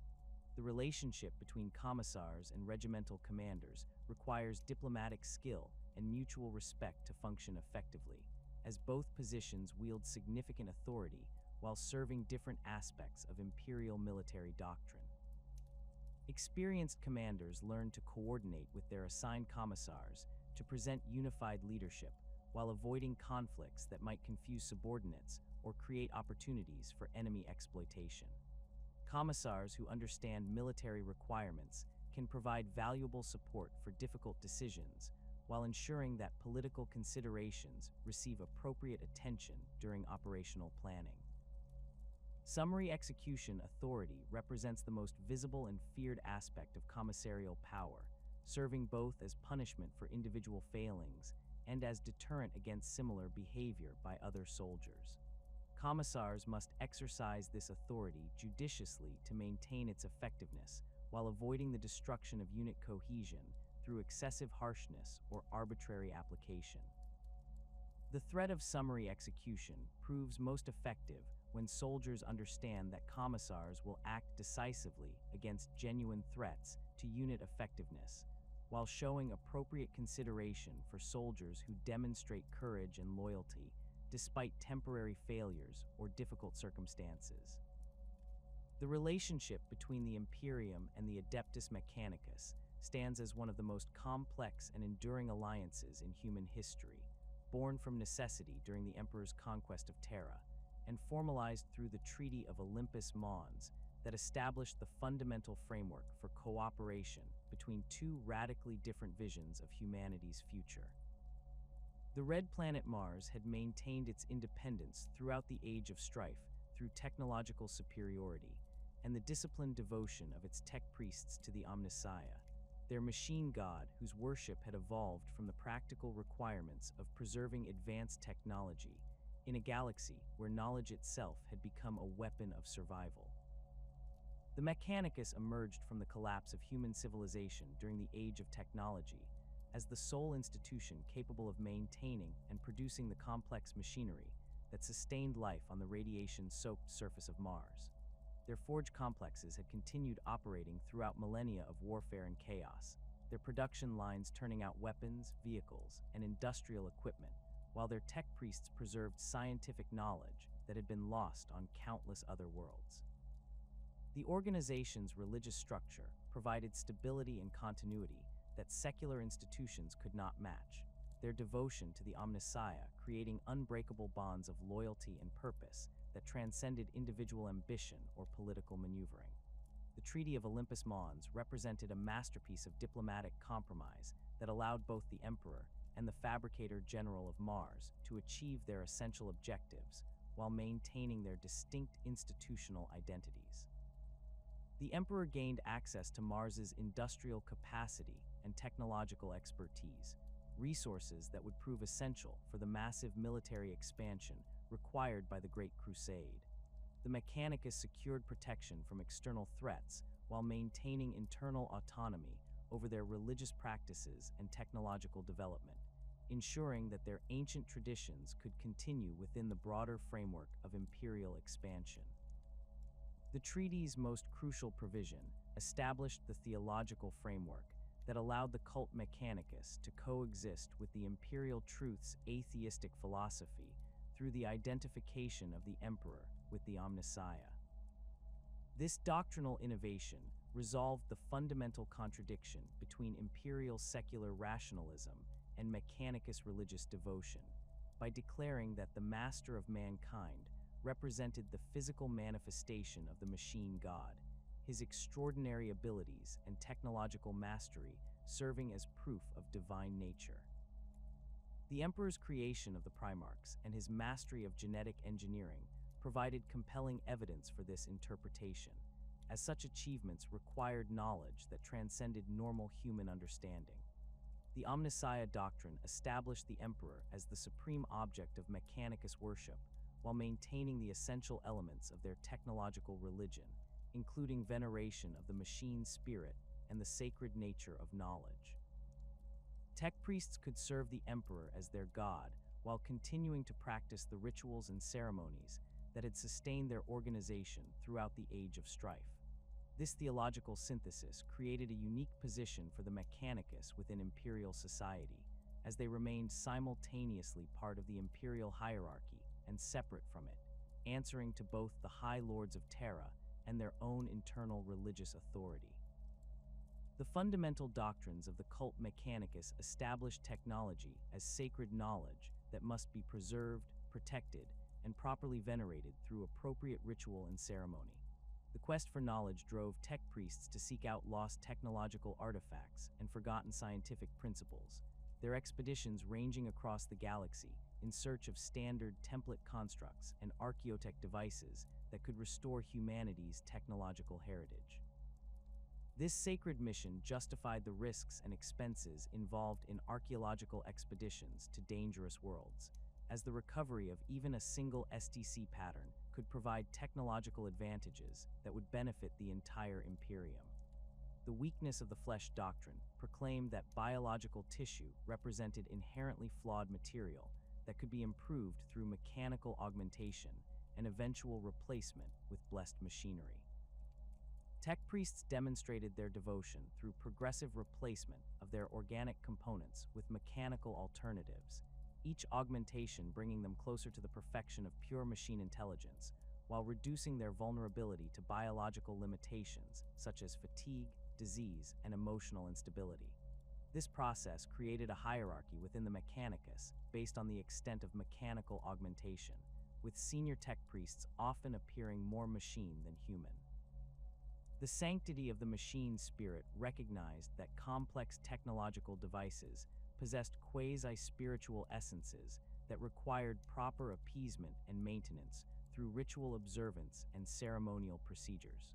The relationship between commissars and regimental commanders requires diplomatic skill and mutual respect to function effectively, as both positions wield significant authority while serving different aspects of imperial military doctrine. Experienced commanders learn to coordinate with their assigned commissars to present unified leadership while avoiding conflicts that might confuse subordinates or create opportunities for enemy exploitation. Commissars who understand military requirements can provide valuable support for difficult decisions while ensuring that political considerations receive appropriate attention during operational planning. Summary execution authority represents the most visible and feared aspect of commissarial power, serving both as punishment for individual failings and as deterrent against similar behavior by other soldiers. Commissars must exercise this authority judiciously to maintain its effectiveness while avoiding the destruction of unit cohesion through excessive harshness or arbitrary application. The threat of summary execution proves most effective when soldiers understand that commissars will act decisively against genuine threats to unit effectiveness, while showing appropriate consideration for soldiers who demonstrate courage and loyalty despite temporary failures or difficult circumstances. The relationship between the Imperium and the Adeptus Mechanicus stands as one of the most complex and enduring alliances in human history, born from necessity during the Emperor's conquest of Terra, and formalized through the Treaty of Olympus Mons that established the fundamental framework for cooperation between two radically different visions of humanity's future. The red planet Mars had maintained its independence throughout the Age of Strife through technological superiority and the disciplined devotion of its tech priests to the Omnissiah, their machine god whose worship had evolved from the practical requirements of preserving advanced technology in a galaxy where knowledge itself had become a weapon of survival. The Mechanicus emerged from the collapse of human civilization during the Age of Technology as the sole institution capable of maintaining and producing the complex machinery that sustained life on the radiation-soaked surface of Mars. Their forge complexes had continued operating throughout millennia of warfare and chaos, their production lines turning out weapons, vehicles, and industrial equipment, while their tech priests preserved scientific knowledge that had been lost on countless other worlds. The organization's religious structure provided stability and continuity that secular institutions could not match, their devotion to the Omnissiah creating unbreakable bonds of loyalty and purpose that transcended individual ambition or political maneuvering. The Treaty of Olympus Mons represented a masterpiece of diplomatic compromise that allowed both the Emperor and the Fabricator General of Mars to achieve their essential objectives while maintaining their distinct institutional identities. The Emperor gained access to Mars's industrial capacity and technological expertise, resources that would prove essential for the massive military expansion required by the Great Crusade. The Mechanicus secured protection from external threats while maintaining internal autonomy over their religious practices and technological development, ensuring that their ancient traditions could continue within the broader framework of imperial expansion. The treaty's most crucial provision established the theological framework that allowed the cult Mechanicus to coexist with the imperial truth's atheistic philosophy through the identification of the Emperor with the Omnissiah. This doctrinal innovation resolved the fundamental contradiction between imperial secular rationalism and Mechanicus religious devotion by declaring that the master of mankind represented the physical manifestation of the machine god, his extraordinary abilities and technological mastery serving as proof of divine nature. The Emperor's creation of the Primarchs and his mastery of genetic engineering provided compelling evidence for this interpretation, as such achievements required knowledge that transcended normal human understanding. The Omnissiah doctrine established the emperor as the supreme object of Mechanicus worship, while maintaining the essential elements of their technological religion, including veneration of the machine spirit and the sacred nature of knowledge. Tech priests could serve the emperor as their god, while continuing to practice the rituals and ceremonies that had sustained their organization throughout the Age of Strife. This theological synthesis created a unique position for the Mechanicus within imperial society, as they remained simultaneously part of the imperial hierarchy and separate from it, answering to both the High Lords of Terra and their own internal religious authority. The fundamental doctrines of the cult Mechanicus established technology as sacred knowledge that must be preserved, protected, and properly venerated through appropriate ritual and ceremony. The quest for knowledge drove tech priests to seek out lost technological artifacts and forgotten scientific principles, their expeditions ranging across the galaxy in search of standard template constructs and archaeotech devices that could restore humanity's technological heritage. This sacred mission justified the risks and expenses involved in archaeological expeditions to dangerous worlds, as the recovery of even a single STC pattern could provide technological advantages that would benefit the entire Imperium. The weakness of the flesh doctrine proclaimed that biological tissue represented inherently flawed material that could be improved through mechanical augmentation and eventual replacement with blessed machinery. Tech priests demonstrated their devotion through progressive replacement of their organic components with mechanical alternatives, each augmentation bringing them closer to the perfection of pure machine intelligence, while reducing their vulnerability to biological limitations such as fatigue, disease, and emotional instability. This process created a hierarchy within the Mechanicus based on the extent of mechanical augmentation, with senior tech priests often appearing more machine than human. The sanctity of the machine spirit recognized that complex technological devices possessed quasi-spiritual essences that required proper appeasement and maintenance through ritual observance and ceremonial procedures.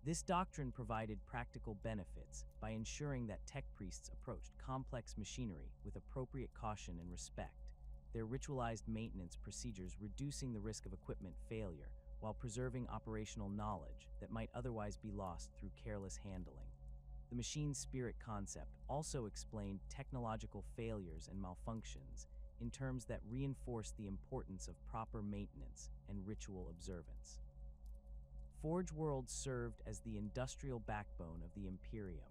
This doctrine provided practical benefits by ensuring that tech priests approached complex machinery with appropriate caution and respect, their ritualized maintenance procedures reducing the risk of equipment failure while preserving operational knowledge that might otherwise be lost through careless handling. The machine spirit concept also explained technological failures and malfunctions in terms that reinforced the importance of proper maintenance and ritual observance. Forge worlds served as the industrial backbone of the Imperium,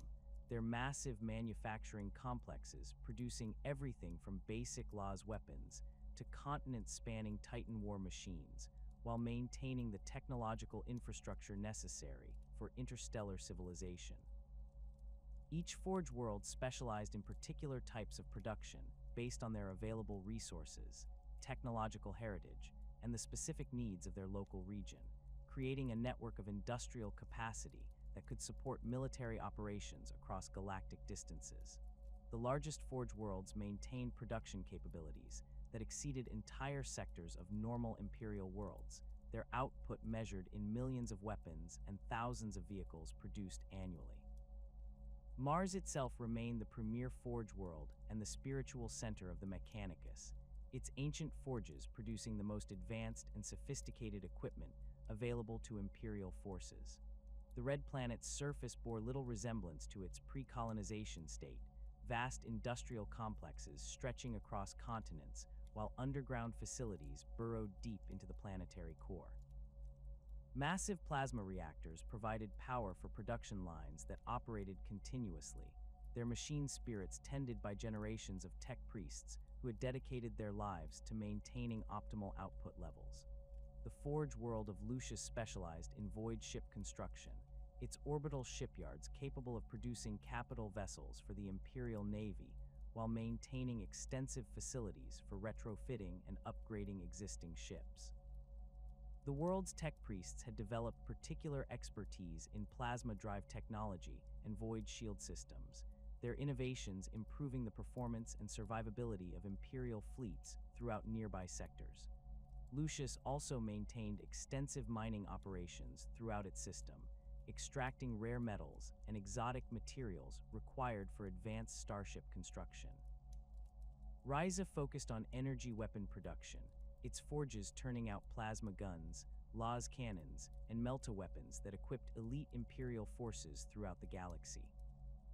their massive manufacturing complexes producing everything from basic Laws weapons to continent-spanning Titan war machines, while maintaining the technological infrastructure necessary for interstellar civilization. Each Forge world specialized in particular types of production based on their available resources, technological heritage, and the specific needs of their local region, creating a network of industrial capacity that could support military operations across galactic distances. The largest Forge worlds maintained production capabilities that exceeded entire sectors of normal Imperial worlds, their output measured in millions of weapons and thousands of vehicles produced annually. Mars itself remained the premier Forge world and the spiritual center of the Mechanicus, its ancient forges producing the most advanced and sophisticated equipment available to Imperial forces. The Red Planet's surface bore little resemblance to its pre-colonization state, vast industrial complexes stretching across continents, while underground facilities burrowed deep into the planetary core. Massive plasma reactors provided power for production lines that operated continuously, their machine spirits tended by generations of tech priests who had dedicated their lives to maintaining optimal output levels. The Forge world of Lucius specialized in void ship construction, its orbital shipyards capable of producing capital vessels for the Imperial Navy while maintaining extensive facilities for retrofitting and upgrading existing ships. The world's tech priests had developed particular expertise in plasma drive technology and void shield systems, their innovations improving the performance and survivability of Imperial fleets throughout nearby sectors. Lucius also maintained extensive mining operations throughout its system, extracting rare metals and exotic materials required for advanced starship construction. Ryza focused on energy weapon production, its forges turning out plasma guns, las cannons, and melta-weapons that equipped elite Imperial forces throughout the galaxy.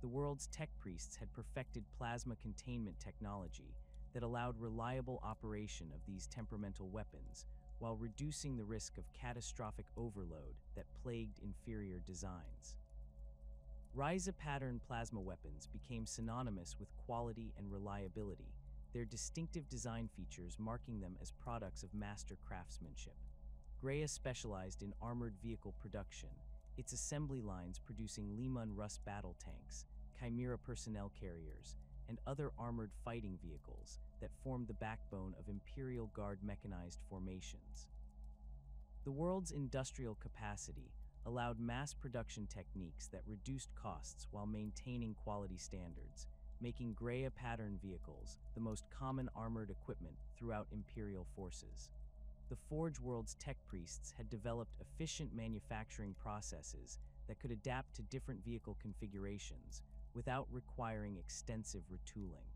The world's tech priests had perfected plasma containment technology that allowed reliable operation of these temperamental weapons while reducing the risk of catastrophic overload that plagued inferior designs. Ryza pattern plasma weapons became synonymous with quality and reliability, their distinctive design features marking them as products of master craftsmanship. Greya specialized in armored vehicle production, its assembly lines producing Leman Russ battle tanks, Chimera personnel carriers, and other armored fighting vehicles that formed the backbone of Imperial Guard mechanized formations. The world's industrial capacity allowed mass production techniques that reduced costs while maintaining quality standards, making Greya pattern vehicles the most common armored equipment throughout Imperial forces. The Forge world's tech priests had developed efficient manufacturing processes that could adapt to different vehicle configurations without requiring extensive retooling.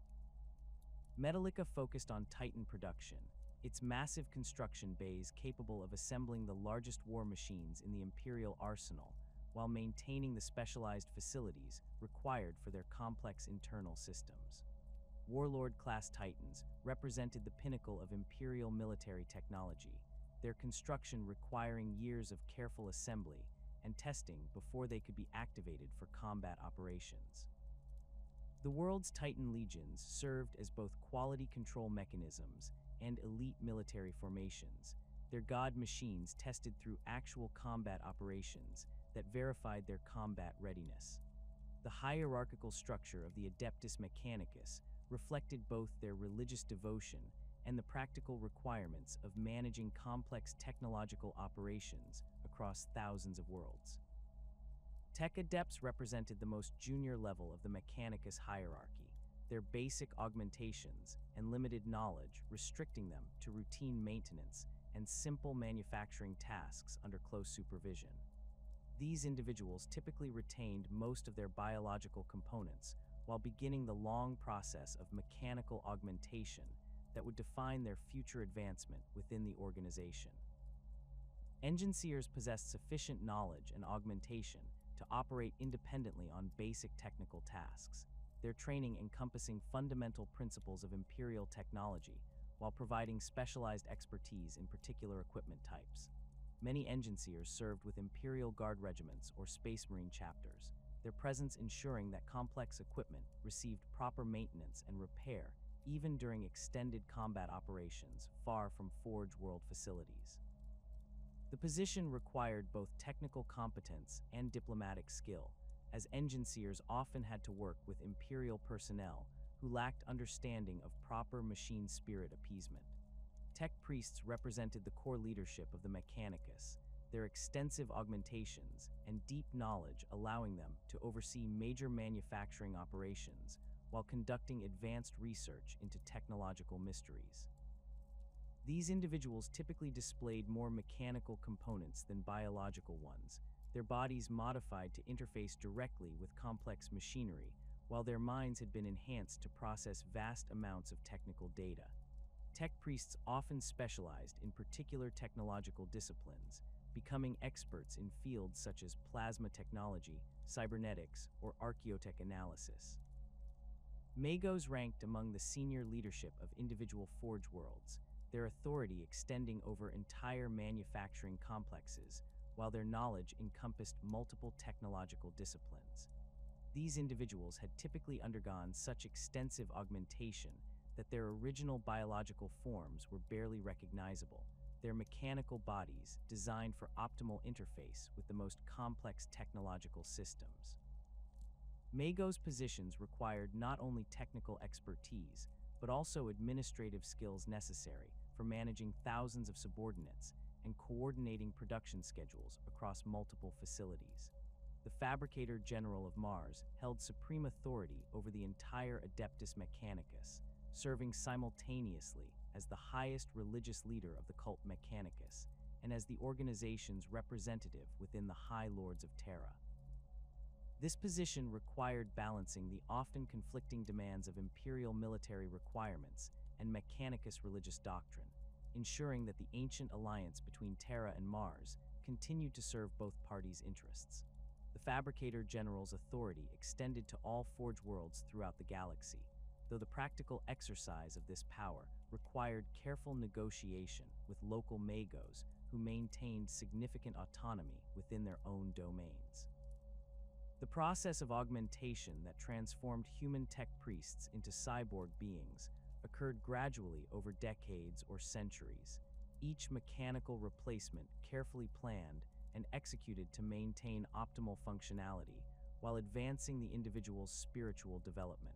Metallica focused on Titan production, its massive construction bays capable of assembling the largest war machines in the Imperial arsenal, while maintaining the specialized facilities required for their complex internal systems. Warlord-class Titans represented the pinnacle of Imperial military technology, their construction requiring years of careful assembly and testing before they could be activated for combat operations. The world's Titan legions served as both quality control mechanisms and elite military formations, their god machines tested through actual combat operations that verified their combat readiness. The hierarchical structure of the Adeptus Mechanicus reflected both their religious devotion and the practical requirements of managing complex technological operations across thousands of worlds. Tech Adepts represented the most junior level of the Mechanicus hierarchy, their basic augmentations and limited knowledge restricting them to routine maintenance and simple manufacturing tasks under close supervision. These individuals typically retained most of their biological components while beginning the long process of mechanical augmentation that would define their future advancement within the organization. Engineers possessed sufficient knowledge and augmentation to operate independently on basic technical tasks, their training encompassing fundamental principles of Imperial technology while providing specialized expertise in particular equipment types. Many engineers served with Imperial Guard regiments or Space Marine chapters, their presence ensuring that complex equipment received proper maintenance and repair even during extended combat operations far from Forge World facilities. The position required both technical competence and diplomatic skill, as engineers often had to work with Imperial personnel who lacked understanding of proper machine spirit appeasement. Tech priests represented the core leadership of the Mechanicus, their extensive augmentations and deep knowledge allowing them to oversee major manufacturing operations while conducting advanced research into technological mysteries. These individuals typically displayed more mechanical components than biological ones, their bodies modified to interface directly with complex machinery, while their minds had been enhanced to process vast amounts of technical data. Tech priests often specialized in particular technological disciplines, becoming experts in fields such as plasma technology, cybernetics, or archaeotech analysis. Magos ranked among the senior leadership of individual Forge worlds, their authority extending over entire manufacturing complexes, while their knowledge encompassed multiple technological disciplines. These individuals had typically undergone such extensive augmentation that their original biological forms were barely recognizable, their mechanical bodies designed for optimal interface with the most complex technological systems. Magos positions required not only technical expertise, but also administrative skills necessary for managing thousands of subordinates and coordinating production schedules across multiple facilities. The Fabricator General of Mars held supreme authority over the entire Adeptus Mechanicus, serving simultaneously as the highest religious leader of the cult Mechanicus and as the organization's representative within the High Lords of Terra. This position required balancing the often conflicting demands of imperial military requirements and Mechanicus religious doctrine, ensuring that the ancient alliance between Terra and Mars continued to serve both parties' interests. The Fabricator General's authority extended to all Forge worlds throughout the galaxy, though the practical exercise of this power required careful negotiation with local magos who maintained significant autonomy within their own domains. The process of augmentation that transformed human tech priests into cyborg beings occurred gradually over decades or centuries, each mechanical replacement carefully planned and executed to maintain optimal functionality while advancing the individual's spiritual development.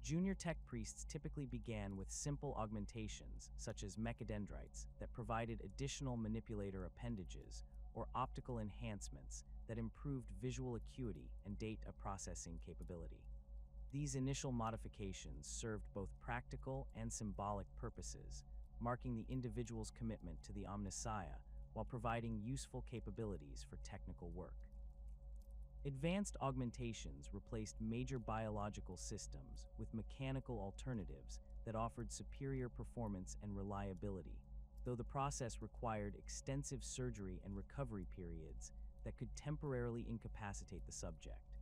Junior tech priests typically began with simple augmentations, such as mechadendrites, that provided additional manipulator appendages or optical enhancements that improved visual acuity and data processing capability. These initial modifications served both practical and symbolic purposes, marking the individual's commitment to the Omnissiah while providing useful capabilities for technical work. Advanced augmentations replaced major biological systems with mechanical alternatives that offered superior performance and reliability, though the process required extensive surgery and recovery periods that could temporarily incapacitate the subject.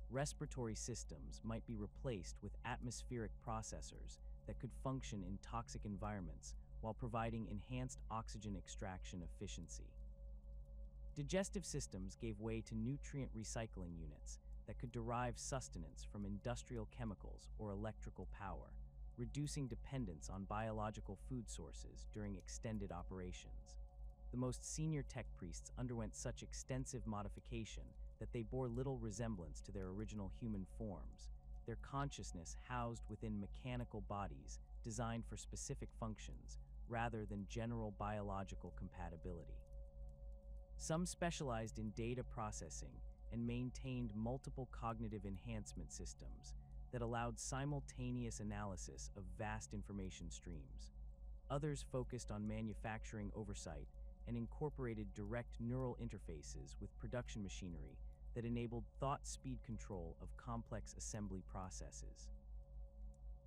Respiratory systems might be replaced with atmospheric processors that could function in toxic environments while providing enhanced oxygen extraction efficiency. Digestive systems gave way to nutrient recycling units that could derive sustenance from industrial chemicals or electrical power, reducing dependence on biological food sources during extended operations. The most senior tech priests underwent such extensive modification that they bore little resemblance to their original human forms, their consciousness housed within mechanical bodies designed for specific functions rather than general biological compatibility. Some specialized in data processing and maintained multiple cognitive enhancement systems that allowed simultaneous analysis of vast information streams. Others focused on manufacturing oversight and incorporated direct neural interfaces with production machinery that enabled thought-speed control of complex assembly processes.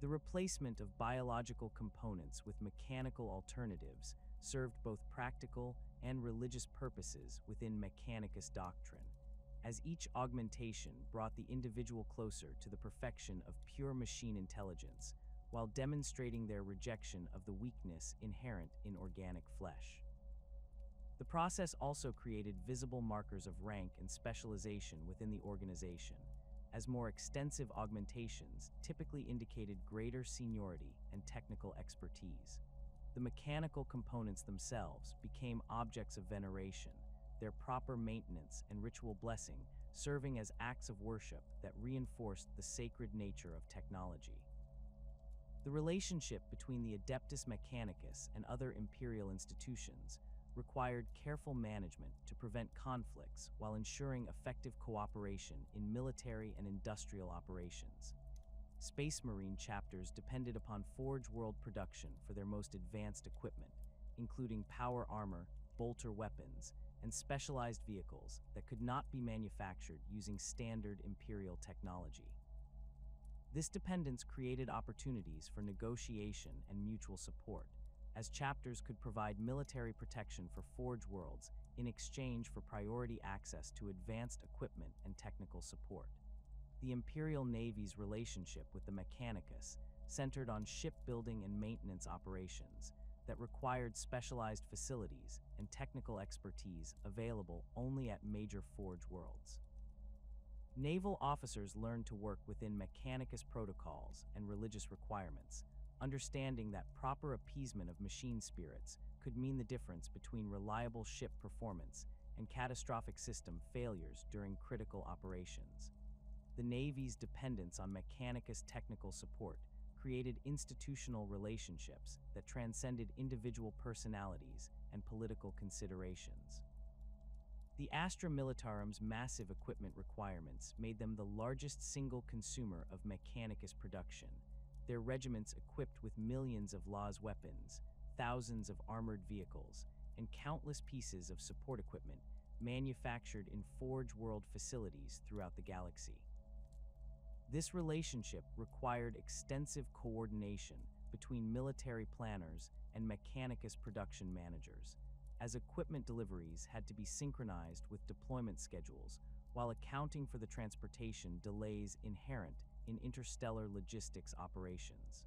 The replacement of biological components with mechanical alternatives served both practical and religious purposes within Mechanicus doctrine, as each augmentation brought the individual closer to the perfection of pure machine intelligence, while demonstrating their rejection of the weakness inherent in organic flesh. The process also created visible markers of rank and specialization within the organization, as more extensive augmentations typically indicated greater seniority and technical expertise. The mechanical components themselves became objects of veneration, their proper maintenance and ritual blessing serving as acts of worship that reinforced the sacred nature of technology. The relationship between the Adeptus Mechanicus and other imperial institutions required careful management to prevent conflicts while ensuring effective cooperation in military and industrial operations. Space Marine chapters depended upon Forge World production for their most advanced equipment, including power armor, bolter weapons, and specialized vehicles that could not be manufactured using standard Imperial technology. This dependence created opportunities for negotiation and mutual support, as chapters could provide military protection for Forge worlds in exchange for priority access to advanced equipment and technical support. The Imperial Navy's relationship with the Mechanicus centered on shipbuilding and maintenance operations that required specialized facilities and technical expertise available only at major Forge worlds. Naval officers learned to work within Mechanicus protocols and religious requirements, understanding that proper appeasement of machine spirits could mean the difference between reliable ship performance and catastrophic system failures during critical operations. The Navy's dependence on Mechanicus technical support created institutional relationships that transcended individual personalities and political considerations. The Astra Militarum's massive equipment requirements made them the largest single consumer of Mechanicus production, their regiments equipped with millions of Laws weapons, thousands of armored vehicles, and countless pieces of support equipment manufactured in Forge World facilities throughout the galaxy. This relationship required extensive coordination between military planners and Mechanicus production managers, as equipment deliveries had to be synchronized with deployment schedules while accounting for the transportation delays inherent in interstellar logistics operations.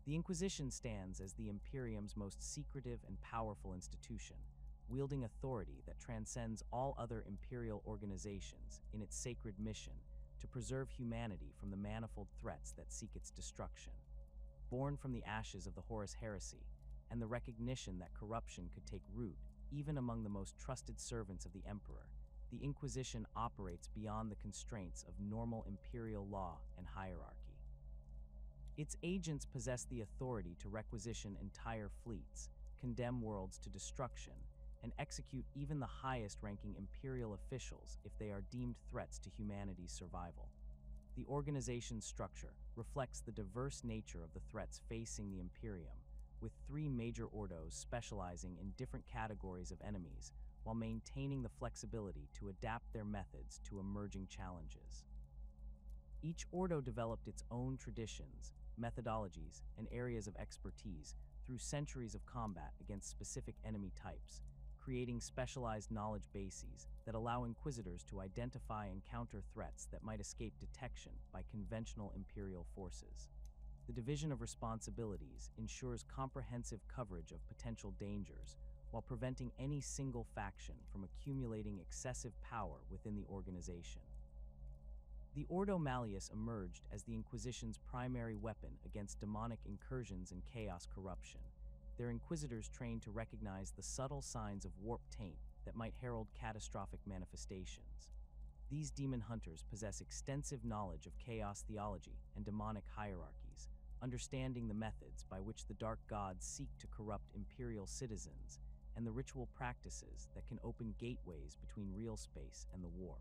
The Inquisition stands as the Imperium's most secretive and powerful institution, wielding authority that transcends all other imperial organizations in its sacred mission to preserve humanity from the manifold threats that seek its destruction. Born from the ashes of the Horus heresy and the recognition that corruption could take root even among the most trusted servants of the Emperor, the Inquisition operates beyond the constraints of normal imperial law and hierarchy. Its agents possess the authority to requisition entire fleets, condemn worlds to destruction, and execute even the highest-ranking imperial officials if they are deemed threats to humanity's survival. The organization's structure reflects the diverse nature of the threats facing the Imperium, with 3 major ordos specializing in different categories of enemies while maintaining the flexibility to adapt their methods to emerging challenges. Each ordo developed its own traditions, methodologies, and areas of expertise through centuries of combat against specific enemy types, creating specialized knowledge bases that allow Inquisitors to identify and counter threats that might escape detection by conventional Imperial forces. The division of responsibilities ensures comprehensive coverage of potential dangers while preventing any single faction from accumulating excessive power within the organization. The Ordo Malleus emerged as the Inquisition's primary weapon against demonic incursions and chaos corruption, their Inquisitors trained to recognize the subtle signs of warp taint that might herald catastrophic manifestations. These demon hunters possess extensive knowledge of chaos theology and demonic hierarchies, understanding the methods by which the dark gods seek to corrupt imperial citizens and the ritual practices that can open gateways between real space and the warp.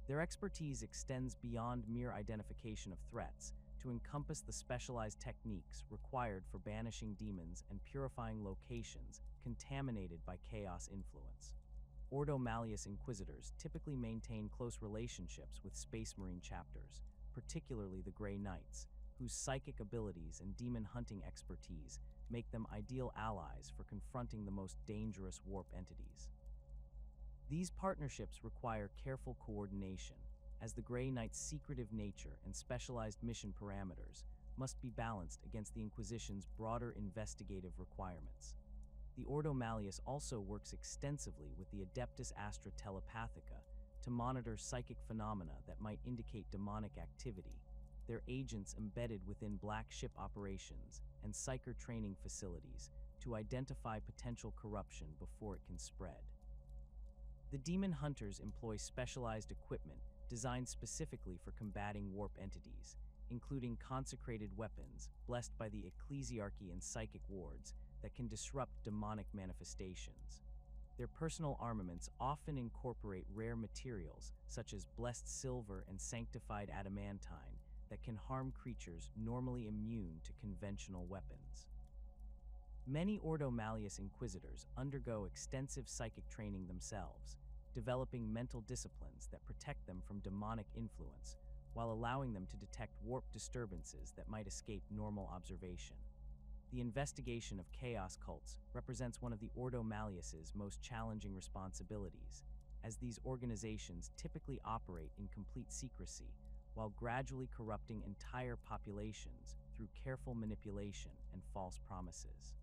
Their expertise extends beyond mere identification of threats to encompass the specialized techniques required for banishing demons and purifying locations contaminated by chaos influence. Ordo Malleus Inquisitors typically maintain close relationships with Space Marine chapters, particularly the Grey Knights, whose psychic abilities and demon hunting expertise make them ideal allies for confronting the most dangerous warp entities. These partnerships require careful coordination, as the Grey Knight's secretive nature and specialized mission parameters must be balanced against the Inquisition's broader investigative requirements. The Ordo Malleus also works extensively with the Adeptus Astra Telepathica to monitor psychic phenomena that might indicate demonic activity, their agents embedded within black ship operations and psyker training facilities to identify potential corruption before it can spread. The demon hunters employ specialized equipment designed specifically for combating warp entities, including consecrated weapons blessed by the ecclesiarchy and psychic wards that can disrupt demonic manifestations. Their personal armaments often incorporate rare materials such as blessed silver and sanctified adamantine that can harm creatures normally immune to conventional weapons. Many Ordo Malleus Inquisitors undergo extensive psychic training themselves, developing mental disciplines that protect them from demonic influence while allowing them to detect warp disturbances that might escape normal observation. The investigation of chaos cults represents one of the Ordo Malleus's most challenging responsibilities, as these organizations typically operate in complete secrecy while gradually corrupting entire populations through careful manipulation and false promises.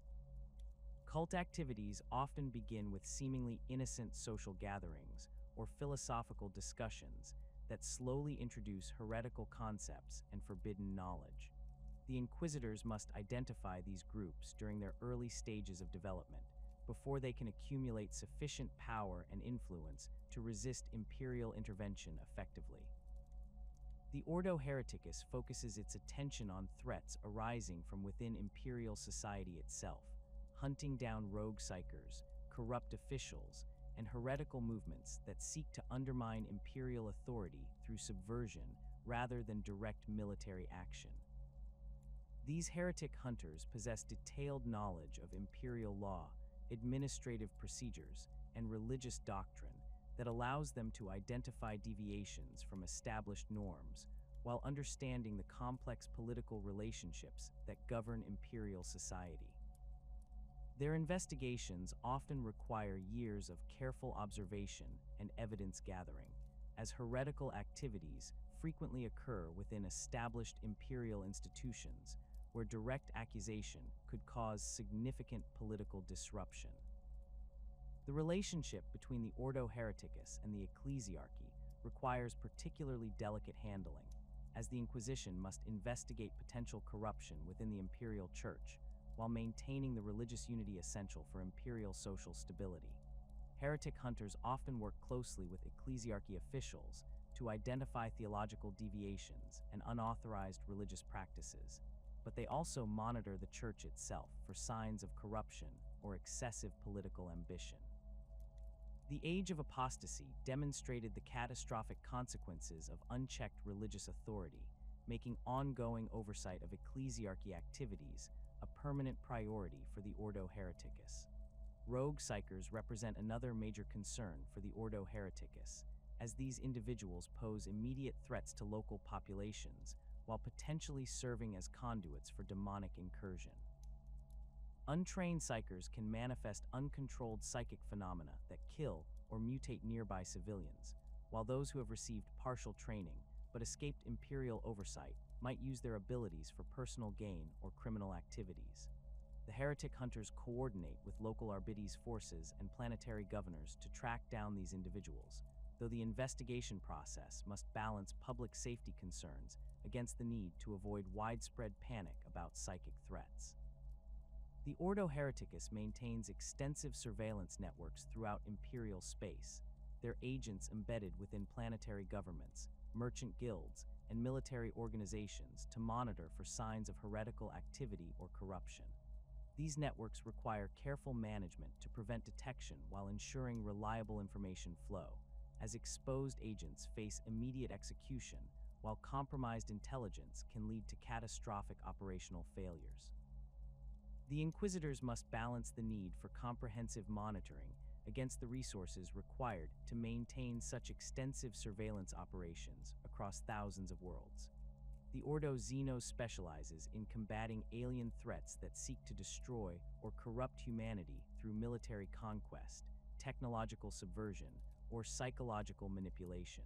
Cult activities often begin with seemingly innocent social gatherings or philosophical discussions that slowly introduce heretical concepts and forbidden knowledge. The Inquisitors must identify these groups during their early stages of development before they can accumulate sufficient power and influence to resist imperial intervention effectively. The Ordo Hereticus focuses its attention on threats arising from within imperial society itself, hunting down rogue psychers, corrupt officials, and heretical movements that seek to undermine imperial authority through subversion rather than direct military action. These heretic hunters possess detailed knowledge of imperial law, administrative procedures, and religious doctrine that allows them to identify deviations from established norms while understanding the complex political relationships that govern imperial society. Their investigations often require years of careful observation and evidence gathering, as heretical activities frequently occur within established imperial institutions where direct accusation could cause significant political disruption. The relationship between the Ordo Hereticus and the ecclesiarchy requires particularly delicate handling, as the Inquisition must investigate potential corruption within the imperial church while maintaining the religious unity essential for imperial social stability. Heretic hunters often work closely with ecclesiarchy officials to identify theological deviations and unauthorized religious practices, but they also monitor the church itself for signs of corruption or excessive political ambition. The Age of Apostasy demonstrated the catastrophic consequences of unchecked religious authority, making ongoing oversight of ecclesiarchy activities a permanent priority for the Ordo Hereticus. Rogue psychers represent another major concern for the Ordo Hereticus, as these individuals pose immediate threats to local populations while potentially serving as conduits for demonic incursion. Untrained psychers can manifest uncontrolled psychic phenomena that kill or mutate nearby civilians, while those who have received partial training but escaped imperial oversight might use their abilities for personal gain or criminal activities. The heretic hunters coordinate with local Arbites forces and planetary governors to track down these individuals, though the investigation process must balance public safety concerns against the need to avoid widespread panic about psychic threats. The Ordo Hereticus maintains extensive surveillance networks throughout imperial space, their agents embedded within planetary governments, merchant guilds, and military organizations to monitor for signs of heretical activity or corruption. These networks require careful management to prevent detection while ensuring reliable information flow, as exposed agents face immediate execution, while compromised intelligence can lead to catastrophic operational failures. The Inquisitors must balance the need for comprehensive monitoring against the resources required to maintain such extensive surveillance operations across thousands of worlds. The Ordo Xenos specializes in combating alien threats that seek to destroy or corrupt humanity through military conquest, technological subversion, or psychological manipulation.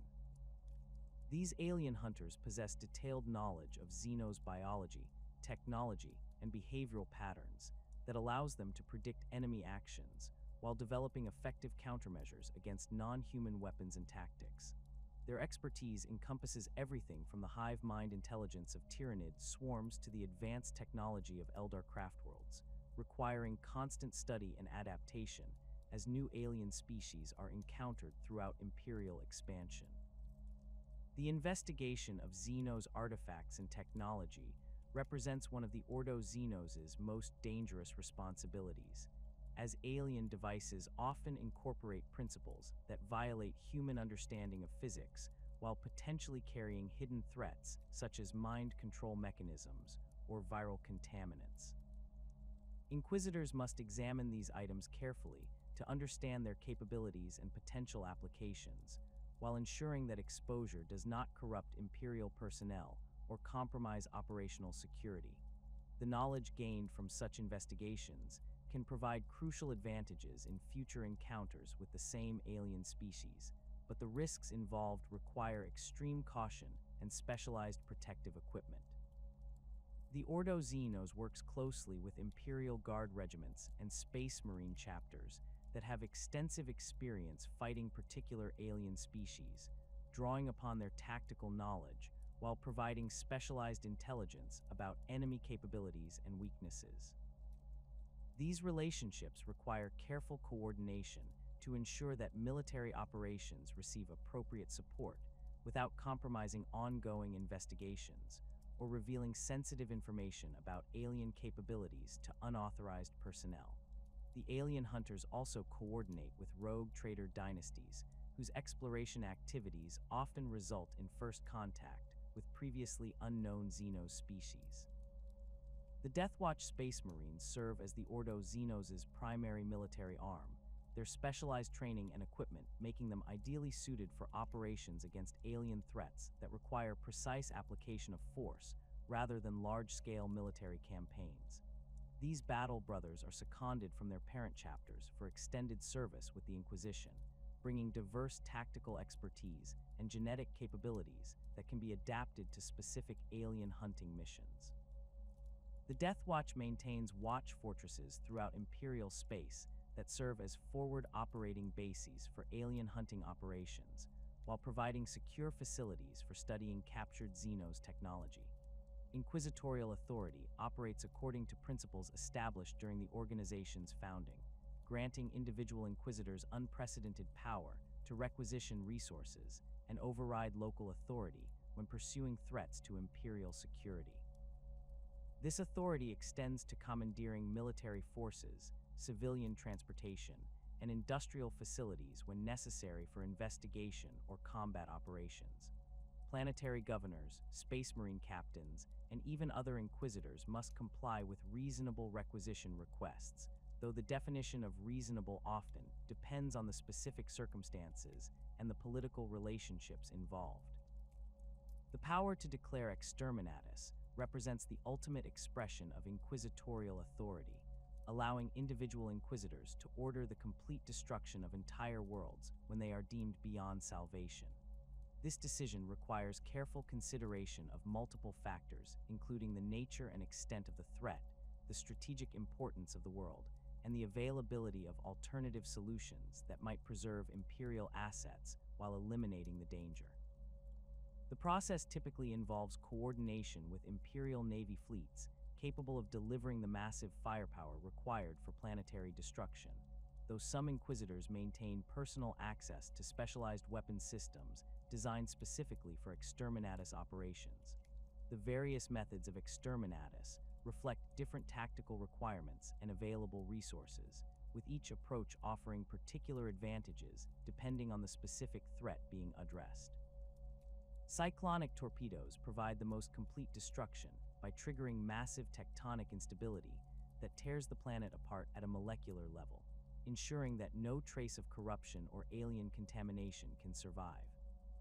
These alien hunters possess detailed knowledge of Xenos biology, technology, and behavioral patterns that allows them to predict enemy actions while developing effective countermeasures against non-human weapons and tactics. Their expertise encompasses everything from the hive mind intelligence of Tyrannid swarms to the advanced technology of Eldar craftworlds, requiring constant study and adaptation as new alien species are encountered throughout Imperial expansion. The investigation of Xenos artifacts and technology represents one of the Ordo Xenos' most dangerous responsibilities, as alien devices often incorporate principles that violate human understanding of physics while potentially carrying hidden threats such as mind control mechanisms or viral contaminants. Inquisitors must examine these items carefully to understand their capabilities and potential applications, while ensuring that exposure does not corrupt Imperial personnel or compromise operational security. The knowledge gained from such investigations can provide crucial advantages in future encounters with the same alien species, but the risks involved require extreme caution and specialized protective equipment. The Ordo Xenos works closely with Imperial Guard regiments and Space Marine chapters that have extensive experience fighting particular alien species, drawing upon their tactical knowledge while providing specialized intelligence about enemy capabilities and weaknesses. These relationships require careful coordination to ensure that military operations receive appropriate support without compromising ongoing investigations or revealing sensitive information about alien capabilities to unauthorized personnel. The alien hunters also coordinate with rogue trader dynasties whose exploration activities often result in first contact with previously unknown Xenos species. The The Deathwatch Space Marines serve as the Ordo Xenos' primary military arm, their specialized training and equipment making them ideally suited for operations against alien threats that require precise application of force rather than large-scale military campaigns. These battle brothers are seconded from their parent chapters for extended service with the Inquisition, bringing diverse tactical expertise and genetic capabilities that can be adapted to specific alien hunting missions. The Deathwatch maintains watch fortresses throughout Imperial space that serve as forward operating bases for alien hunting operations, while providing secure facilities for studying captured xenos technology. Inquisitorial authority operates according to principles established during the organization's founding, granting individual inquisitors unprecedented power to requisition resources and override local authority when pursuing threats to imperial security. This authority extends to commandeering military forces, civilian transportation, and industrial facilities when necessary for investigation or combat operations. Planetary governors, space marine captains, and even other inquisitors must comply with reasonable requisition requests, though the definition of reasonable often depends on the specific circumstances and the political relationships involved. The power to declare exterminatus represents the ultimate expression of inquisitorial authority, allowing individual inquisitors to order the complete destruction of entire worlds when they are deemed beyond salvation. This decision requires careful consideration of multiple factors, including the nature and extent of the threat, the strategic importance of the world, and the availability of alternative solutions that might preserve imperial assets while eliminating the danger. The process typically involves coordination with Imperial Navy fleets capable of delivering the massive firepower required for planetary destruction, though some inquisitors maintain personal access to specialized weapon systems designed specifically for exterminatus operations. The various methods of exterminatus reflect different tactical requirements and available resources, with each approach offering particular advantages depending on the specific threat being addressed. Cyclonic torpedoes provide the most complete destruction by triggering massive tectonic instability that tears the planet apart at a molecular level, ensuring that no trace of corruption or alien contamination can survive.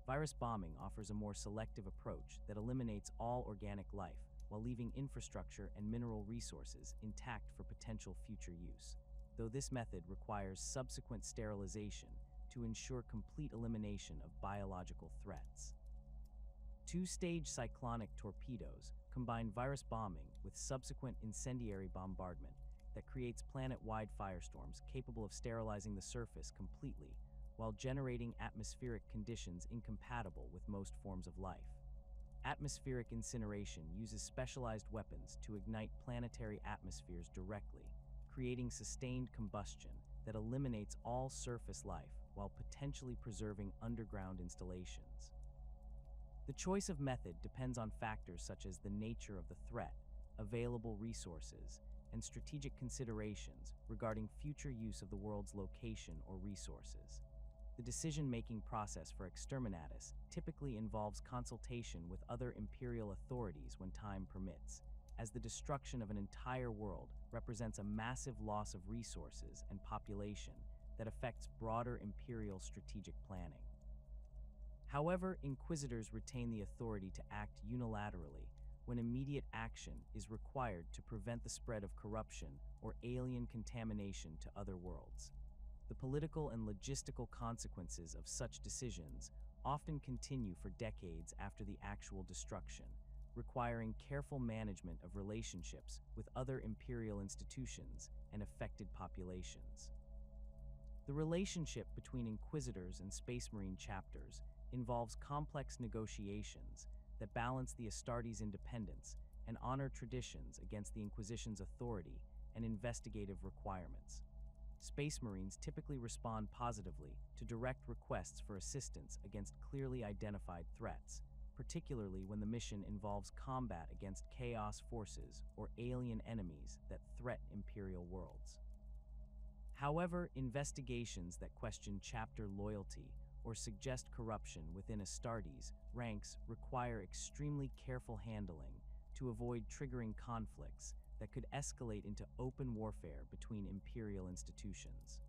Virus bombing offers a more selective approach that eliminates all organic life while leaving infrastructure and mineral resources intact for potential future use, though this method requires subsequent sterilization to ensure complete elimination of biological threats. Two-stage cyclonic torpedoes combine virus bombing with subsequent incendiary bombardment that creates planet-wide firestorms capable of sterilizing the surface completely while generating atmospheric conditions incompatible with most forms of life. Atmospheric incineration uses specialized weapons to ignite planetary atmospheres directly, creating sustained combustion that eliminates all surface life while potentially preserving underground installations. The choice of method depends on factors such as the nature of the threat, available resources, and strategic considerations regarding future use of the world's location or resources. The decision-making process for exterminatus typically involves consultation with other imperial authorities when time permits, as the destruction of an entire world represents a massive loss of resources and population that affects broader imperial strategic planning. However, inquisitors retain the authority to act unilaterally when immediate action is required to prevent the spread of corruption or alien contamination to other worlds. The political and logistical consequences of such decisions often continue for decades after the actual destruction, requiring careful management of relationships with other imperial institutions and affected populations. The relationship between inquisitors and Space Marine chapters involves complex negotiations that balance the Astartes' independence and honor traditions against the Inquisition's authority and investigative requirements. Space Marines typically respond positively to direct requests for assistance against clearly identified threats, particularly when the mission involves combat against chaos forces or alien enemies that threaten Imperial worlds. However, investigations that question chapter loyalty or suggest corruption within Astartes ranks require extremely careful handling to avoid triggering conflicts that could escalate into open warfare between imperial institutions.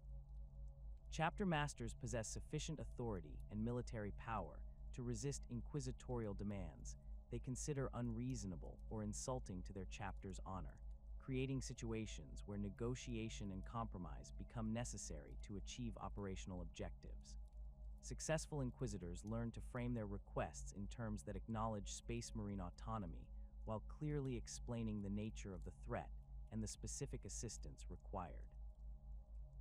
Chapter masters possess sufficient authority and military power to resist inquisitorial demands they consider unreasonable or insulting to their chapter's honor, creating situations where negotiation and compromise become necessary to achieve operational objectives. Successful inquisitors learn to frame their requests in terms that acknowledge Space Marine autonomy while clearly explaining the nature of the threat and the specific assistance required.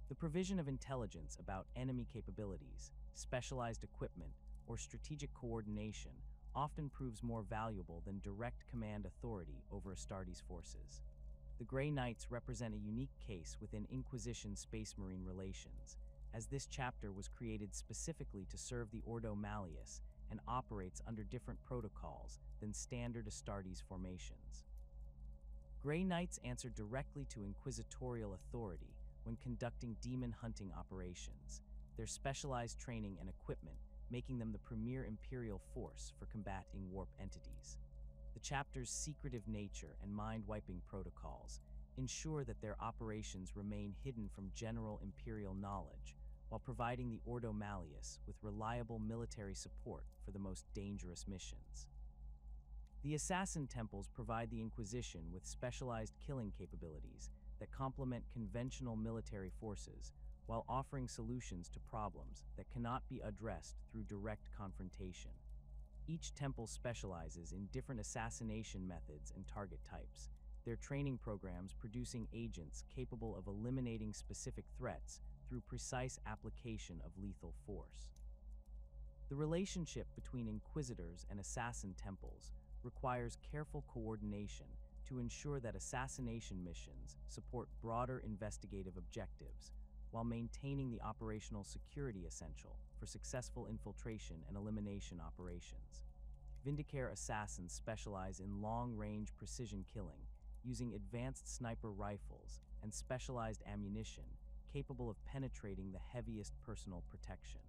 The provision of intelligence about enemy capabilities, specialized equipment, or strategic coordination often proves more valuable than direct command authority over Astartes forces. The Grey Knights represent a unique case within Inquisition Space Marine relations, as this chapter was created specifically to serve the Ordo Malleus and operates under different protocols than standard Astartes formations. Grey Knights answer directly to inquisitorial authority when conducting demon hunting operations, their specialized training and equipment making them the premier imperial force for combating warp entities. The chapter's secretive nature and mind-wiping protocols ensure that their operations remain hidden from general imperial knowledge while providing the Ordo Malleus with reliable military support for the most dangerous missions. The Assassin Temples provide the Inquisition with specialized killing capabilities that complement conventional military forces while offering solutions to problems that cannot be addressed through direct confrontation. Each temple specializes in different assassination methods and target types, their training programs producing agents capable of eliminating specific threats through precise application of lethal force. The relationship between Inquisitors and Assassin Temples requires careful coordination to ensure that assassination missions support broader investigative objectives while maintaining the operational security essential for successful infiltration and elimination operations. Vindicare assassins specialize in long-range precision killing, using advanced sniper rifles and specialized ammunition capable of penetrating the heaviest personal protection.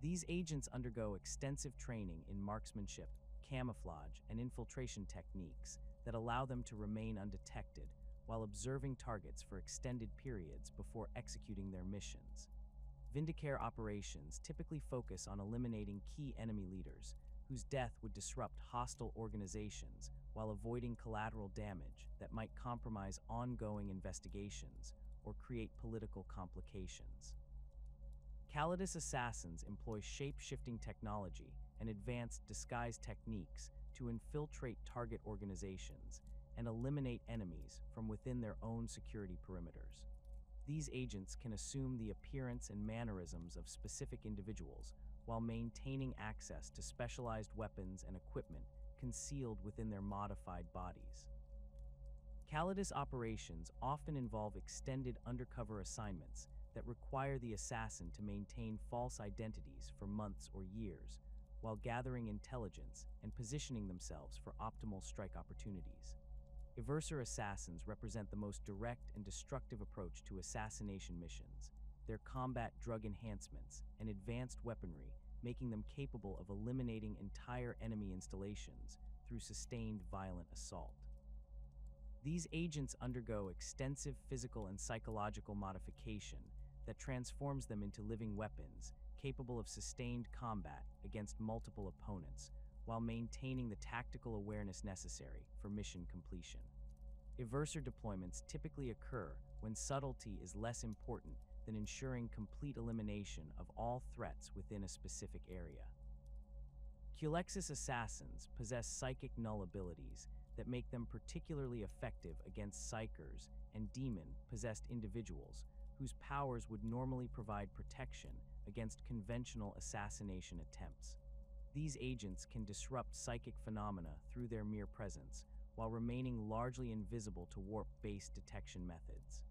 These agents undergo extensive training in marksmanship, camouflage, and infiltration techniques that allow them to remain undetected while observing targets for extended periods before executing their missions. Vindicare operations typically focus on eliminating key enemy leaders, whose death would disrupt hostile organizations while avoiding collateral damage that might compromise ongoing investigations or create political complications. Calidus assassins employ shape-shifting technology and advanced disguise techniques to infiltrate target organizations and eliminate enemies from within their own security perimeters. These agents can assume the appearance and mannerisms of specific individuals while maintaining access to specialized weapons and equipment concealed within their modified bodies. Calidus operations often involve extended undercover assignments that require the assassin to maintain false identities for months or years, while gathering intelligence and positioning themselves for optimal strike opportunities. Eversor assassins represent the most direct and destructive approach to assassination missions, their combat drug enhancements and advanced weaponry making them capable of eliminating entire enemy installations through sustained violent assault. These agents undergo extensive physical and psychological modification that transforms them into living weapons capable of sustained combat against multiple opponents while maintaining the tactical awareness necessary for mission completion. Eversor deployments typically occur when subtlety is less important than ensuring complete elimination of all threats within a specific area. Culexus assassins possess psychic null abilities that make them particularly effective against psychers and demon-possessed individuals whose powers would normally provide protection against conventional assassination attempts. These agents can disrupt psychic phenomena through their mere presence, while remaining largely invisible to warp-based detection methods.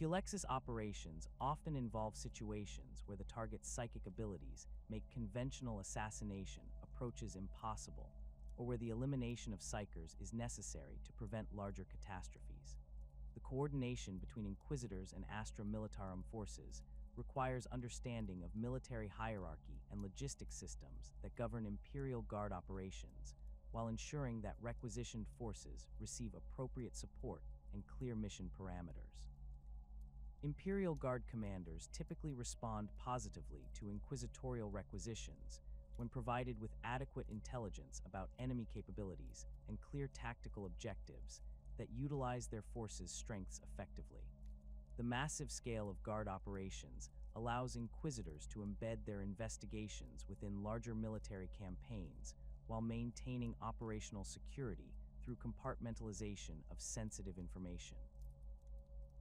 Culexus operations often involve situations where the target's psychic abilities make conventional assassination approaches impossible, or where the elimination of psychers is necessary to prevent larger catastrophes. The coordination between Inquisitors and Astra Militarum forces requires understanding of military hierarchy and logistics systems that govern Imperial Guard operations, while ensuring that requisitioned forces receive appropriate support and clear mission parameters. Imperial Guard commanders typically respond positively to inquisitorial requisitions when provided with adequate intelligence about enemy capabilities and clear tactical objectives that utilize their forces' strengths effectively. The massive scale of Guard operations allows inquisitors to embed their investigations within larger military campaigns while maintaining operational security through compartmentalization of sensitive information.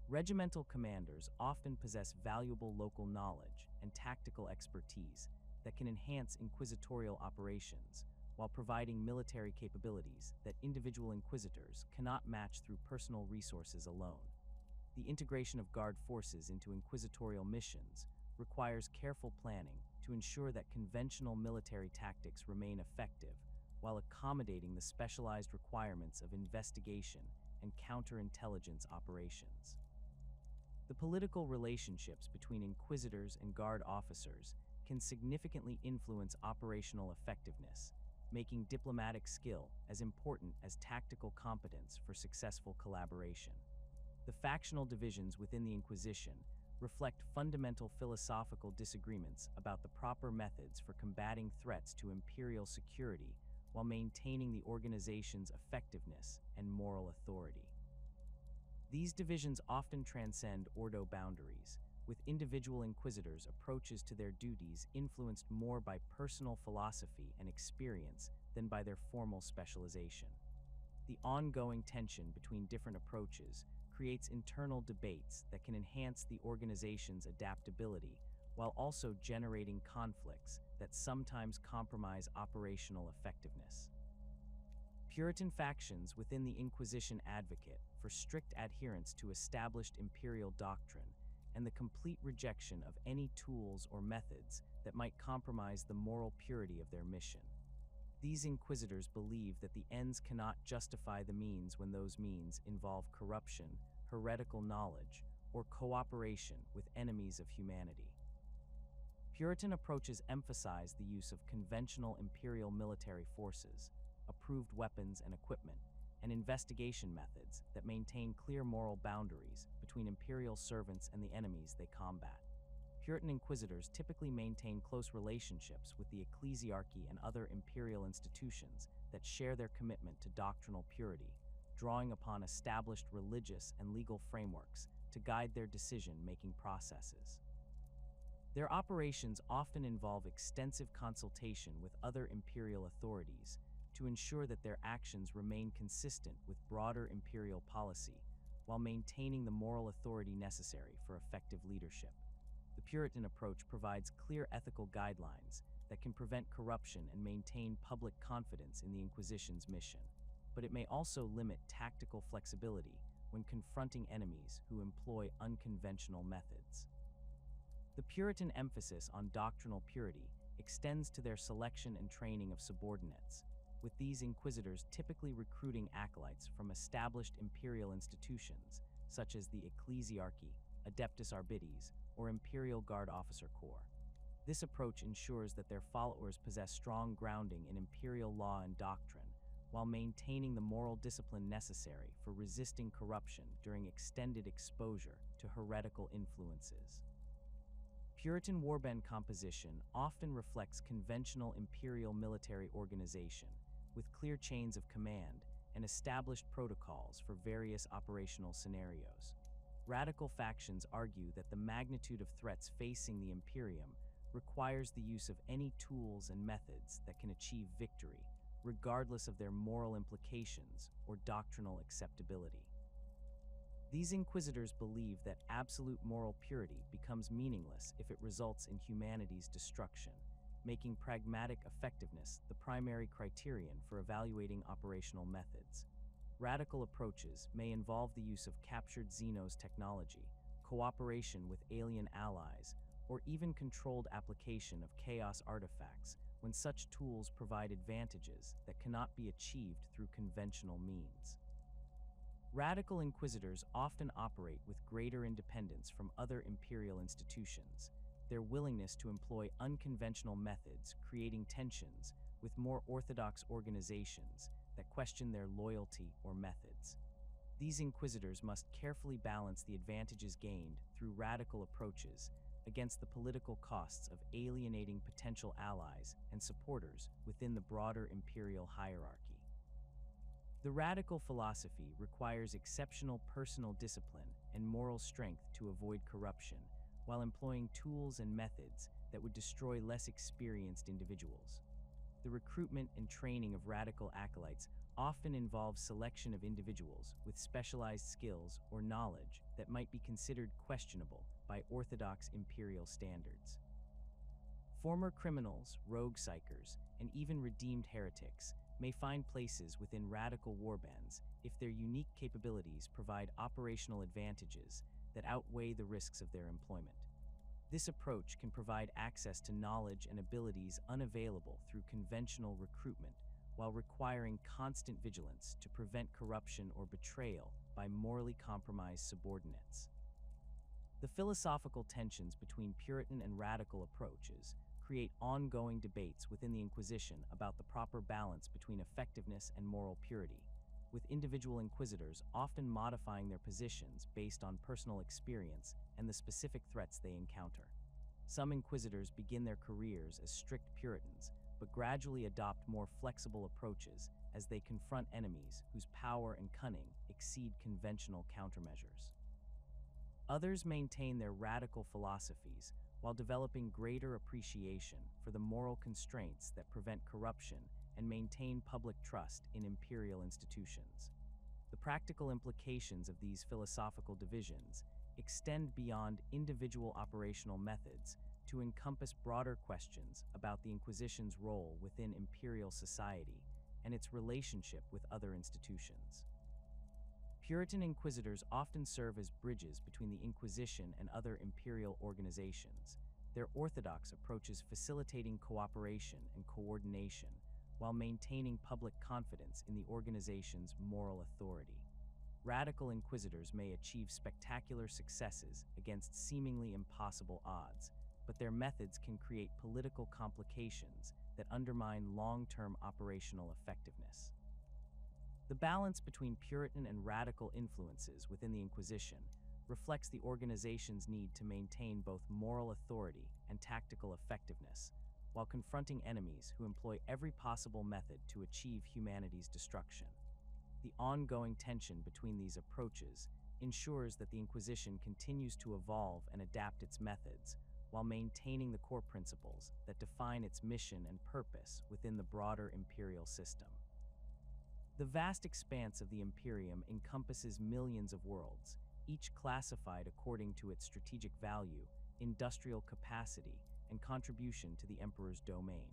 Regimental commanders often possess valuable local knowledge and tactical expertise that can enhance inquisitorial operations while providing military capabilities that individual inquisitors cannot match through personal resources alone. The integration of Guard forces into inquisitorial missions requires careful planning to ensure that conventional military tactics remain effective while accommodating the specialized requirements of investigation and counterintelligence operations. The political relationships between inquisitors and Guard officers can significantly influence operational effectiveness, making diplomatic skill as important as tactical competence for successful collaboration. The factional divisions within the Inquisition reflect fundamental philosophical disagreements about the proper methods for combating threats to imperial security while maintaining the organization's effectiveness and moral authority. These divisions often transcend ordo boundaries, with individual inquisitors' approaches to their duties influenced more by personal philosophy and experience than by their formal specialization. The ongoing tension between different approaches creates internal debates that can enhance the organization's adaptability while also generating conflicts that sometimes compromise operational effectiveness. Puritan factions within the Inquisition advocate for strict adherence to established imperial doctrine and the complete rejection of any tools or methods that might compromise the moral purity of their mission. These inquisitors believe that the ends cannot justify the means when those means involve corruption, heretical knowledge, or cooperation with enemies of humanity. Puritan approaches emphasize the use of conventional imperial military forces, approved weapons and equipment, and investigation methods that maintain clear moral boundaries between imperial servants and the enemies they combat. Puritan inquisitors typically maintain close relationships with the ecclesiarchy and other imperial institutions that share their commitment to doctrinal purity, drawing upon established religious and legal frameworks to guide their decision-making processes. Their operations often involve extensive consultation with other imperial authorities to ensure that their actions remain consistent with broader imperial policy while maintaining the moral authority necessary for effective leadership. The Puritan approach provides clear ethical guidelines that can prevent corruption and maintain public confidence in the Inquisition's mission, but it may also limit tactical flexibility when confronting enemies who employ unconventional methods. The Puritan emphasis on doctrinal purity extends to their selection and training of subordinates, with these inquisitors typically recruiting acolytes from established imperial institutions such as the ecclesiarchy, Adeptus Archives, or Imperial Guard Officer Corps. This approach ensures that their followers possess strong grounding in imperial law and doctrine, while maintaining the moral discipline necessary for resisting corruption during extended exposure to heretical influences. Puritan warband composition often reflects conventional imperial military organization, with clear chains of command and established protocols for various operational scenarios. Radical factions argue that the magnitude of threats facing the Imperium requires the use of any tools and methods that can achieve victory, regardless of their moral implications or doctrinal acceptability. These inquisitors believe that absolute moral purity becomes meaningless if it results in humanity's destruction, making pragmatic effectiveness the primary criterion for evaluating operational methods. Radical approaches may involve the use of captured xenos technology, cooperation with alien allies, or even controlled application of chaos artifacts when such tools provide advantages that cannot be achieved through conventional means. Radical inquisitors often operate with greater independence from other imperial institutions, their willingness to employ unconventional methods creating tensions with more orthodox organizations that question their loyalty or methods. These inquisitors must carefully balance the advantages gained through radical approaches against the political costs of alienating potential allies and supporters within the broader imperial hierarchy. The radical philosophy requires exceptional personal discipline and moral strength to avoid corruption, while employing tools and methods that would destroy less experienced individuals. The recruitment and training of radical acolytes often involves selection of individuals with specialized skills or knowledge that might be considered questionable by orthodox imperial standards. Former criminals, rogue psychers, and even redeemed heretics may find places within radical warbands if their unique capabilities provide operational advantages that outweigh the risks of their employment. This approach can provide access to knowledge and abilities unavailable through conventional recruitment, while requiring constant vigilance to prevent corruption or betrayal by morally compromised subordinates. The philosophical tensions between Puritan and radical approaches create ongoing debates within the Inquisition about the proper balance between effectiveness and moral purity, with individual inquisitors often modifying their positions based on personal experience and the specific threats they encounter. Some inquisitors begin their careers as strict Puritans, but gradually adopt more flexible approaches as they confront enemies whose power and cunning exceed conventional countermeasures. Others maintain their radical philosophies while developing greater appreciation for the moral constraints that prevent corruption and maintain public trust in imperial institutions. The practical implications of these philosophical divisions extend beyond individual operational methods to encompass broader questions about the Inquisition's role within imperial society and its relationship with other institutions. Puritan inquisitors often serve as bridges between the Inquisition and other imperial organizations, their orthodox approaches facilitating cooperation and coordination while maintaining public confidence in the organization's moral authority. Radical inquisitors may achieve spectacular successes against seemingly impossible odds, but their methods can create political complications that undermine long-term operational effectiveness. The balance between Puritan and radical influences within the Inquisition reflects the organization's need to maintain both moral authority and tactical effectiveness, while confronting enemies who employ every possible method to achieve humanity's destruction. The ongoing tension between these approaches ensures that the Inquisition continues to evolve and adapt its methods, while maintaining the core principles that define its mission and purpose within the broader imperial system. The vast expanse of the Imperium encompasses millions of worlds, each classified according to its strategic value, industrial capacity, and contribution to the Emperor's domain.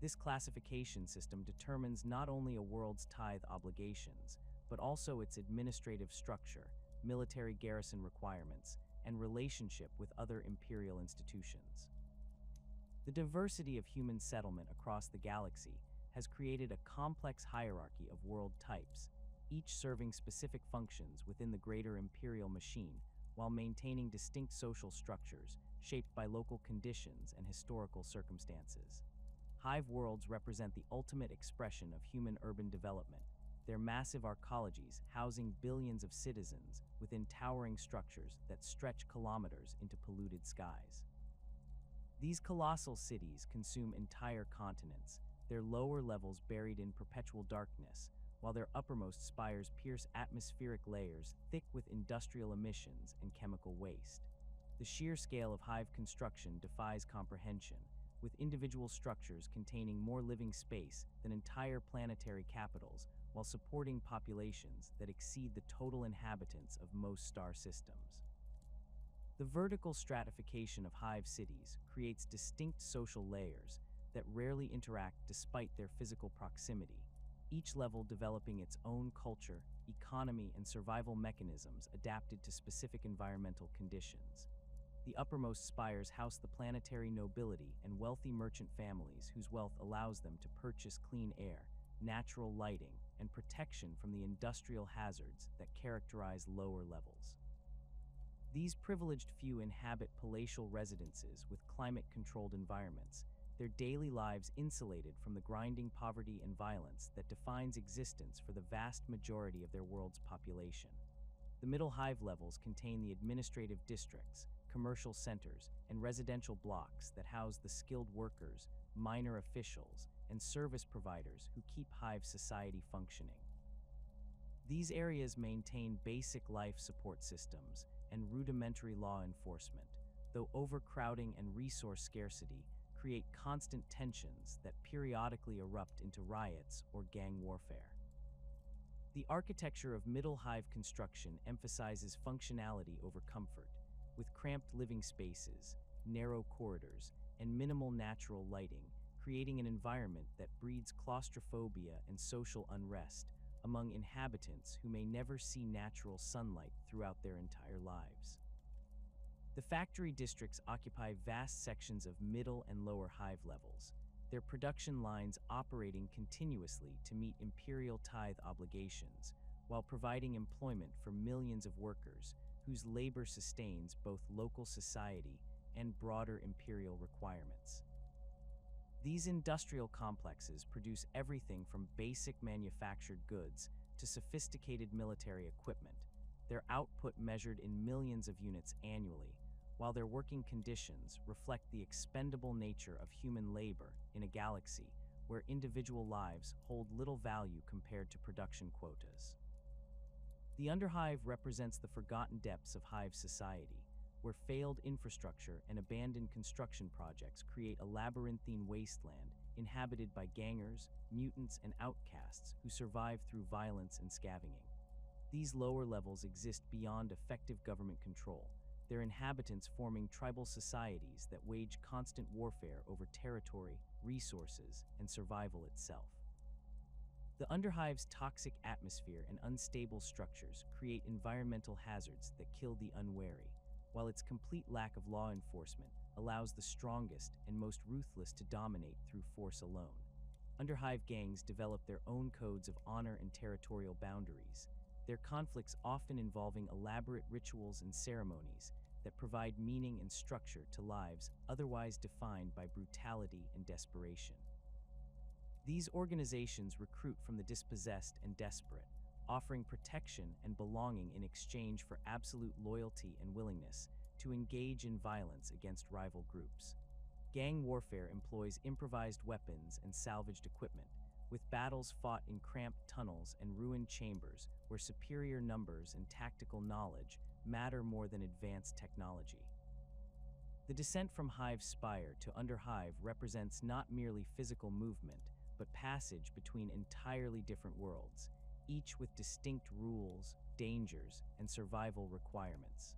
This classification system determines not only a world's tithe obligations, but also its administrative structure, military garrison requirements, and relationship with other imperial institutions. The diversity of human settlement across the galaxy has created a complex hierarchy of world types, each serving specific functions within the greater imperial machine, while maintaining distinct social structures shaped by local conditions and historical circumstances. Hive worlds represent the ultimate expression of human urban development, their massive arcologies housing billions of citizens within towering structures that stretch kilometers into polluted skies. These colossal cities consume entire continents, their lower levels buried in perpetual darkness, while their uppermost spires pierce atmospheric layers thick with industrial emissions and chemical waste. The sheer scale of hive construction defies comprehension, with individual structures containing more living space than entire planetary capitals, while supporting populations that exceed the total inhabitants of most star systems. The vertical stratification of hive cities creates distinct social layers that rarely interact despite their physical proximity, each level developing its own culture, economy, and survival mechanisms adapted to specific environmental conditions. The uppermost spires house the planetary nobility and wealthy merchant families whose wealth allows them to purchase clean air, natural lighting, and protection from the industrial hazards that characterize lower levels. These privileged few inhabit palatial residences with climate-controlled environments, their daily lives insulated from the grinding poverty and violence that defines existence for the vast majority of their world's population. The middle hive levels contain the administrative districts, commercial centers, and residential blocks that house the skilled workers, minor officials, and service providers who keep hive society functioning. These areas maintain basic life support systems and rudimentary law enforcement, though overcrowding and resource scarcity create constant tensions that periodically erupt into riots or gang warfare. The architecture of middle hive construction emphasizes functionality over comfort, with cramped living spaces, narrow corridors, and minimal natural lighting, creating an environment that breeds claustrophobia and social unrest among inhabitants who may never see natural sunlight throughout their entire lives. The factory districts occupy vast sections of middle and lower hive levels, their production lines operating continuously to meet imperial tithe obligations, while providing employment for millions of workers whose labor sustains both local society and broader imperial requirements. These industrial complexes produce everything from basic manufactured goods to sophisticated military equipment, their output measured in millions of units annually, while their working conditions reflect the expendable nature of human labor in a galaxy where individual lives hold little value compared to production quotas. The underhive represents the forgotten depths of hive society, where failed infrastructure and abandoned construction projects create a labyrinthine wasteland inhabited by gangers, mutants, and outcasts who survive through violence and scavenging. These lower levels exist beyond effective government control, their inhabitants forming tribal societies that wage constant warfare over territory, resources, and survival itself. The underhive's toxic atmosphere and unstable structures create environmental hazards that kill the unwary, while its complete lack of law enforcement allows the strongest and most ruthless to dominate through force alone. Underhive gangs develop their own codes of honor and territorial boundaries, their conflicts often involving elaborate rituals and ceremonies that provide meaning and structure to lives otherwise defined by brutality and desperation. These organizations recruit from the dispossessed and desperate, offering protection and belonging in exchange for absolute loyalty and willingness to engage in violence against rival groups. Gang warfare employs improvised weapons and salvaged equipment, with battles fought in cramped tunnels and ruined chambers where superior numbers and tactical knowledge matter more than advanced technology. The descent from hive spire to underhive represents not merely physical movement, but passage between entirely different worlds, each with distinct rules, dangers, and survival requirements.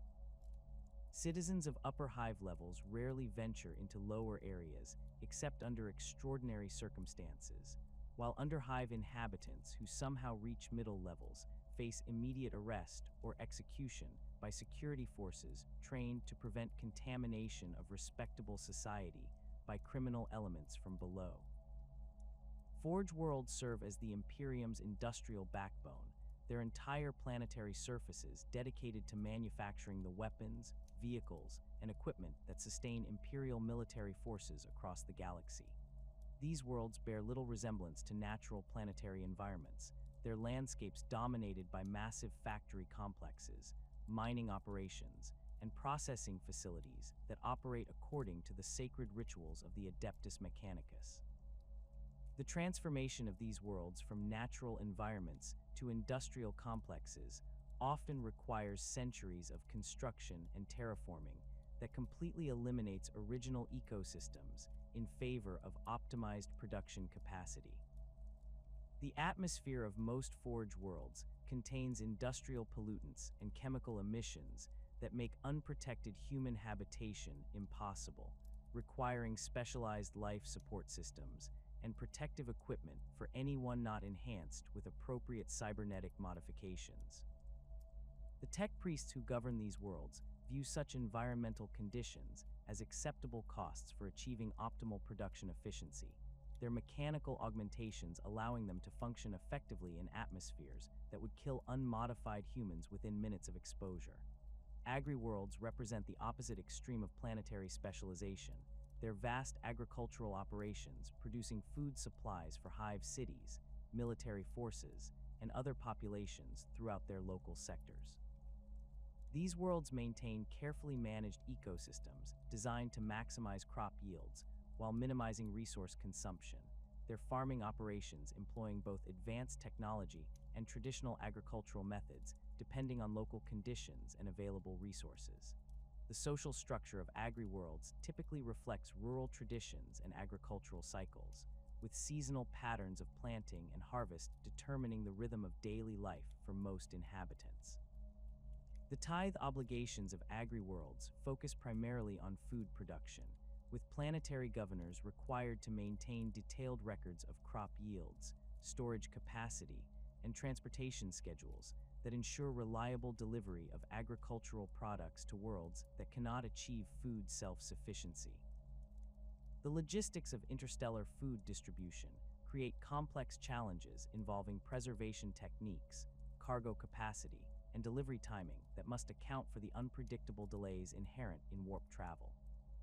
Citizens of upper hive levels rarely venture into lower areas except under extraordinary circumstances, while underhive inhabitants who somehow reach middle levels face immediate arrest or execution by security forces trained to prevent contamination of respectable society by criminal elements from below. Forge worlds serve as the Imperium's industrial backbone, their entire planetary surfaces dedicated to manufacturing the weapons, vehicles, and equipment that sustain Imperial military forces across the galaxy. These worlds bear little resemblance to natural planetary environments, their landscapes dominated by massive factory complexes, mining operations, and processing facilities that operate according to the sacred rituals of the Adeptus Mechanicus. The transformation of these worlds from natural environments to industrial complexes often requires centuries of construction and terraforming that completely eliminates original ecosystems in favor of optimized production capacity. The atmosphere of most Forge worlds contains industrial pollutants and chemical emissions that make unprotected human habitation impossible, requiring specialized life support systems and protective equipment for anyone not enhanced with appropriate cybernetic modifications. The tech priests who govern these worlds view such environmental conditions as acceptable costs for achieving optimal production efficiency, their mechanical augmentations allowing them to function effectively in atmospheres that would kill unmodified humans within minutes of exposure. Agri-worlds represent the opposite extreme of planetary specialization, their vast agricultural operations producing food supplies for hive cities, military forces, and other populations throughout their local sectors. These worlds maintain carefully managed ecosystems designed to maximize crop yields while minimizing resource consumption, their farming operations employing both advanced technology and traditional agricultural methods depending on local conditions and available resources. The social structure of agri-worlds typically reflects rural traditions and agricultural cycles, with seasonal patterns of planting and harvest determining the rhythm of daily life for most inhabitants. The tithe obligations of agri-worlds focus primarily on food production, with planetary governors required to maintain detailed records of crop yields, storage capacity, and transportation schedules that ensure reliable delivery of agricultural products to worlds that cannot achieve food self-sufficiency. The logistics of interstellar food distribution create complex challenges involving preservation techniques, cargo capacity, and delivery timing that must account for the unpredictable delays inherent in warp travel.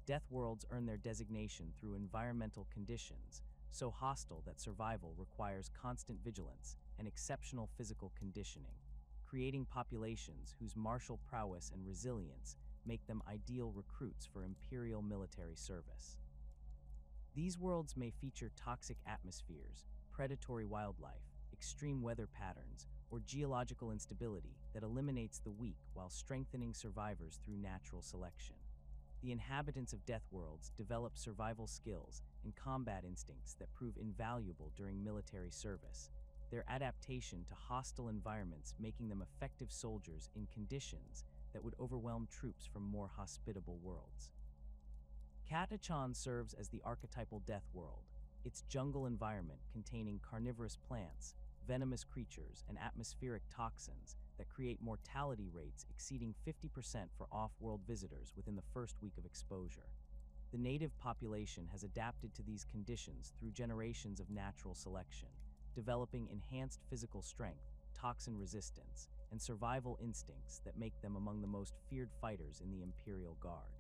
Death worlds earn their designation through environmental conditions so hostile that survival requires constant vigilance and exceptional physical conditioning, creating populations whose martial prowess and resilience make them ideal recruits for Imperial military service. These worlds may feature toxic atmospheres, predatory wildlife, extreme weather patterns, or geological instability that eliminates the weak while strengthening survivors through natural selection. The inhabitants of death worlds develop survival skills and combat instincts that prove invaluable during military service, their adaptation to hostile environments making them effective soldiers in conditions that would overwhelm troops from more hospitable worlds. Catachan serves as the archetypal death world, its jungle environment containing carnivorous plants, venomous creatures, and atmospheric toxins that create mortality rates exceeding 50% for off-world visitors within the first week of exposure. The native population has adapted to these conditions through generations of natural selection, developing enhanced physical strength, toxin resistance, and survival instincts that make them among the most feared fighters in the Imperial Guard.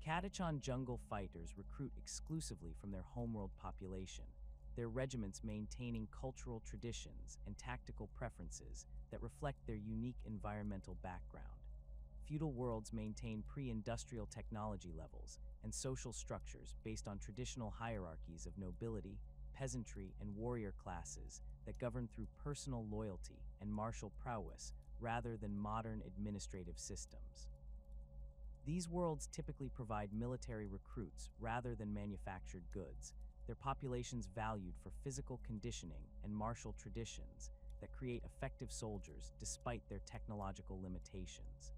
Catachan jungle fighters recruit exclusively from their homeworld population, their regiments maintaining cultural traditions and tactical preferences that reflect their unique environmental background. Feudal worlds maintain pre-industrial technology levels and social structures based on traditional hierarchies of nobility, peasantry, and warrior classes that govern through personal loyalty and martial prowess rather than modern administrative systems. These worlds typically provide military recruits rather than manufactured goods, their populations valued for physical conditioning and martial traditions that create effective soldiers despite their technological limitations.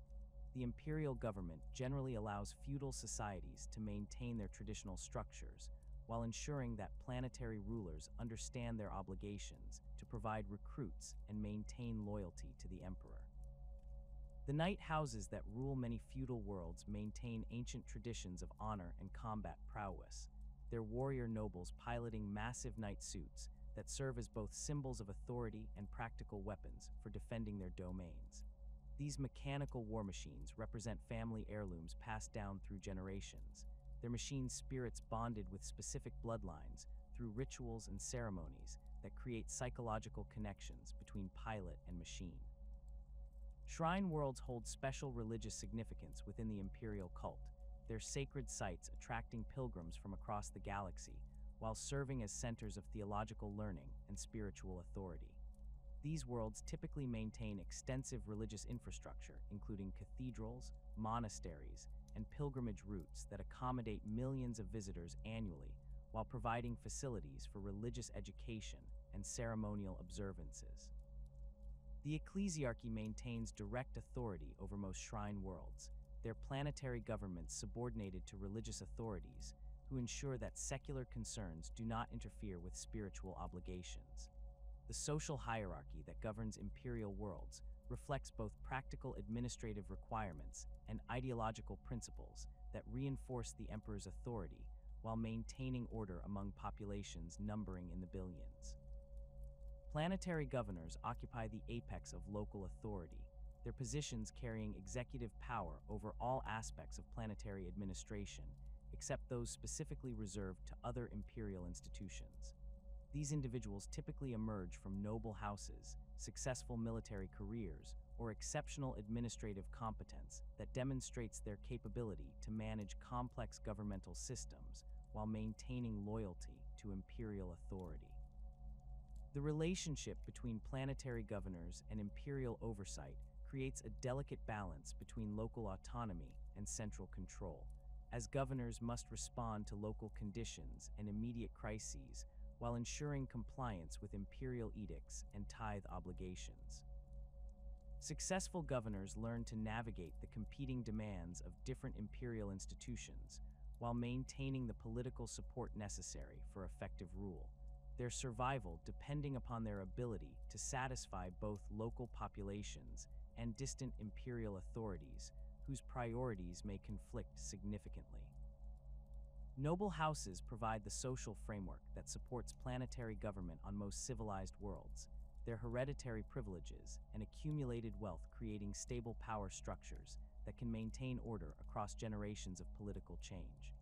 The imperial government generally allows feudal societies to maintain their traditional structures, while ensuring that planetary rulers understand their obligations to provide recruits and maintain loyalty to the emperor. The knight houses that rule many feudal worlds maintain ancient traditions of honor and combat prowess, their warrior nobles piloting massive knight suits that serve as both symbols of authority and practical weapons for defending their domains. These mechanical war machines represent family heirlooms passed down through generations, their machine spirits bonded with specific bloodlines through rituals and ceremonies that create psychological connections between pilot and machine. Shrine worlds hold special religious significance within the imperial cult, their sacred sites attracting pilgrims from across the galaxy, while serving as centers of theological learning and spiritual authority. These worlds typically maintain extensive religious infrastructure, including cathedrals, monasteries, and pilgrimage routes that accommodate millions of visitors annually, while providing facilities for religious education and ceremonial observances. The ecclesiarchy maintains direct authority over most shrine worlds, their planetary governments subordinated to religious authorities who ensure that secular concerns do not interfere with spiritual obligations. The social hierarchy that governs imperial worlds reflects both practical administrative requirements and ideological principles that reinforce the emperor's authority while maintaining order among populations numbering in the billions. Planetary governors occupy the apex of local authority, their positions carrying executive power over all aspects of planetary administration, except those specifically reserved to other imperial institutions. These individuals typically emerge from noble houses, successful military careers, or exceptional administrative competence that demonstrates their capability to manage complex governmental systems while maintaining loyalty to imperial authority. The relationship between planetary governors and imperial oversight creates a delicate balance between local autonomy and central control, as governors must respond to local conditions and immediate crises while ensuring compliance with imperial edicts and tithe obligations. Successful governors learn to navigate the competing demands of different imperial institutions while maintaining the political support necessary for effective rule, their survival depending upon their ability to satisfy both local populations and distant imperial authorities whose priorities may conflict significantly. Noble houses provide the social framework that supports planetary government on most civilized worlds, their hereditary privileges and accumulated wealth creating stable power structures that can maintain order across generations of political change.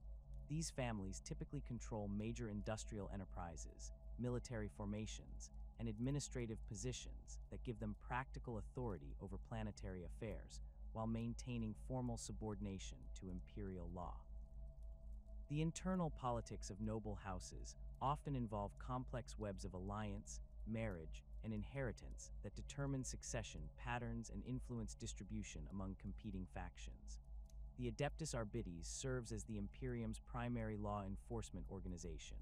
These families typically control major industrial enterprises, military formations, and administrative positions that give them practical authority over planetary affairs while maintaining formal subordination to imperial law. The internal politics of noble houses often involve complex webs of alliance, marriage, and inheritance that determine succession patterns and influence distribution among competing factions. The Adeptus Archives serves as the Imperium's primary law enforcement organization,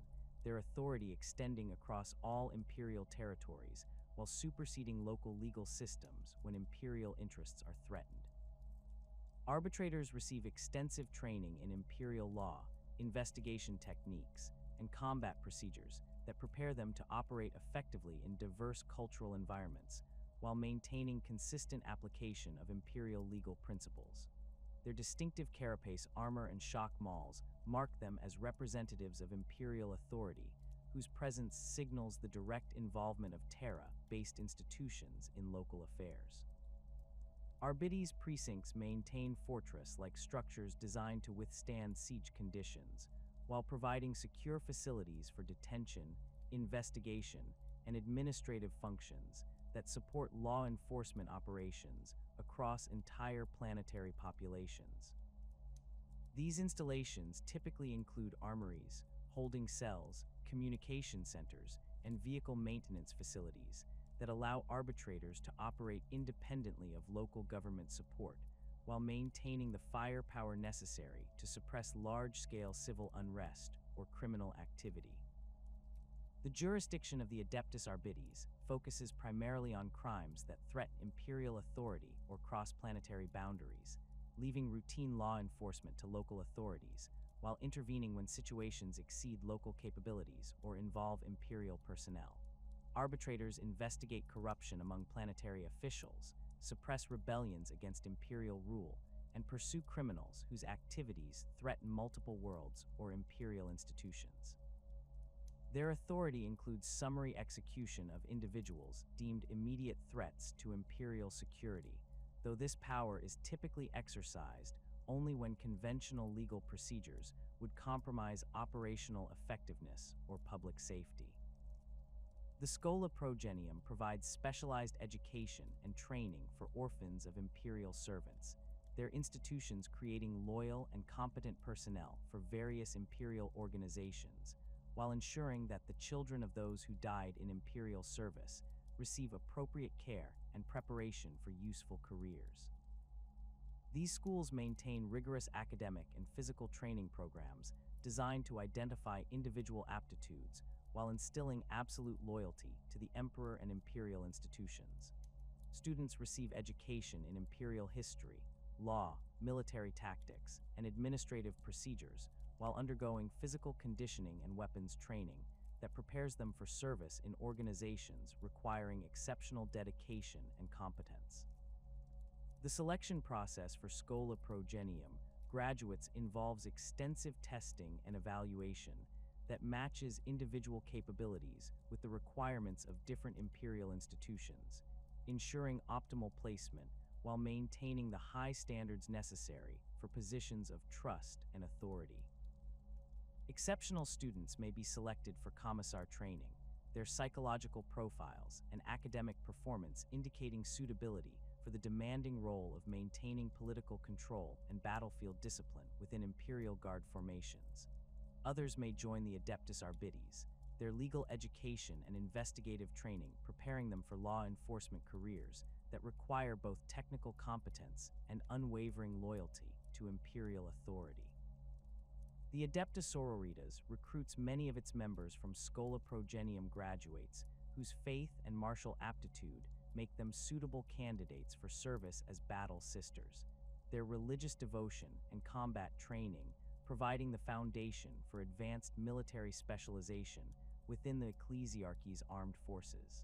their authority extending across all imperial territories while superseding local legal systems when imperial interests are threatened. Arbitrators receive extensive training in imperial law, investigation techniques, and combat procedures that prepare them to operate effectively in diverse cultural environments while maintaining consistent application of imperial legal principles. Their distinctive carapace armor and shock mauls mark them as representatives of imperial authority, whose presence signals the direct involvement of Terra-based institutions in local affairs. Archives precincts maintain fortress-like structures designed to withstand siege conditions, while providing secure facilities for detention, investigation, and administrative functions that support law enforcement operations across entire planetary populations. These installations typically include armories, holding cells, communication centers, and vehicle maintenance facilities that allow arbitrators to operate independently of local government support while maintaining the firepower necessary to suppress large-scale civil unrest or criminal activity. The jurisdiction of the Adeptus Archives focuses primarily on crimes that threaten imperial authority or cross planetary boundaries, leaving routine law enforcement to local authorities while intervening when situations exceed local capabilities or involve imperial personnel. Arbitrators investigate corruption among planetary officials, suppress rebellions against imperial rule, and pursue criminals whose activities threaten multiple worlds or imperial institutions. Their authority includes summary execution of individuals deemed immediate threats to imperial security, though this power is typically exercised only when conventional legal procedures would compromise operational effectiveness or public safety. The Schola Progenium provides specialized education and training for orphans of imperial servants, their institutions creating loyal and competent personnel for various imperial organizations, while ensuring that the children of those who died in imperial service receive appropriate care and preparation for useful careers. These schools maintain rigorous academic and physical training programs designed to identify individual aptitudes while instilling absolute loyalty to the emperor and imperial institutions. Students receive education in imperial history, law, military tactics, and administrative procedures while undergoing physical conditioning and weapons training that prepares them for service in organizations requiring exceptional dedication and competence. The selection process for Schola Progenium graduates involves extensive testing and evaluation that matches individual capabilities with the requirements of different imperial institutions, ensuring optimal placement while maintaining the high standards necessary for positions of trust and authority. Exceptional students may be selected for commissar training, their psychological profiles and academic performance indicating suitability for the demanding role of maintaining political control and battlefield discipline within Imperial Guard formations. Others may join the Adeptus Archives, their legal education and investigative training preparing them for law enforcement careers that require both technical competence and unwavering loyalty to imperial authority. The Adeptus Sororitas recruits many of its members from Schola Progenium graduates whose faith and martial aptitude make them suitable candidates for service as battle sisters, their religious devotion and combat training providing the foundation for advanced military specialization within the ecclesiarchy's armed forces.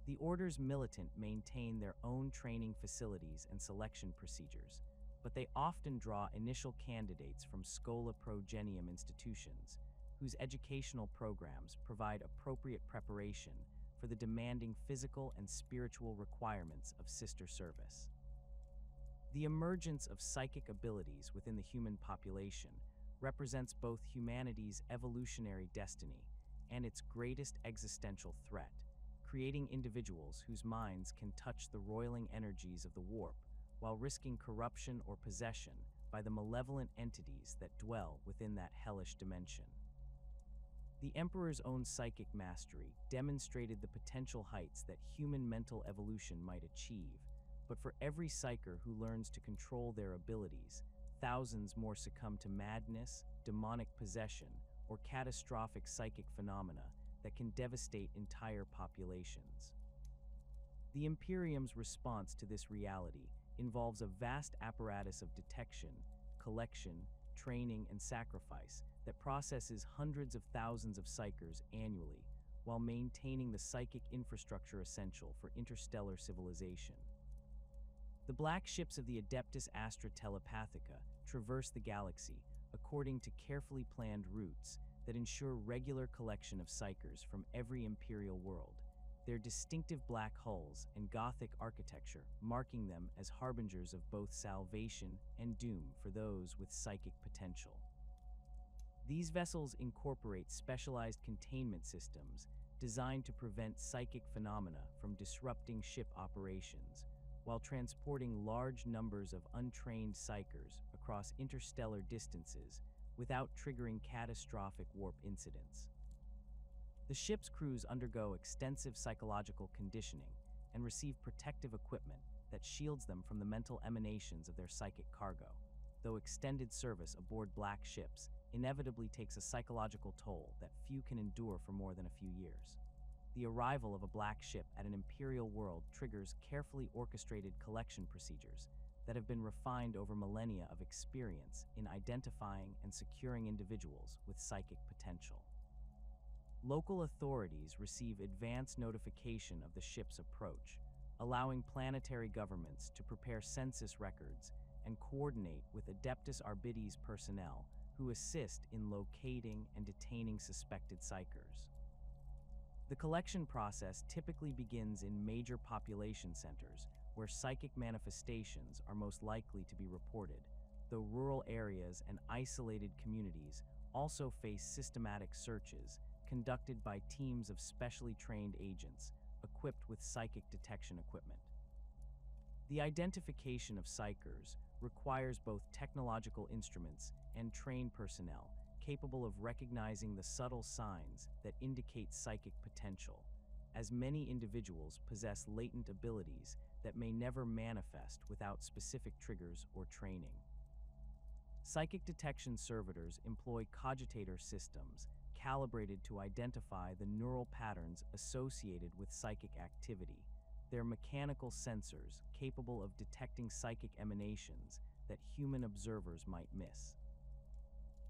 The Order's militant maintain their own training facilities and selection procedures, but they often draw initial candidates from Schola Progenium institutions, whose educational programs provide appropriate preparation for the demanding physical and spiritual requirements of sister service. The emergence of psychic abilities within the human population represents both humanity's evolutionary destiny and its greatest existential threat, creating individuals whose minds can touch the roiling energies of the warp while risking corruption or possession by the malevolent entities that dwell within that hellish dimension. The Emperor's own psychic mastery demonstrated the potential heights that human mental evolution might achieve, but for every psyker who learns to control their abilities, thousands more succumb to madness, demonic possession, or catastrophic psychic phenomena that can devastate entire populations. The Imperium's response to this reality involves a vast apparatus of detection, collection, training, and sacrifice that processes hundreds of thousands of psykers annually while maintaining the psychic infrastructure essential for interstellar civilization. The black ships of the Adeptus Astra Telepathica traverse the galaxy according to carefully planned routes that ensure regular collection of psykers from every Imperial world, their distinctive black hulls and Gothic architecture marking them as harbingers of both salvation and doom for those with psychic potential. These vessels incorporate specialized containment systems designed to prevent psychic phenomena from disrupting ship operations, while transporting large numbers of untrained psykers across interstellar distances without triggering catastrophic warp incidents. The ship's crews undergo extensive psychological conditioning and receive protective equipment that shields them from the mental emanations of their psychic cargo, though extended service aboard black ships inevitably takes a psychological toll that few can endure for more than a few years. The arrival of a black ship at an Imperial world triggers carefully orchestrated collection procedures that have been refined over millennia of experience in identifying and securing individuals with psychic potential. Local authorities receive advance notification of the ship's approach, allowing planetary governments to prepare census records and coordinate with Adeptus Archives personnel who assist in locating and detaining suspected psykers. The collection process typically begins in major population centers where psychic manifestations are most likely to be reported, though rural areas and isolated communities also face systematic searches conducted by teams of specially trained agents equipped with psychic detection equipment. The identification of psykers requires both technological instruments and trained personnel capable of recognizing the subtle signs that indicate psychic potential, as many individuals possess latent abilities that may never manifest without specific triggers or training. Psychic detection servitors employ cogitator systems calibrated to identify the neural patterns associated with psychic activity. They're mechanical sensors capable of detecting psychic emanations that human observers might miss.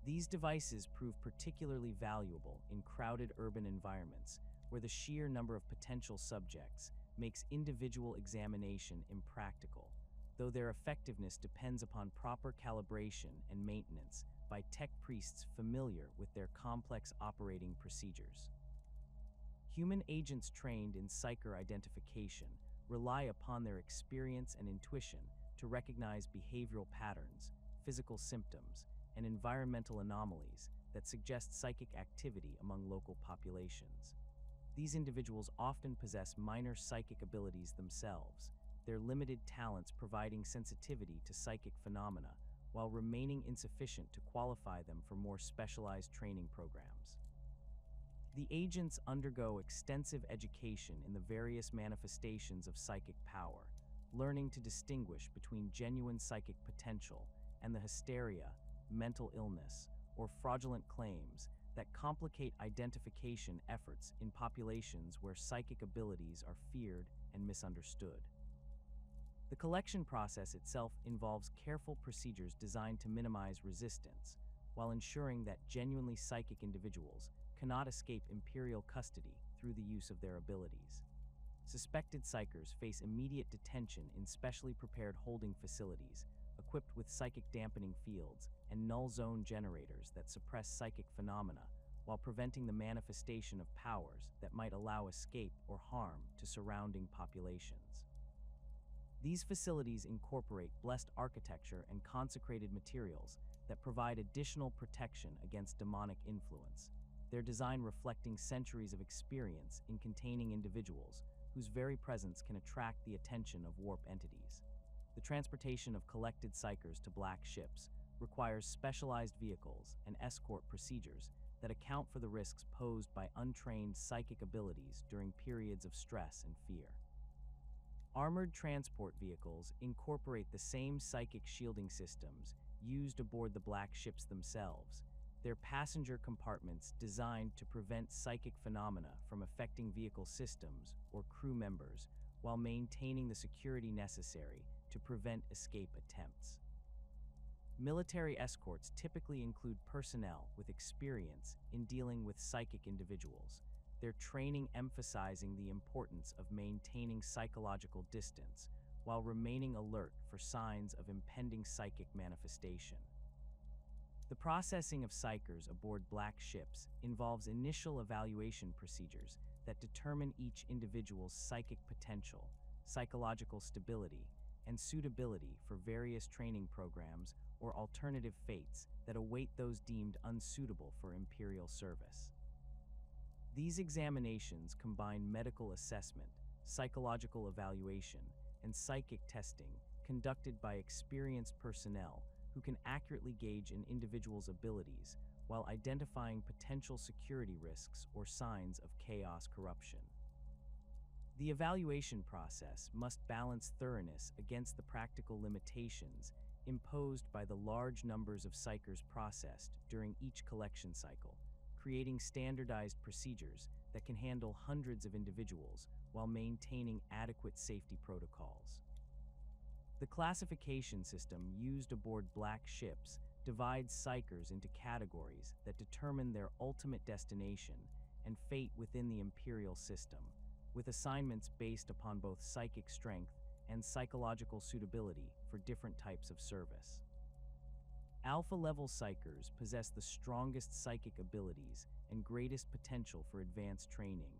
These devices prove particularly valuable in crowded urban environments where the sheer number of potential subjects makes individual examination impractical, though their effectiveness depends upon proper calibration and maintenance by tech priests familiar with their complex operating procedures. Human agents trained in psyker identification rely upon their experience and intuition to recognize behavioral patterns, physical symptoms, and environmental anomalies that suggest psychic activity among local populations. These individuals often possess minor psychic abilities themselves, their limited talents providing sensitivity to psychic phenomena, while remaining insufficient to qualify them for more specialized training programs. The agents undergo extensive education in the various manifestations of psychic power, learning to distinguish between genuine psychic potential and the hysteria, mental illness, or fraudulent claims that complicate identification efforts in populations where psychic abilities are feared and misunderstood. The collection process itself involves careful procedures designed to minimize resistance, while ensuring that genuinely psychic individuals cannot escape Imperial custody through the use of their abilities. Suspected psychers face immediate detention in specially prepared holding facilities, equipped with psychic dampening fields and null zone generators that suppress psychic phenomena, while preventing the manifestation of powers that might allow escape or harm to surrounding populations. These facilities incorporate blessed architecture and consecrated materials that provide additional protection against demonic influence, their design reflecting centuries of experience in containing individuals whose very presence can attract the attention of warp entities. The transportation of collected psychers to black ships requires specialized vehicles and escort procedures that account for the risks posed by untrained psychic abilities during periods of stress and fear. Armored transport vehicles incorporate the same psychic shielding systems used aboard the black ships themselves, their passenger compartments designed to prevent psychic phenomena from affecting vehicle systems or crew members while maintaining the security necessary to prevent escape attempts. Military escorts typically include personnel with experience in dealing with psychic individuals, their training emphasizing the importance of maintaining psychological distance while remaining alert for signs of impending psychic manifestation. The processing of psychers aboard black ships involves initial evaluation procedures that determine each individual's psychic potential, psychological stability, and suitability for various training programs or alternative fates that await those deemed unsuitable for Imperial service. These examinations combine medical assessment, psychological evaluation, and psychic testing conducted by experienced personnel who can accurately gauge an individual's abilities while identifying potential security risks or signs of chaos corruption. The evaluation process must balance thoroughness against the practical limitations imposed by the large numbers of psychers processed during each collection cycle, creating standardized procedures that can handle hundreds of individuals while maintaining adequate safety protocols. The classification system used aboard black ships divides psychers into categories that determine their ultimate destination and fate within the Imperial system, with assignments based upon both psychic strength and psychological suitability for different types of service. Alpha-level psychers possess the strongest psychic abilities and greatest potential for advanced training,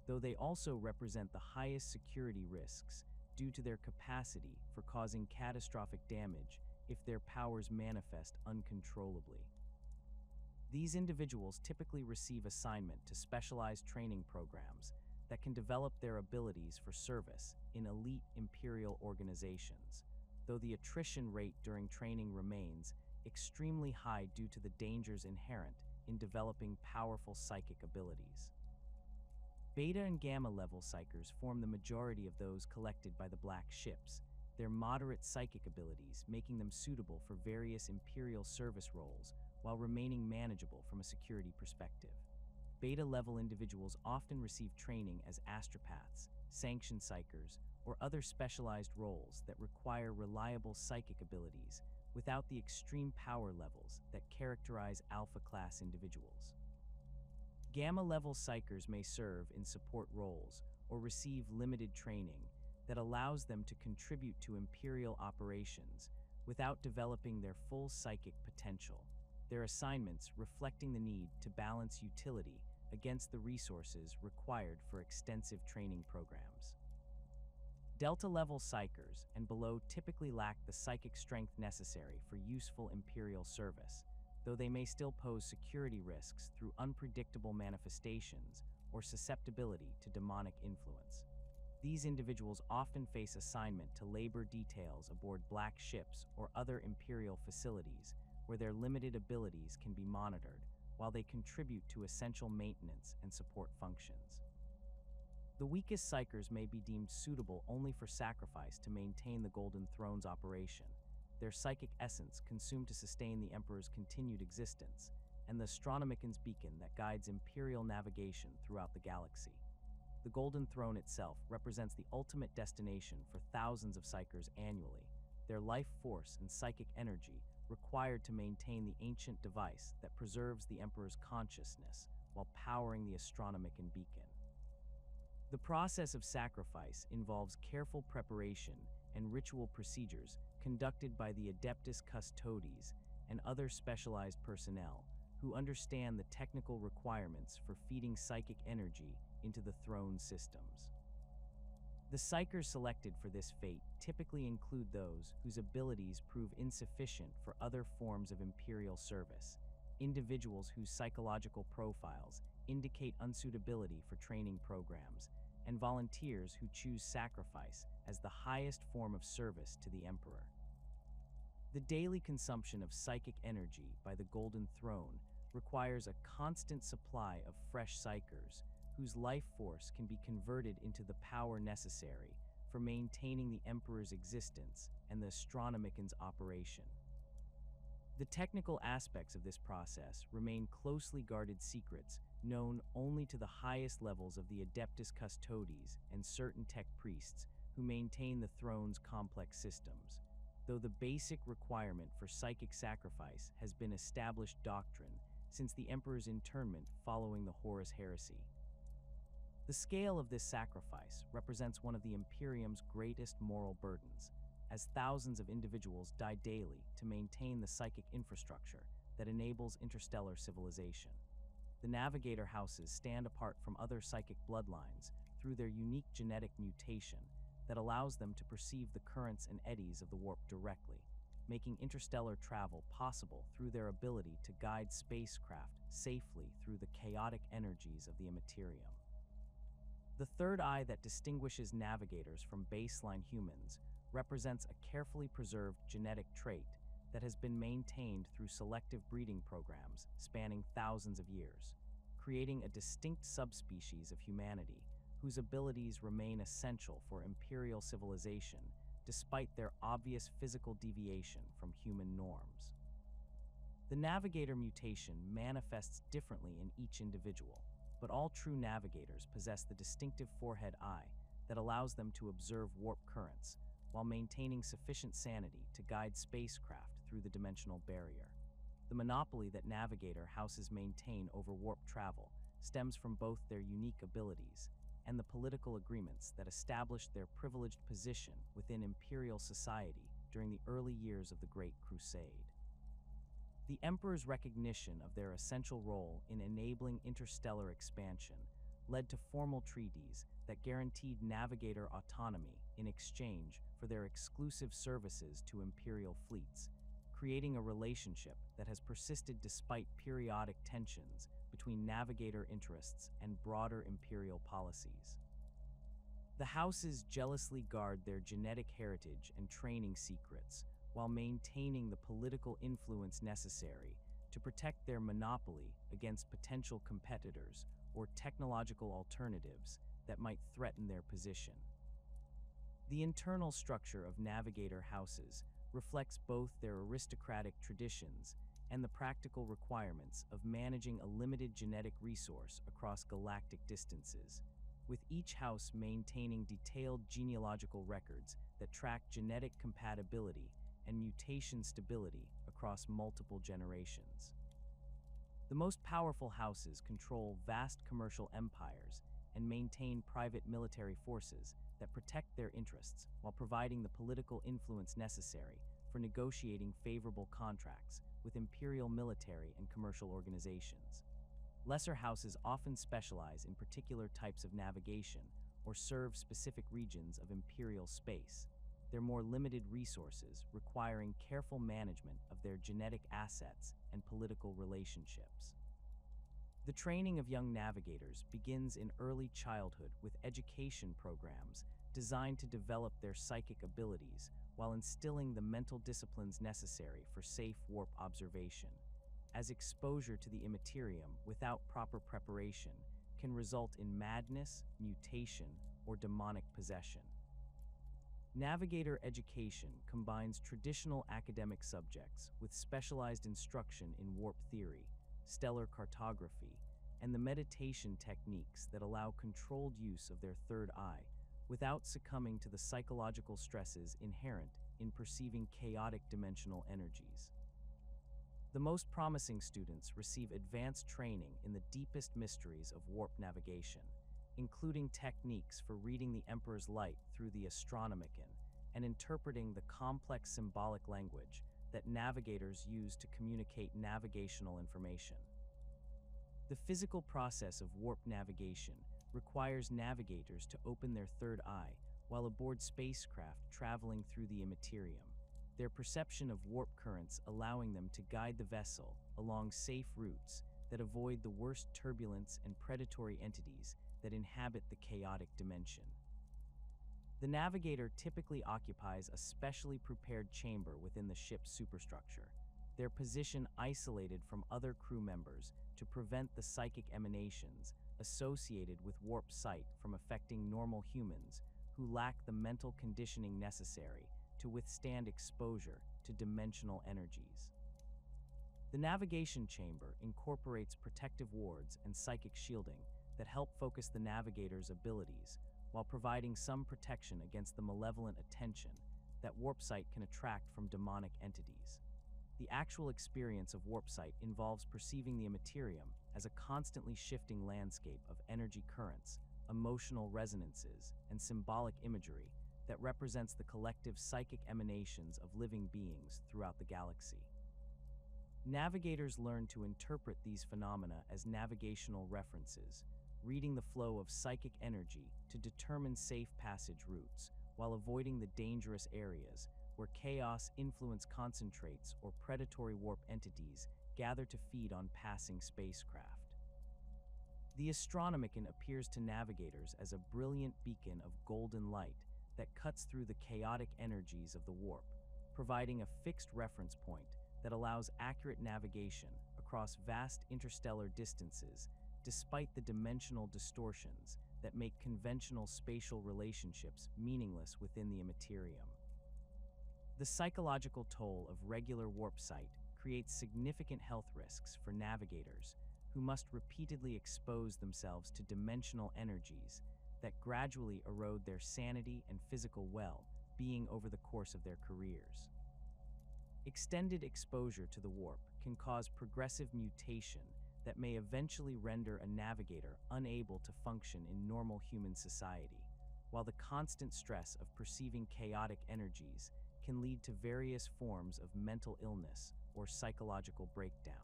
though they also represent the highest security risks due to their capacity for causing catastrophic damage if their powers manifest uncontrollably. These individuals typically receive assignment to specialized training programs that can develop their abilities for service in elite Imperial organizations, though the attrition rate during training remains extremely high due to the dangers inherent in developing powerful psychic abilities. Beta and Gamma level psychers form the majority of those collected by the black ships, their moderate psychic abilities making them suitable for various Imperial service roles while remaining manageable from a security perspective. Beta-level individuals often receive training as astropaths, sanctioned psychers, or other specialized roles that require reliable psychic abilities without the extreme power levels that characterize alpha-class individuals. Gamma-level psychers may serve in support roles or receive limited training that allows them to contribute to Imperial operations without developing their full psychic potential, their assignments reflecting the need to balance utility against the resources required for extensive training programs. Delta-level psychers and below typically lack the psychic strength necessary for useful Imperial service, though they may still pose security risks through unpredictable manifestations or susceptibility to demonic influence. These individuals often face assignment to labor details aboard black ships or other imperial facilities where their limited abilities can be monitored, while they contribute to essential maintenance and support functions. The weakest psychers may be deemed suitable only for sacrifice to maintain the Golden Throne's operation, their psychic essence consumed to sustain the Emperor's continued existence, and the Astronomican's beacon that guides imperial navigation throughout the galaxy. The Golden Throne itself represents the ultimate destination for thousands of psychers annually, their life force and psychic energy required to maintain the ancient device that preserves the Emperor's consciousness while powering the Astronomican beacon. The process of sacrifice involves careful preparation and ritual procedures conducted by the Adeptus Custodes and other specialized personnel who understand the technical requirements for feeding psychic energy into the throne systems. The psychers selected for this fate typically include those whose abilities prove insufficient for other forms of imperial service, individuals whose psychological profiles indicate unsuitability for training programs, and volunteers who choose sacrifice as the highest form of service to the Emperor. The daily consumption of psychic energy by the Golden Throne requires a constant supply of fresh psychers, whose life force can be converted into the power necessary for maintaining the Emperor's existence and the Astronomican's operation. The technical aspects of this process remain closely guarded secrets known only to the highest levels of the Adeptus Custodes and certain tech priests who maintain the throne's complex systems, though the basic requirement for psychic sacrifice has been established doctrine since the Emperor's internment following the Horus heresy. The scale of this sacrifice represents one of the Imperium's greatest moral burdens, as thousands of individuals die daily to maintain the psychic infrastructure that enables interstellar civilization. The Navigator houses stand apart from other psychic bloodlines through their unique genetic mutation that allows them to perceive the currents and eddies of the warp directly, making interstellar travel possible through their ability to guide spacecraft safely through the chaotic energies of the Imperium. The third eye that distinguishes navigators from baseline humans represents a carefully preserved genetic trait that has been maintained through selective breeding programs spanning thousands of years, creating a distinct subspecies of humanity whose abilities remain essential for imperial civilization despite their obvious physical deviation from human norms. The navigator mutation manifests differently in each individual, but all true navigators possess the distinctive forehead eye that allows them to observe warp currents while maintaining sufficient sanity to guide spacecraft through the dimensional barrier. The monopoly that navigator houses maintain over warp travel stems from both their unique abilities and the political agreements that established their privileged position within imperial society during the early years of the Great Crusade. The Emperor's recognition of their essential role in enabling interstellar expansion led to formal treaties that guaranteed navigator autonomy in exchange for their exclusive services to imperial fleets, creating a relationship that has persisted despite periodic tensions between navigator interests and broader imperial policies. The houses jealously guard their genetic heritage and training secrets while maintaining the political influence necessary to protect their monopoly against potential competitors or technological alternatives that might threaten their position. The internal structure of navigator houses reflects both their aristocratic traditions and the practical requirements of managing a limited genetic resource across galactic distances, with each house maintaining detailed genealogical records that track genetic compatibility and mutation stability across multiple generations. The most powerful houses control vast commercial empires and maintain private military forces that protect their interests while providing the political influence necessary for negotiating favorable contracts with imperial military and commercial organizations. Lesser houses often specialize in particular types of navigation or serve specific regions of imperial space, their more limited resources requiring careful management of their genetic assets and political relationships. The training of young navigators begins in early childhood with education programs designed to develop their psychic abilities while instilling the mental disciplines necessary for safe warp observation, as exposure to the immaterium without proper preparation can result in madness, mutation, or demonic possession. Navigator education combines traditional academic subjects with specialized instruction in warp theory, stellar cartography, and the meditation techniques that allow controlled use of their third eye without succumbing to the psychological stresses inherent in perceiving chaotic dimensional energies. The most promising students receive advanced training in the deepest mysteries of warp navigation, including techniques for reading the Emperor's light through the Astronomican and interpreting the complex symbolic language that navigators use to communicate navigational information. The physical process of warp navigation requires navigators to open their third eye while aboard spacecraft traveling through the immaterium, their perception of warp currents allowing them to guide the vessel along safe routes that avoid the worst turbulence and predatory entities that inhabit the chaotic dimension. The navigator typically occupies a specially prepared chamber within the ship's superstructure, their position isolated from other crew members to prevent the psychic emanations associated with warp sight from affecting normal humans who lack the mental conditioning necessary to withstand exposure to dimensional energies. The navigation chamber incorporates protective wards and psychic shielding that help focus the navigator's abilities while providing some protection against the malevolent attention that warp sight can attract from demonic entities. The actual experience of warp sight involves perceiving the immaterium as a constantly shifting landscape of energy currents, emotional resonances, and symbolic imagery that represents the collective psychic emanations of living beings throughout the galaxy. Navigators learn to interpret these phenomena as navigational references, reading the flow of psychic energy to determine safe passage routes, while avoiding the dangerous areas where chaos influence concentrates or predatory warp entities gather to feed on passing spacecraft. The Astronomican appears to navigators as a brilliant beacon of golden light that cuts through the chaotic energies of the warp, providing a fixed reference point that allows accurate navigation across vast interstellar distances despite the dimensional distortions that make conventional spatial relationships meaningless within the immaterium. The psychological toll of regular warp sight creates significant health risks for navigators who must repeatedly expose themselves to dimensional energies that gradually erode their sanity and physical well-being over the course of their careers. Extended exposure to the warp can cause progressive mutation that may eventually render a navigator unable to function in normal human society, while the constant stress of perceiving chaotic energies can lead to various forms of mental illness or psychological breakdown.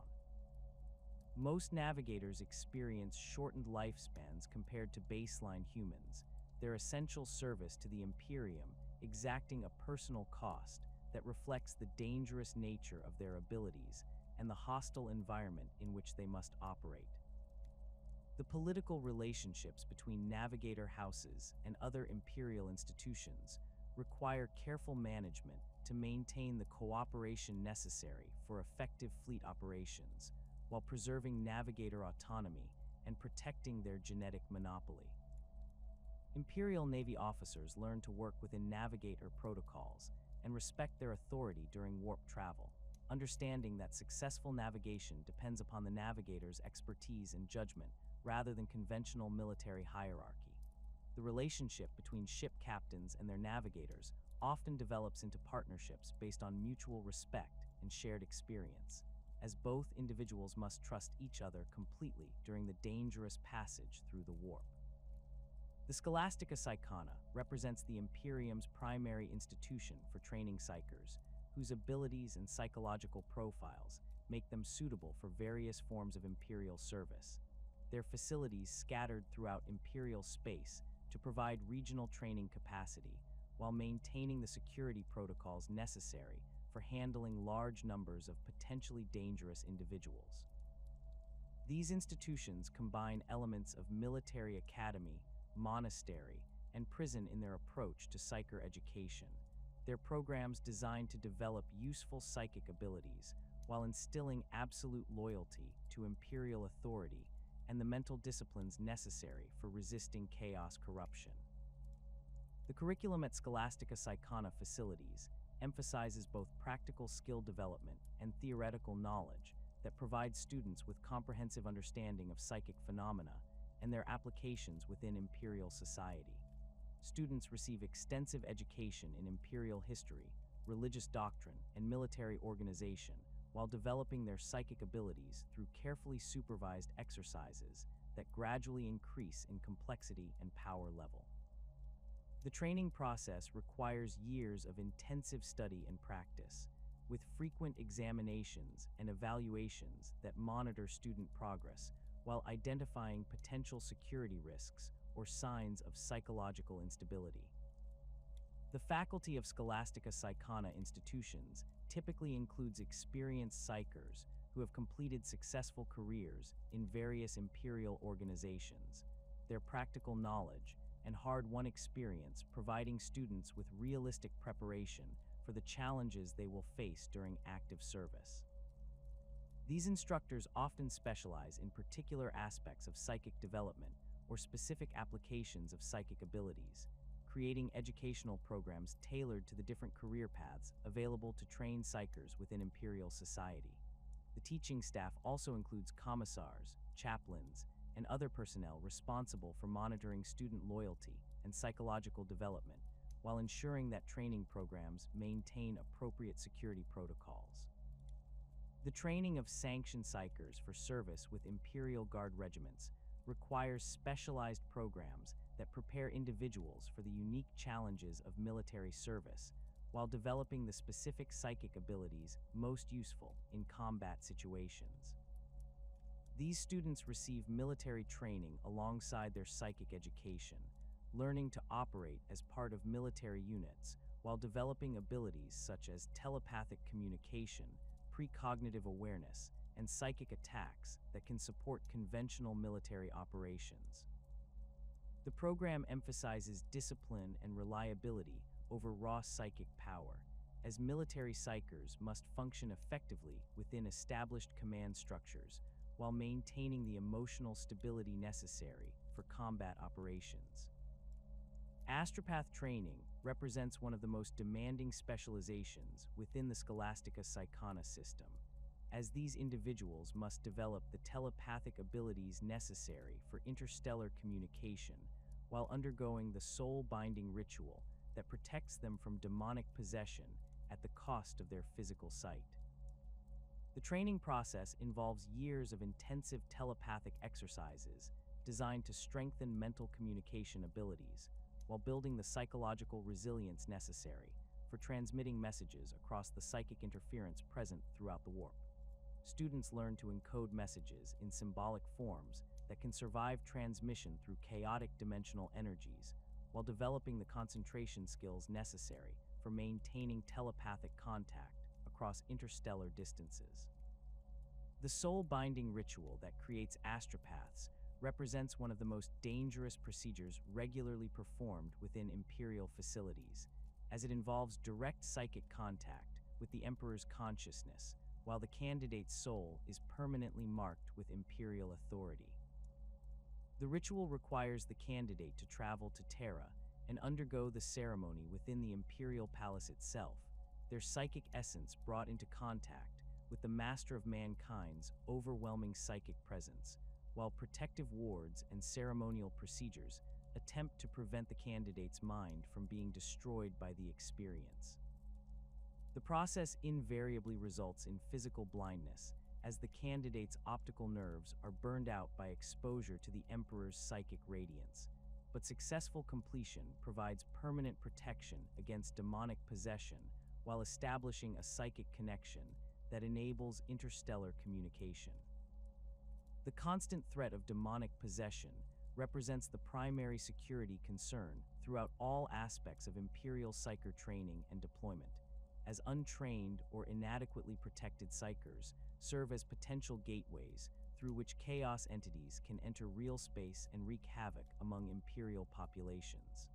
Most navigators experience shortened lifespans compared to baseline humans, their essential service to the Imperium exacting a personal cost that reflects the dangerous nature of their abilities and the hostile environment in which they must operate. The political relationships between navigator houses and other imperial institutions require careful management to maintain the cooperation necessary for effective fleet operations, while preserving navigator autonomy and protecting their genetic monopoly. Imperial Navy officers learn to work within navigator protocols and respect their authority during warp travel, understanding that successful navigation depends upon the navigator's expertise and judgment rather than conventional military hierarchy. The relationship between ship captains and their navigators often develops into partnerships based on mutual respect and shared experience, as both individuals must trust each other completely during the dangerous passage through the warp. The Scholastica Psychona represents the Imperium's primary institution for training psychers, whose abilities and psychological profiles make them suitable for various forms of Imperial service. Their facilities scattered throughout Imperial space to provide regional training capacity, while maintaining the security protocols necessary for handling large numbers of potentially dangerous individuals. These institutions combine elements of military academy, monastery, and prison in their approach to psyker education. Their programs designed to develop useful psychic abilities while instilling absolute loyalty to imperial authority and the mental disciplines necessary for resisting chaos corruption. The curriculum at Scholastica Psychona facilities emphasizes both practical skill development and theoretical knowledge that provides students with comprehensive understanding of psychic phenomena and their applications within imperial society. Students receive extensive education in imperial history, religious doctrine, and military organization while developing their psychic abilities through carefully supervised exercises that gradually increase in complexity and power level. The training process requires years of intensive study and practice, with frequent examinations and evaluations that monitor student progress while identifying potential security risks or signs of psychological instability. The faculty of Scholastica Psychona institutions typically includes experienced psychers who have completed successful careers in various imperial organizations, their practical knowledge and hard-won experience providing students with realistic preparation for the challenges they will face during active service. These instructors often specialize in particular aspects of psychic development or specific applications of psychic abilities, creating educational programs tailored to the different career paths available to trained psychers within imperial society. The teaching staff also includes commissars, chaplains, and other personnel responsible for monitoring student loyalty and psychological development, while ensuring that training programs maintain appropriate security protocols. The training of sanctioned psychers for service with Imperial Guard regiments requires specialized programs that prepare individuals for the unique challenges of military service, while developing the specific psychic abilities most useful in combat situations. These students receive military training alongside their psychic education, learning to operate as part of military units while developing abilities such as telepathic communication, precognitive awareness, and psychic attacks that can support conventional military operations. The program emphasizes discipline and reliability over raw psychic power, as military psychers must function effectively within established command structures while maintaining the emotional stability necessary for combat operations. Astropath training represents one of the most demanding specializations within the Scholastica Psychona system, as these individuals must develop the telepathic abilities necessary for interstellar communication while undergoing the soul-binding ritual that protects them from demonic possession at the cost of their physical sight. The training process involves years of intensive telepathic exercises designed to strengthen mental communication abilities while building the psychological resilience necessary for transmitting messages across the psychic interference present throughout the warp. Students learn to encode messages in symbolic forms that can survive transmission through chaotic dimensional energies while developing the concentration skills necessary for maintaining telepathic contact across interstellar distances. The soul-binding ritual that creates astropaths represents one of the most dangerous procedures regularly performed within Imperial facilities, as it involves direct psychic contact with the Emperor's consciousness, while the candidate's soul is permanently marked with Imperial authority. The ritual requires the candidate to travel to Terra and undergo the ceremony within the Imperial Palace itself, their psychic essence brought into contact with the Master of Mankind's overwhelming psychic presence, while protective wards and ceremonial procedures attempt to prevent the candidate's mind from being destroyed by the experience. The process invariably results in physical blindness, as the candidate's optical nerves are burned out by exposure to the Emperor's psychic radiance, but successful completion provides permanent protection against demonic possession while establishing a psychic connection that enables interstellar communication. The constant threat of demonic possession represents the primary security concern throughout all aspects of Imperial Psyker training and deployment, as untrained or inadequately protected Psykers serve as potential gateways through which chaos entities can enter real space and wreak havoc among Imperial populations.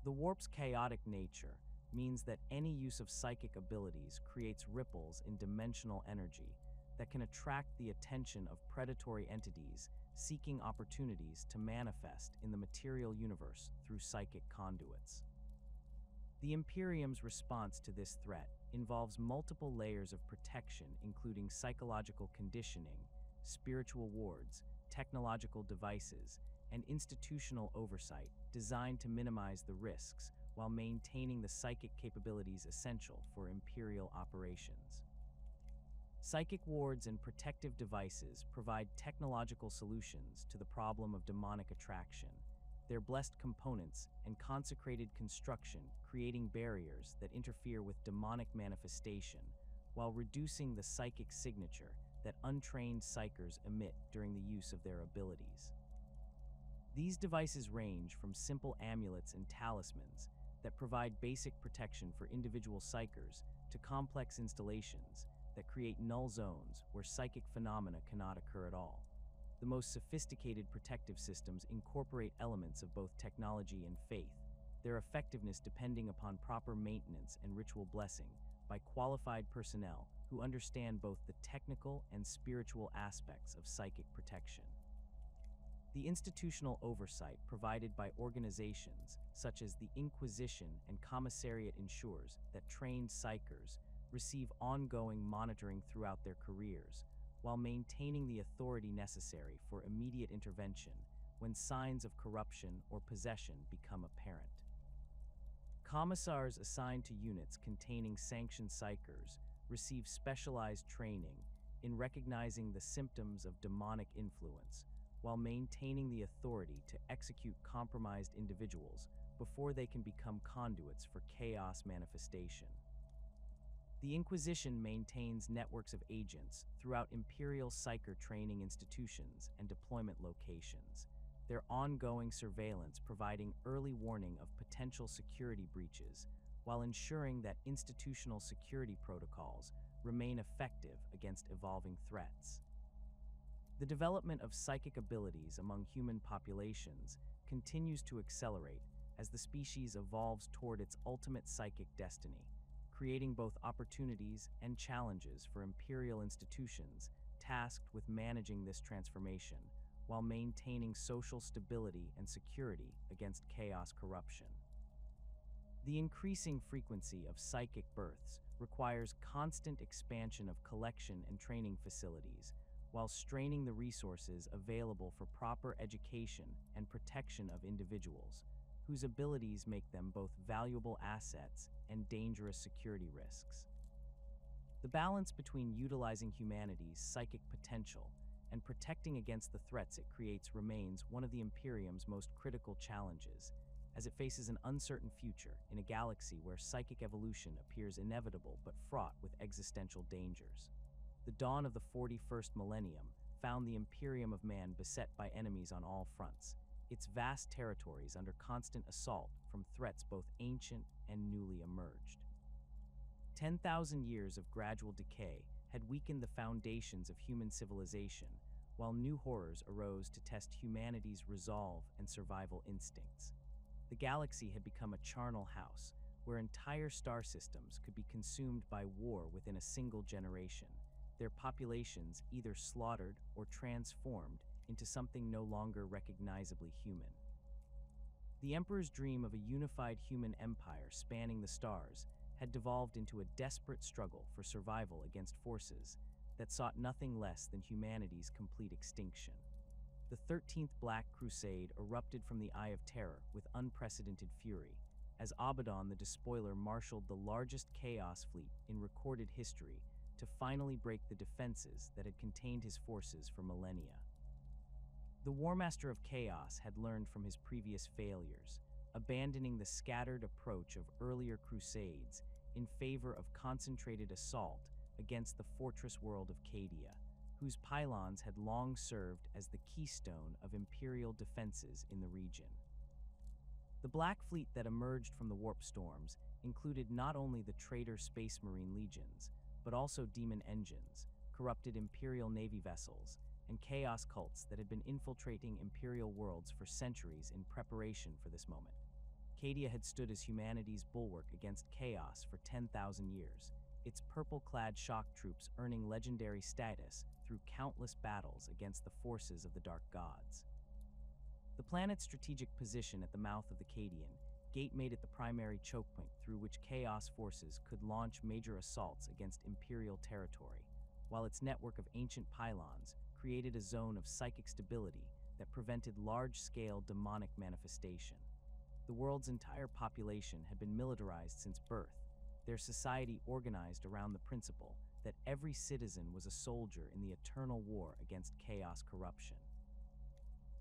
The warp's chaotic nature means that any use of psychic abilities creates ripples in dimensional energy that can attract the attention of predatory entities seeking opportunities to manifest in the material universe through psychic conduits. The Imperium's response to this threat involves multiple layers of protection, including psychological conditioning, spiritual wards, technological devices, and institutional oversight designed to minimize the risks while maintaining the psychic capabilities essential for Imperial operations. Psychic wards and protective devices provide technological solutions to the problem of demonic attraction, their blessed components and consecrated construction creating barriers that interfere with demonic manifestation while reducing the psychic signature that untrained psychers emit during the use of their abilities. These devices range from simple amulets and talismans that provide basic protection for individual psychers to complex installations that create null zones where psychic phenomena cannot occur at all. The most sophisticated protective systems incorporate elements of both technology and faith, their effectiveness depending upon proper maintenance and ritual blessing by qualified personnel who understand both the technical and spiritual aspects of psychic protection. The institutional oversight provided by organizations such as the Inquisition and Commissariat ensures that trained psychers receive ongoing monitoring throughout their careers, while maintaining the authority necessary for immediate intervention when signs of corruption or possession become apparent. Commissars assigned to units containing sanctioned psychers receive specialized training in recognizing the symptoms of demonic influence, while maintaining the authority to execute compromised individuals before they can become conduits for chaos manifestation. The Inquisition maintains networks of agents throughout Imperial Psyker training institutions and deployment locations, their ongoing surveillance providing early warning of potential security breaches, while ensuring that institutional security protocols remain effective against evolving threats. The development of psychic abilities among human populations continues to accelerate as the species evolves toward its ultimate psychic destiny, creating both opportunities and challenges for Imperial institutions tasked with managing this transformation while maintaining social stability and security against chaos corruption. The increasing frequency of psychic births requires constant expansion of collection and training facilities, while straining the resources available for proper education and protection of individuals, whose abilities make them both valuable assets and dangerous security risks. The balance between utilizing humanity's psychic potential and protecting against the threats it creates remains one of the Imperium's most critical challenges, as it faces an uncertain future in a galaxy where psychic evolution appears inevitable but fraught with existential dangers. The dawn of the 41st millennium found the Imperium of Man beset by enemies on all fronts, its vast territories under constant assault from threats both ancient and newly emerged. 10,000 years of gradual decay had weakened the foundations of human civilization, while new horrors arose to test humanity's resolve and survival instincts. The galaxy had become a charnel house, where entire star systems could be consumed by war within a single generation, their populations either slaughtered or transformed into something no longer recognizably human. The Emperor's dream of a unified human empire spanning the stars had devolved into a desperate struggle for survival against forces that sought nothing less than humanity's complete extinction. The 13th Black Crusade erupted from the Eye of Terror with unprecedented fury, as Abaddon the Despoiler marshaled the largest chaos fleet in recorded history to finally break the defenses that had contained his forces for millennia. The War Master of Chaos had learned from his previous failures, abandoning the scattered approach of earlier crusades in favor of concentrated assault against the fortress world of Cadia, whose pylons had long served as the keystone of imperial defenses in the region. The Black Fleet that emerged from the warp storms included not only the traitor Space Marine legions, but also demon engines, corrupted Imperial Navy vessels, and chaos cults that had been infiltrating Imperial worlds for centuries in preparation for this moment. Cadia had stood as humanity's bulwark against chaos for 10,000 years, its purple-clad shock troops earning legendary status through countless battles against the forces of the Dark Gods. The planet's strategic position at the mouth of the Cadian Gate made it the primary choke point through which Chaos forces could launch major assaults against Imperial territory, while its network of ancient pylons created a zone of psychic stability that prevented large-scale demonic manifestation. The world's entire population had been militarized since birth, their society organized around the principle that every citizen was a soldier in the eternal war against Chaos corruption.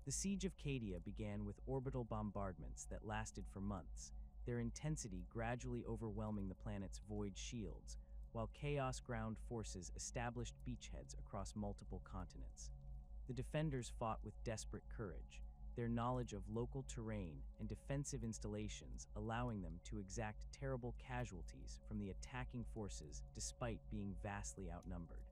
The Siege of Cadia began with orbital bombardments that lasted for months, their intensity gradually overwhelming the planet's void shields, while Chaos ground forces established beachheads across multiple continents. The defenders fought with desperate courage, their knowledge of local terrain and defensive installations allowing them to exact terrible casualties from the attacking forces despite being vastly outnumbered.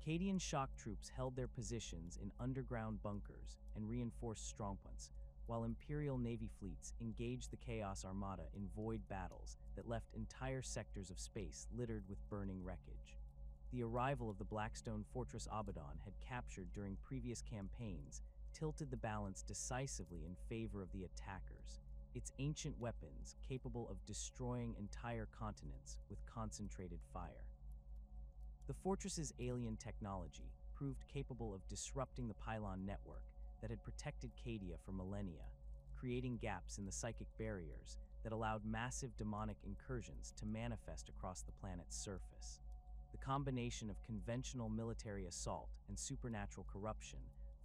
Cadian shock troops held their positions in underground bunkers and reinforced strongpoints, while Imperial Navy fleets engaged the Chaos Armada in void battles that left entire sectors of space littered with burning wreckage. The arrival of the Blackstone Fortress Abaddon had captured during previous campaigns tilted the balance decisively in favor of the attackers, its ancient weapons capable of destroying entire continents with concentrated fire. The fortress's alien technology proved capable of disrupting the pylon network that had protected Cadia for millennia, creating gaps in the psychic barriers that allowed massive demonic incursions to manifest across the planet's surface. The combination of conventional military assault and supernatural corruption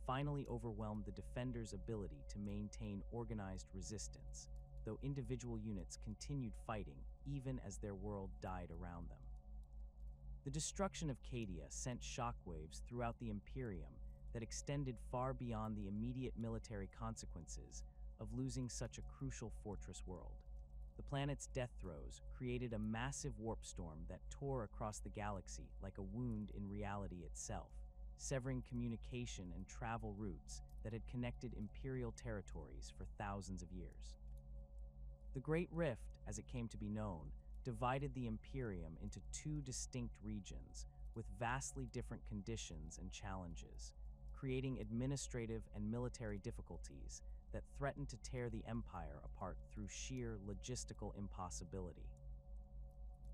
finally overwhelmed the defenders' ability to maintain organized resistance, though individual units continued fighting even as their world died around them. The destruction of Cadia sent shockwaves throughout the Imperium that extended far beyond the immediate military consequences of losing such a crucial fortress world. The planet's death throes created a massive warp storm that tore across the galaxy like a wound in reality itself, severing communication and travel routes that had connected Imperial territories for thousands of years. The Great Rift, as it came to be known, divided the Imperium into two distinct regions with vastly different conditions and challenges, creating administrative and military difficulties that threatened to tear the Empire apart through sheer logistical impossibility.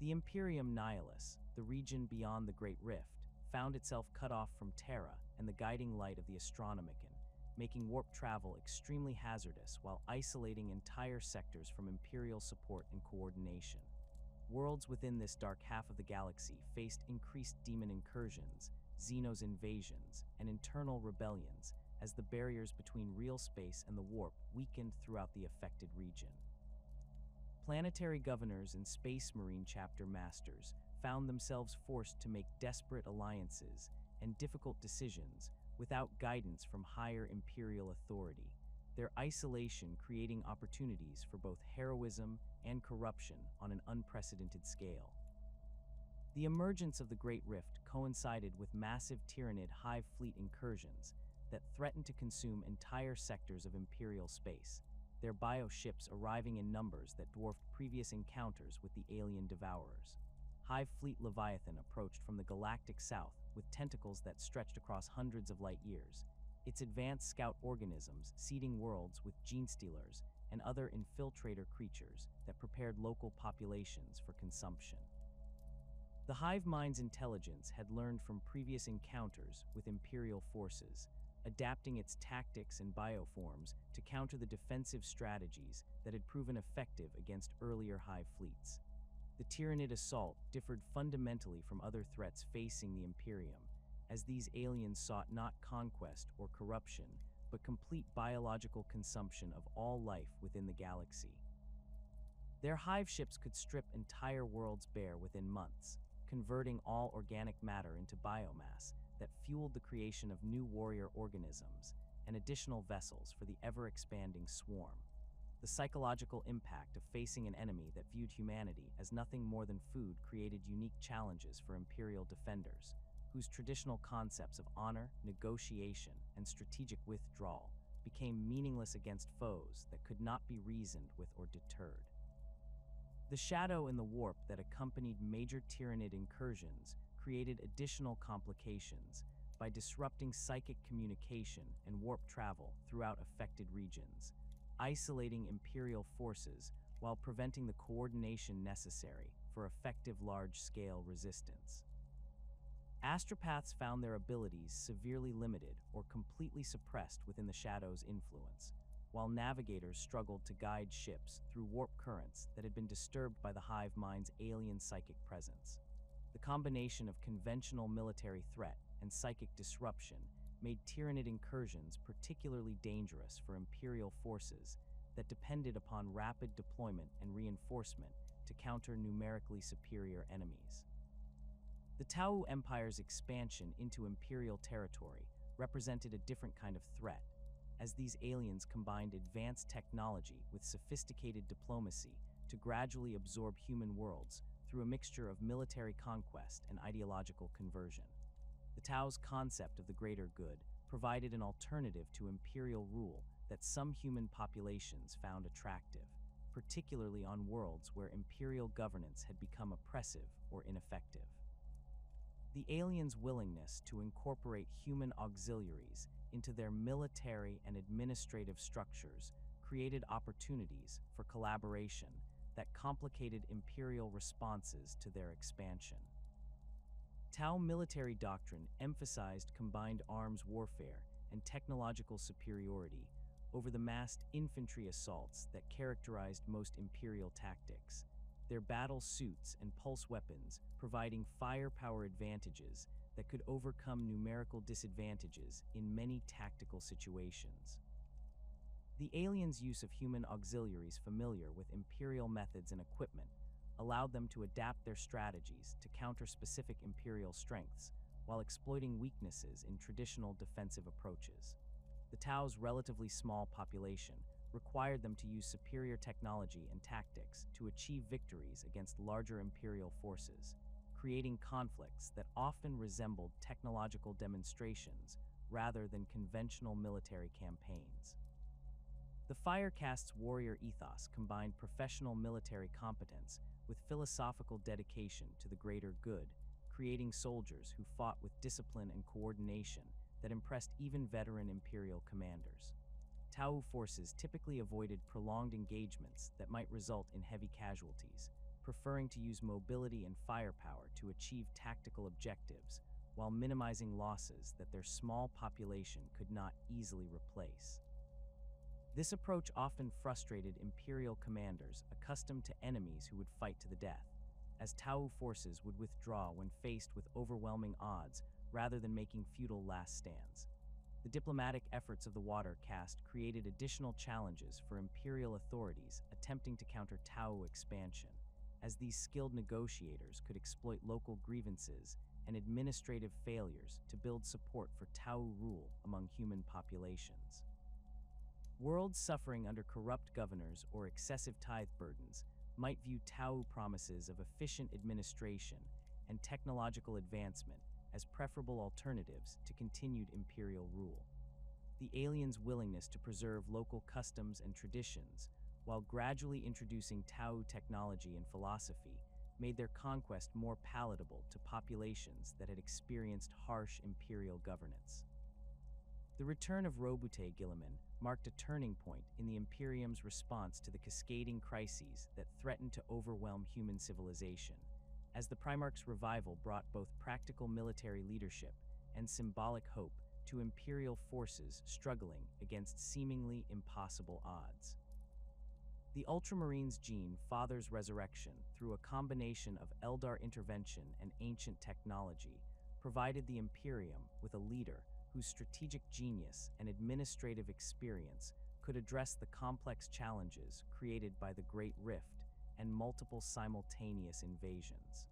The Imperium Nihilus, the region beyond the Great Rift, found itself cut off from Terra and the guiding light of the Astronomican, making warp travel extremely hazardous while isolating entire sectors from Imperial support and coordination. Worlds within this dark half of the galaxy faced increased demon incursions, xenos invasions, and internal rebellions as the barriers between real space and the warp weakened throughout the affected region. Planetary governors and Space Marine chapter masters found themselves forced to make desperate alliances and difficult decisions without guidance from higher Imperial authority, their isolation creating opportunities for both heroism and corruption on an unprecedented scale. The emergence of the Great Rift coincided with massive Tyranid hive fleet incursions that threatened to consume entire sectors of Imperial space, their bioships arriving in numbers that dwarfed previous encounters with the alien devourers. Hive Fleet Leviathan approached from the galactic south with tentacles that stretched across hundreds of light years, its advanced scout organisms seeding worlds with gene stealers and other infiltrator creatures that prepared local populations for consumption. The hive mind's intelligence had learned from previous encounters with Imperial forces, adapting its tactics and bioforms to counter the defensive strategies that had proven effective against earlier hive fleets. The Tyranid assault differed fundamentally from other threats facing the Imperium, as these aliens sought not conquest or corruption, but complete biological consumption of all life within the galaxy. Their hive ships could strip entire worlds bare within months, converting all organic matter into biomass that fueled the creation of new warrior organisms and additional vessels for the ever-expanding swarm. The psychological impact of facing an enemy that viewed humanity as nothing more than food created unique challenges for Imperial defenders, whose traditional concepts of honor, negotiation, and strategic withdrawal became meaningless against foes that could not be reasoned with or deterred. The shadow and the warp that accompanied major Tyranid incursions created additional complications by disrupting psychic communication and warp travel throughout affected regions, isolating Imperial forces while preventing the coordination necessary for effective large-scale resistance. Astropaths found their abilities severely limited or completely suppressed within the Shadow's influence, while navigators struggled to guide ships through warp currents that had been disturbed by the hive mind's alien psychic presence. The combination of conventional military threat and psychic disruption made Tyranid incursions particularly dangerous for Imperial forces that depended upon rapid deployment and reinforcement to counter numerically superior enemies. The Tau Empire's expansion into Imperial territory represented a different kind of threat, as these aliens combined advanced technology with sophisticated diplomacy to gradually absorb human worlds through a mixture of military conquest and ideological conversion. The Tau's concept of the greater good provided an alternative to Imperial rule that some human populations found attractive, particularly on worlds where Imperial governance had become oppressive or ineffective. The aliens' willingness to incorporate human auxiliaries into their military and administrative structures created opportunities for collaboration that complicated Imperial responses to their expansion. Tau military doctrine emphasized combined arms warfare and technological superiority over the massed infantry assaults that characterized most Imperial tactics, their battle suits and pulse weapons providing firepower advantages that could overcome numerical disadvantages in many tactical situations. The aliens' use of human auxiliaries familiar with Imperial methods and equipment allowed them to adapt their strategies to counter specific Imperial strengths while exploiting weaknesses in traditional defensive approaches. The Tau's relatively small population required them to use superior technology and tactics to achieve victories against larger Imperial forces, creating conflicts that often resembled technological demonstrations rather than conventional military campaigns. The Firecast's warrior ethos combined professional military competence with philosophical dedication to the greater good, creating soldiers who fought with discipline and coordination that impressed even veteran Imperial commanders. Tau forces typically avoided prolonged engagements that might result in heavy casualties, preferring to use mobility and firepower to achieve tactical objectives while minimizing losses that their small population could not easily replace. This approach often frustrated Imperial commanders accustomed to enemies who would fight to the death, as Tau forces would withdraw when faced with overwhelming odds rather than making futile last stands. The diplomatic efforts of the Water Caste created additional challenges for Imperial authorities attempting to counter Tau expansion, as these skilled negotiators could exploit local grievances and administrative failures to build support for Tau rule among human populations. Worlds suffering under corrupt governors or excessive tithe burdens might view Tau promises of efficient administration and technological advancement as preferable alternatives to continued Imperial rule. The aliens' willingness to preserve local customs and traditions while gradually introducing Tau technology and philosophy made their conquest more palatable to populations that had experienced harsh Imperial governance. The return of Robute Guilliman marked a turning point in the Imperium's response to the cascading crises that threatened to overwhelm human civilization, as the Primarch's revival brought both practical military leadership and symbolic hope to Imperial forces struggling against seemingly impossible odds. The Ultramarines' gene fathers resurrection through a combination of Eldar intervention and ancient technology, provided the Imperium with a leader whose strategic genius and administrative experience could address the complex challenges created by the Great Rift and multiple simultaneous invasions.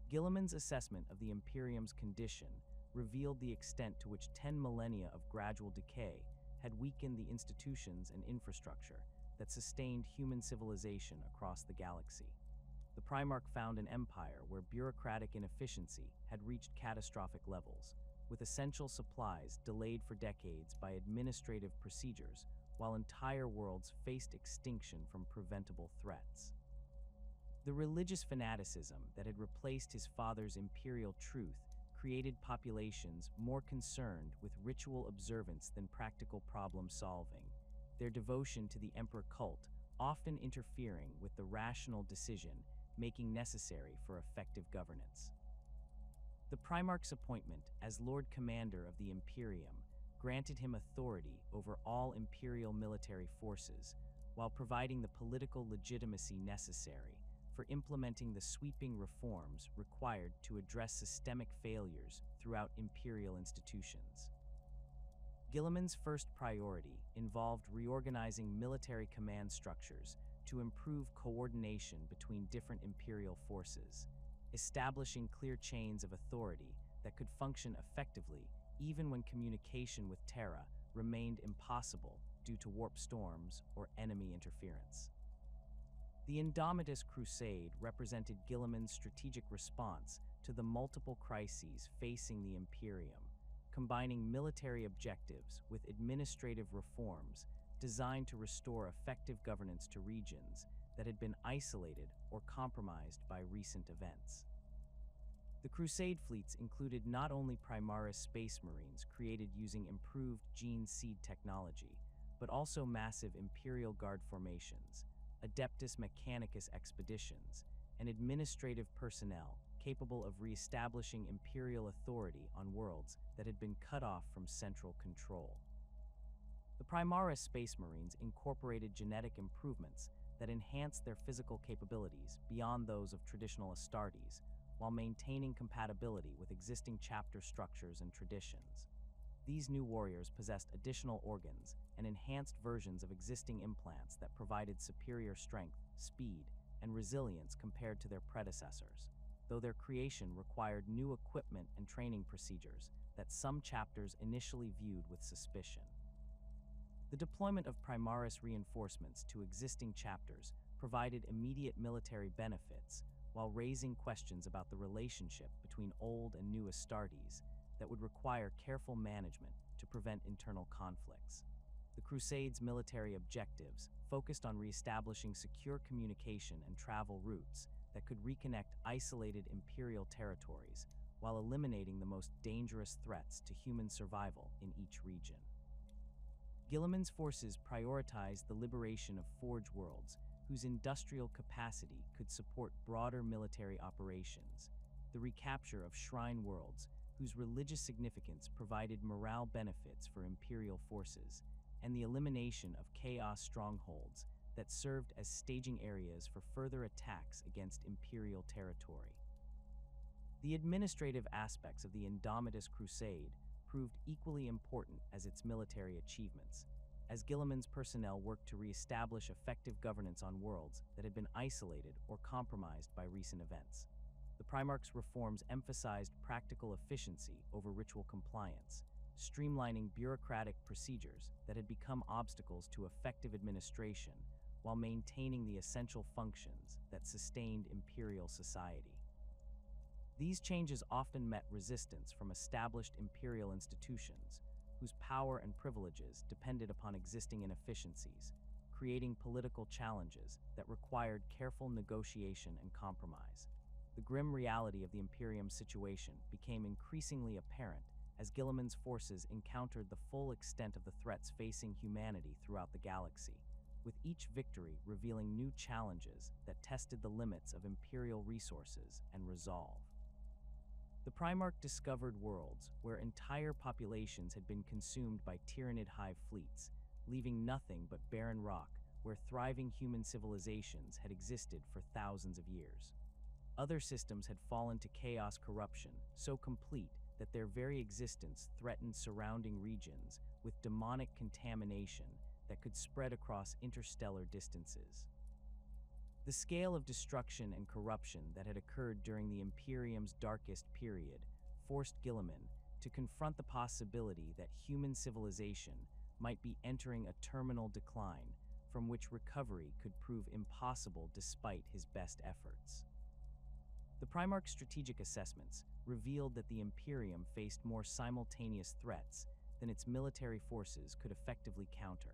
Guilliman's assessment of the Imperium's condition revealed the extent to which 10 millennia of gradual decay had weakened the institutions and infrastructure that sustained human civilization across the galaxy. The Primarch found an empire where bureaucratic inefficiency had reached catastrophic levels, with essential supplies delayed for decades by administrative procedures, while entire worlds faced extinction from preventable threats. The religious fanaticism that had replaced his father's imperial truth created populations more concerned with ritual observance than practical problem solving, their devotion to the emperor cult often interfering with the rational decision-making necessary for effective governance. The Primarch's appointment as Lord Commander of the Imperium granted him authority over all imperial military forces, while providing the political legitimacy necessary for implementing the sweeping reforms required to address systemic failures throughout imperial institutions. Guilliman's first priority involved reorganizing military command structures to improve coordination between different imperial forces, establishing clear chains of authority that could function effectively even when communication with Terra remained impossible due to warp storms or enemy interference. The Adeptus Crusade represented Guilliman's strategic response to the multiple crises facing the Imperium, combining military objectives with administrative reforms designed to restore effective governance to regions that had been isolated or compromised by recent events. The Crusade fleets included not only Primaris space marines created using improved gene seed technology, but also massive Imperial Guard formations, Adeptus Mechanicus expeditions, and administrative personnel capable of re-establishing Imperial authority on worlds that had been cut off from central control. The Primaris Space Marines incorporated genetic improvements that enhanced their physical capabilities beyond those of traditional Astartes, while maintaining compatibility with existing chapter structures and traditions. These new warriors possessed additional organs and enhanced versions of existing implants that provided superior strength, speed, and resilience compared to their predecessors, though their creation required new equipment and training procedures that some chapters initially viewed with suspicion. The deployment of Primaris reinforcements to existing chapters provided immediate military benefits, while raising questions about the relationship between old and new Astartes that would require careful management to prevent internal conflicts. The Crusade's military objectives focused on re-establishing secure communication and travel routes that could reconnect isolated imperial territories while eliminating the most dangerous threats to human survival in each region. Guilliman's forces prioritized the liberation of Forge worlds whose industrial capacity could support broader military operations, the recapture of Shrine worlds whose religious significance provided morale benefits for Imperial forces, and the elimination of Chaos strongholds that served as staging areas for further attacks against Imperial territory. The administrative aspects of the Adeptus Crusade proved equally important as its military achievements, as Guilliman's personnel worked to re-establish effective governance on worlds that had been isolated or compromised by recent events. The Primarch's reforms emphasized practical efficiency over ritual compliance, streamlining bureaucratic procedures that had become obstacles to effective administration while maintaining the essential functions that sustained imperial society. These changes often met resistance from established imperial institutions, whose power and privileges depended upon existing inefficiencies, creating political challenges that required careful negotiation and compromise. The grim reality of the Imperium's situation became increasingly apparent as Guilliman's forces encountered the full extent of the threats facing humanity throughout the galaxy, with each victory revealing new challenges that tested the limits of Imperial resources and resolve. The Primarch discovered worlds where entire populations had been consumed by Tyranid hive fleets, leaving nothing but barren rock where thriving human civilizations had existed for thousands of years. Other systems had fallen to chaos corruption so complete that their very existence threatened surrounding regions with demonic contamination that could spread across interstellar distances. The scale of destruction and corruption that had occurred during the Imperium's darkest period forced Guilliman to confront the possibility that human civilization might be entering a terminal decline from which recovery could prove impossible despite his best efforts. The Primarch's strategic assessments revealed that the Imperium faced more simultaneous threats than its military forces could effectively counter,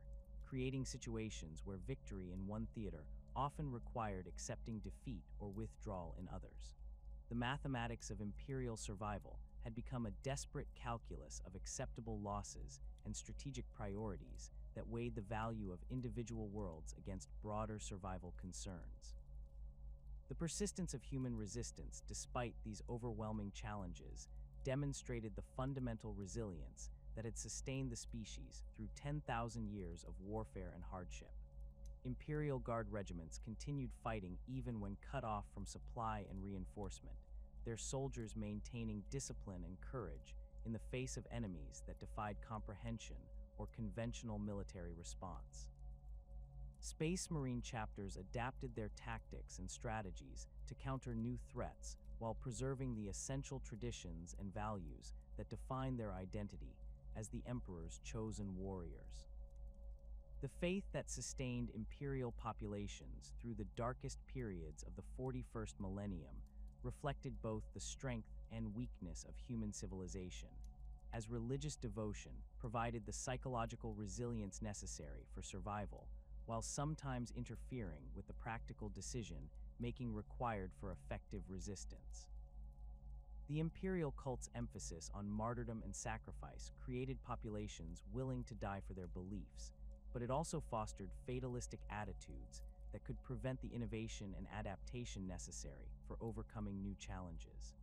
creating situations where victory in one theater often required accepting defeat or withdrawal in others. The mathematics of imperial survival had become a desperate calculus of acceptable losses and strategic priorities that weighed the value of individual worlds against broader survival concerns. The persistence of human resistance, despite these overwhelming challenges, demonstrated the fundamental resilience that had sustained the species through 10,000 years of warfare and hardship. Imperial Guard regiments continued fighting even when cut off from supply and reinforcement, their soldiers maintaining discipline and courage in the face of enemies that defied comprehension or conventional military response. Space Marine chapters adapted their tactics and strategies to counter new threats while preserving the essential traditions and values that define their identity as the Emperor's chosen warriors. The faith that sustained imperial populations through the darkest periods of the 41st millennium reflected both the strength and weakness of human civilization, as religious devotion provided the psychological resilience necessary for survival, while sometimes interfering with the practical decision-making required for effective resistance. The imperial cult's emphasis on martyrdom and sacrifice created populations willing to die for their beliefs, but it also fostered fatalistic attitudes that could prevent the innovation and adaptation necessary for overcoming new challenges.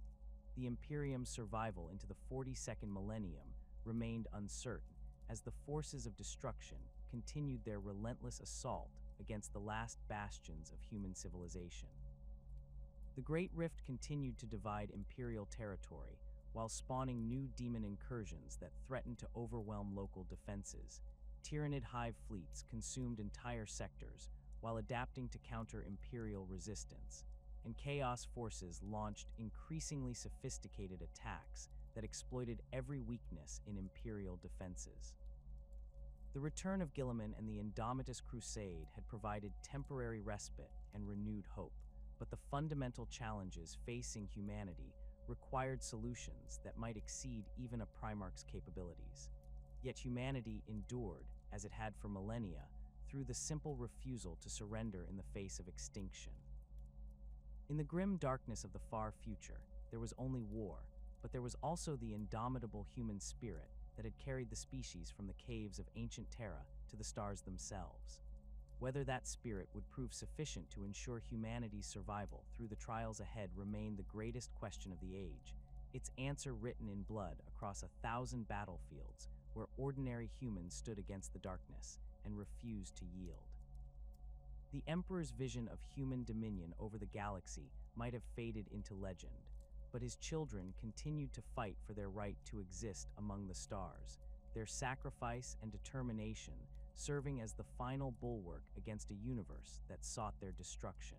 The Imperium's survival into the 42nd millennium remained uncertain, as the forces of destruction continued their relentless assault against the last bastions of human civilization. The Great Rift continued to divide imperial territory, while spawning new demon incursions that threatened to overwhelm local defenses. Tyrannid hive fleets consumed entire sectors while adapting to counter imperial resistance, and chaos forces launched increasingly sophisticated attacks that exploited every weakness in imperial defenses. The return of Guilliman and the Adeptus Crusade had provided temporary respite and renewed hope, but the fundamental challenges facing humanity required solutions that might exceed even a Primarch's capabilities. Yet humanity endured, as it had for millennia, through the simple refusal to surrender in the face of extinction. In the grim darkness of the far future, there was only war, but there was also the indomitable human spirit that had carried the species from the caves of ancient Terra to the stars themselves. Whether that spirit would prove sufficient to ensure humanity's survival through the trials ahead remained the greatest question of the age, its answer written in blood across 1,000 battlefields where ordinary humans stood against the darkness and refused to yield. The Emperor's vision of human dominion over the galaxy might have faded into legend, but his children continued to fight for their right to exist among the stars, their sacrifice and determination serving as the final bulwark against a universe that sought their destruction.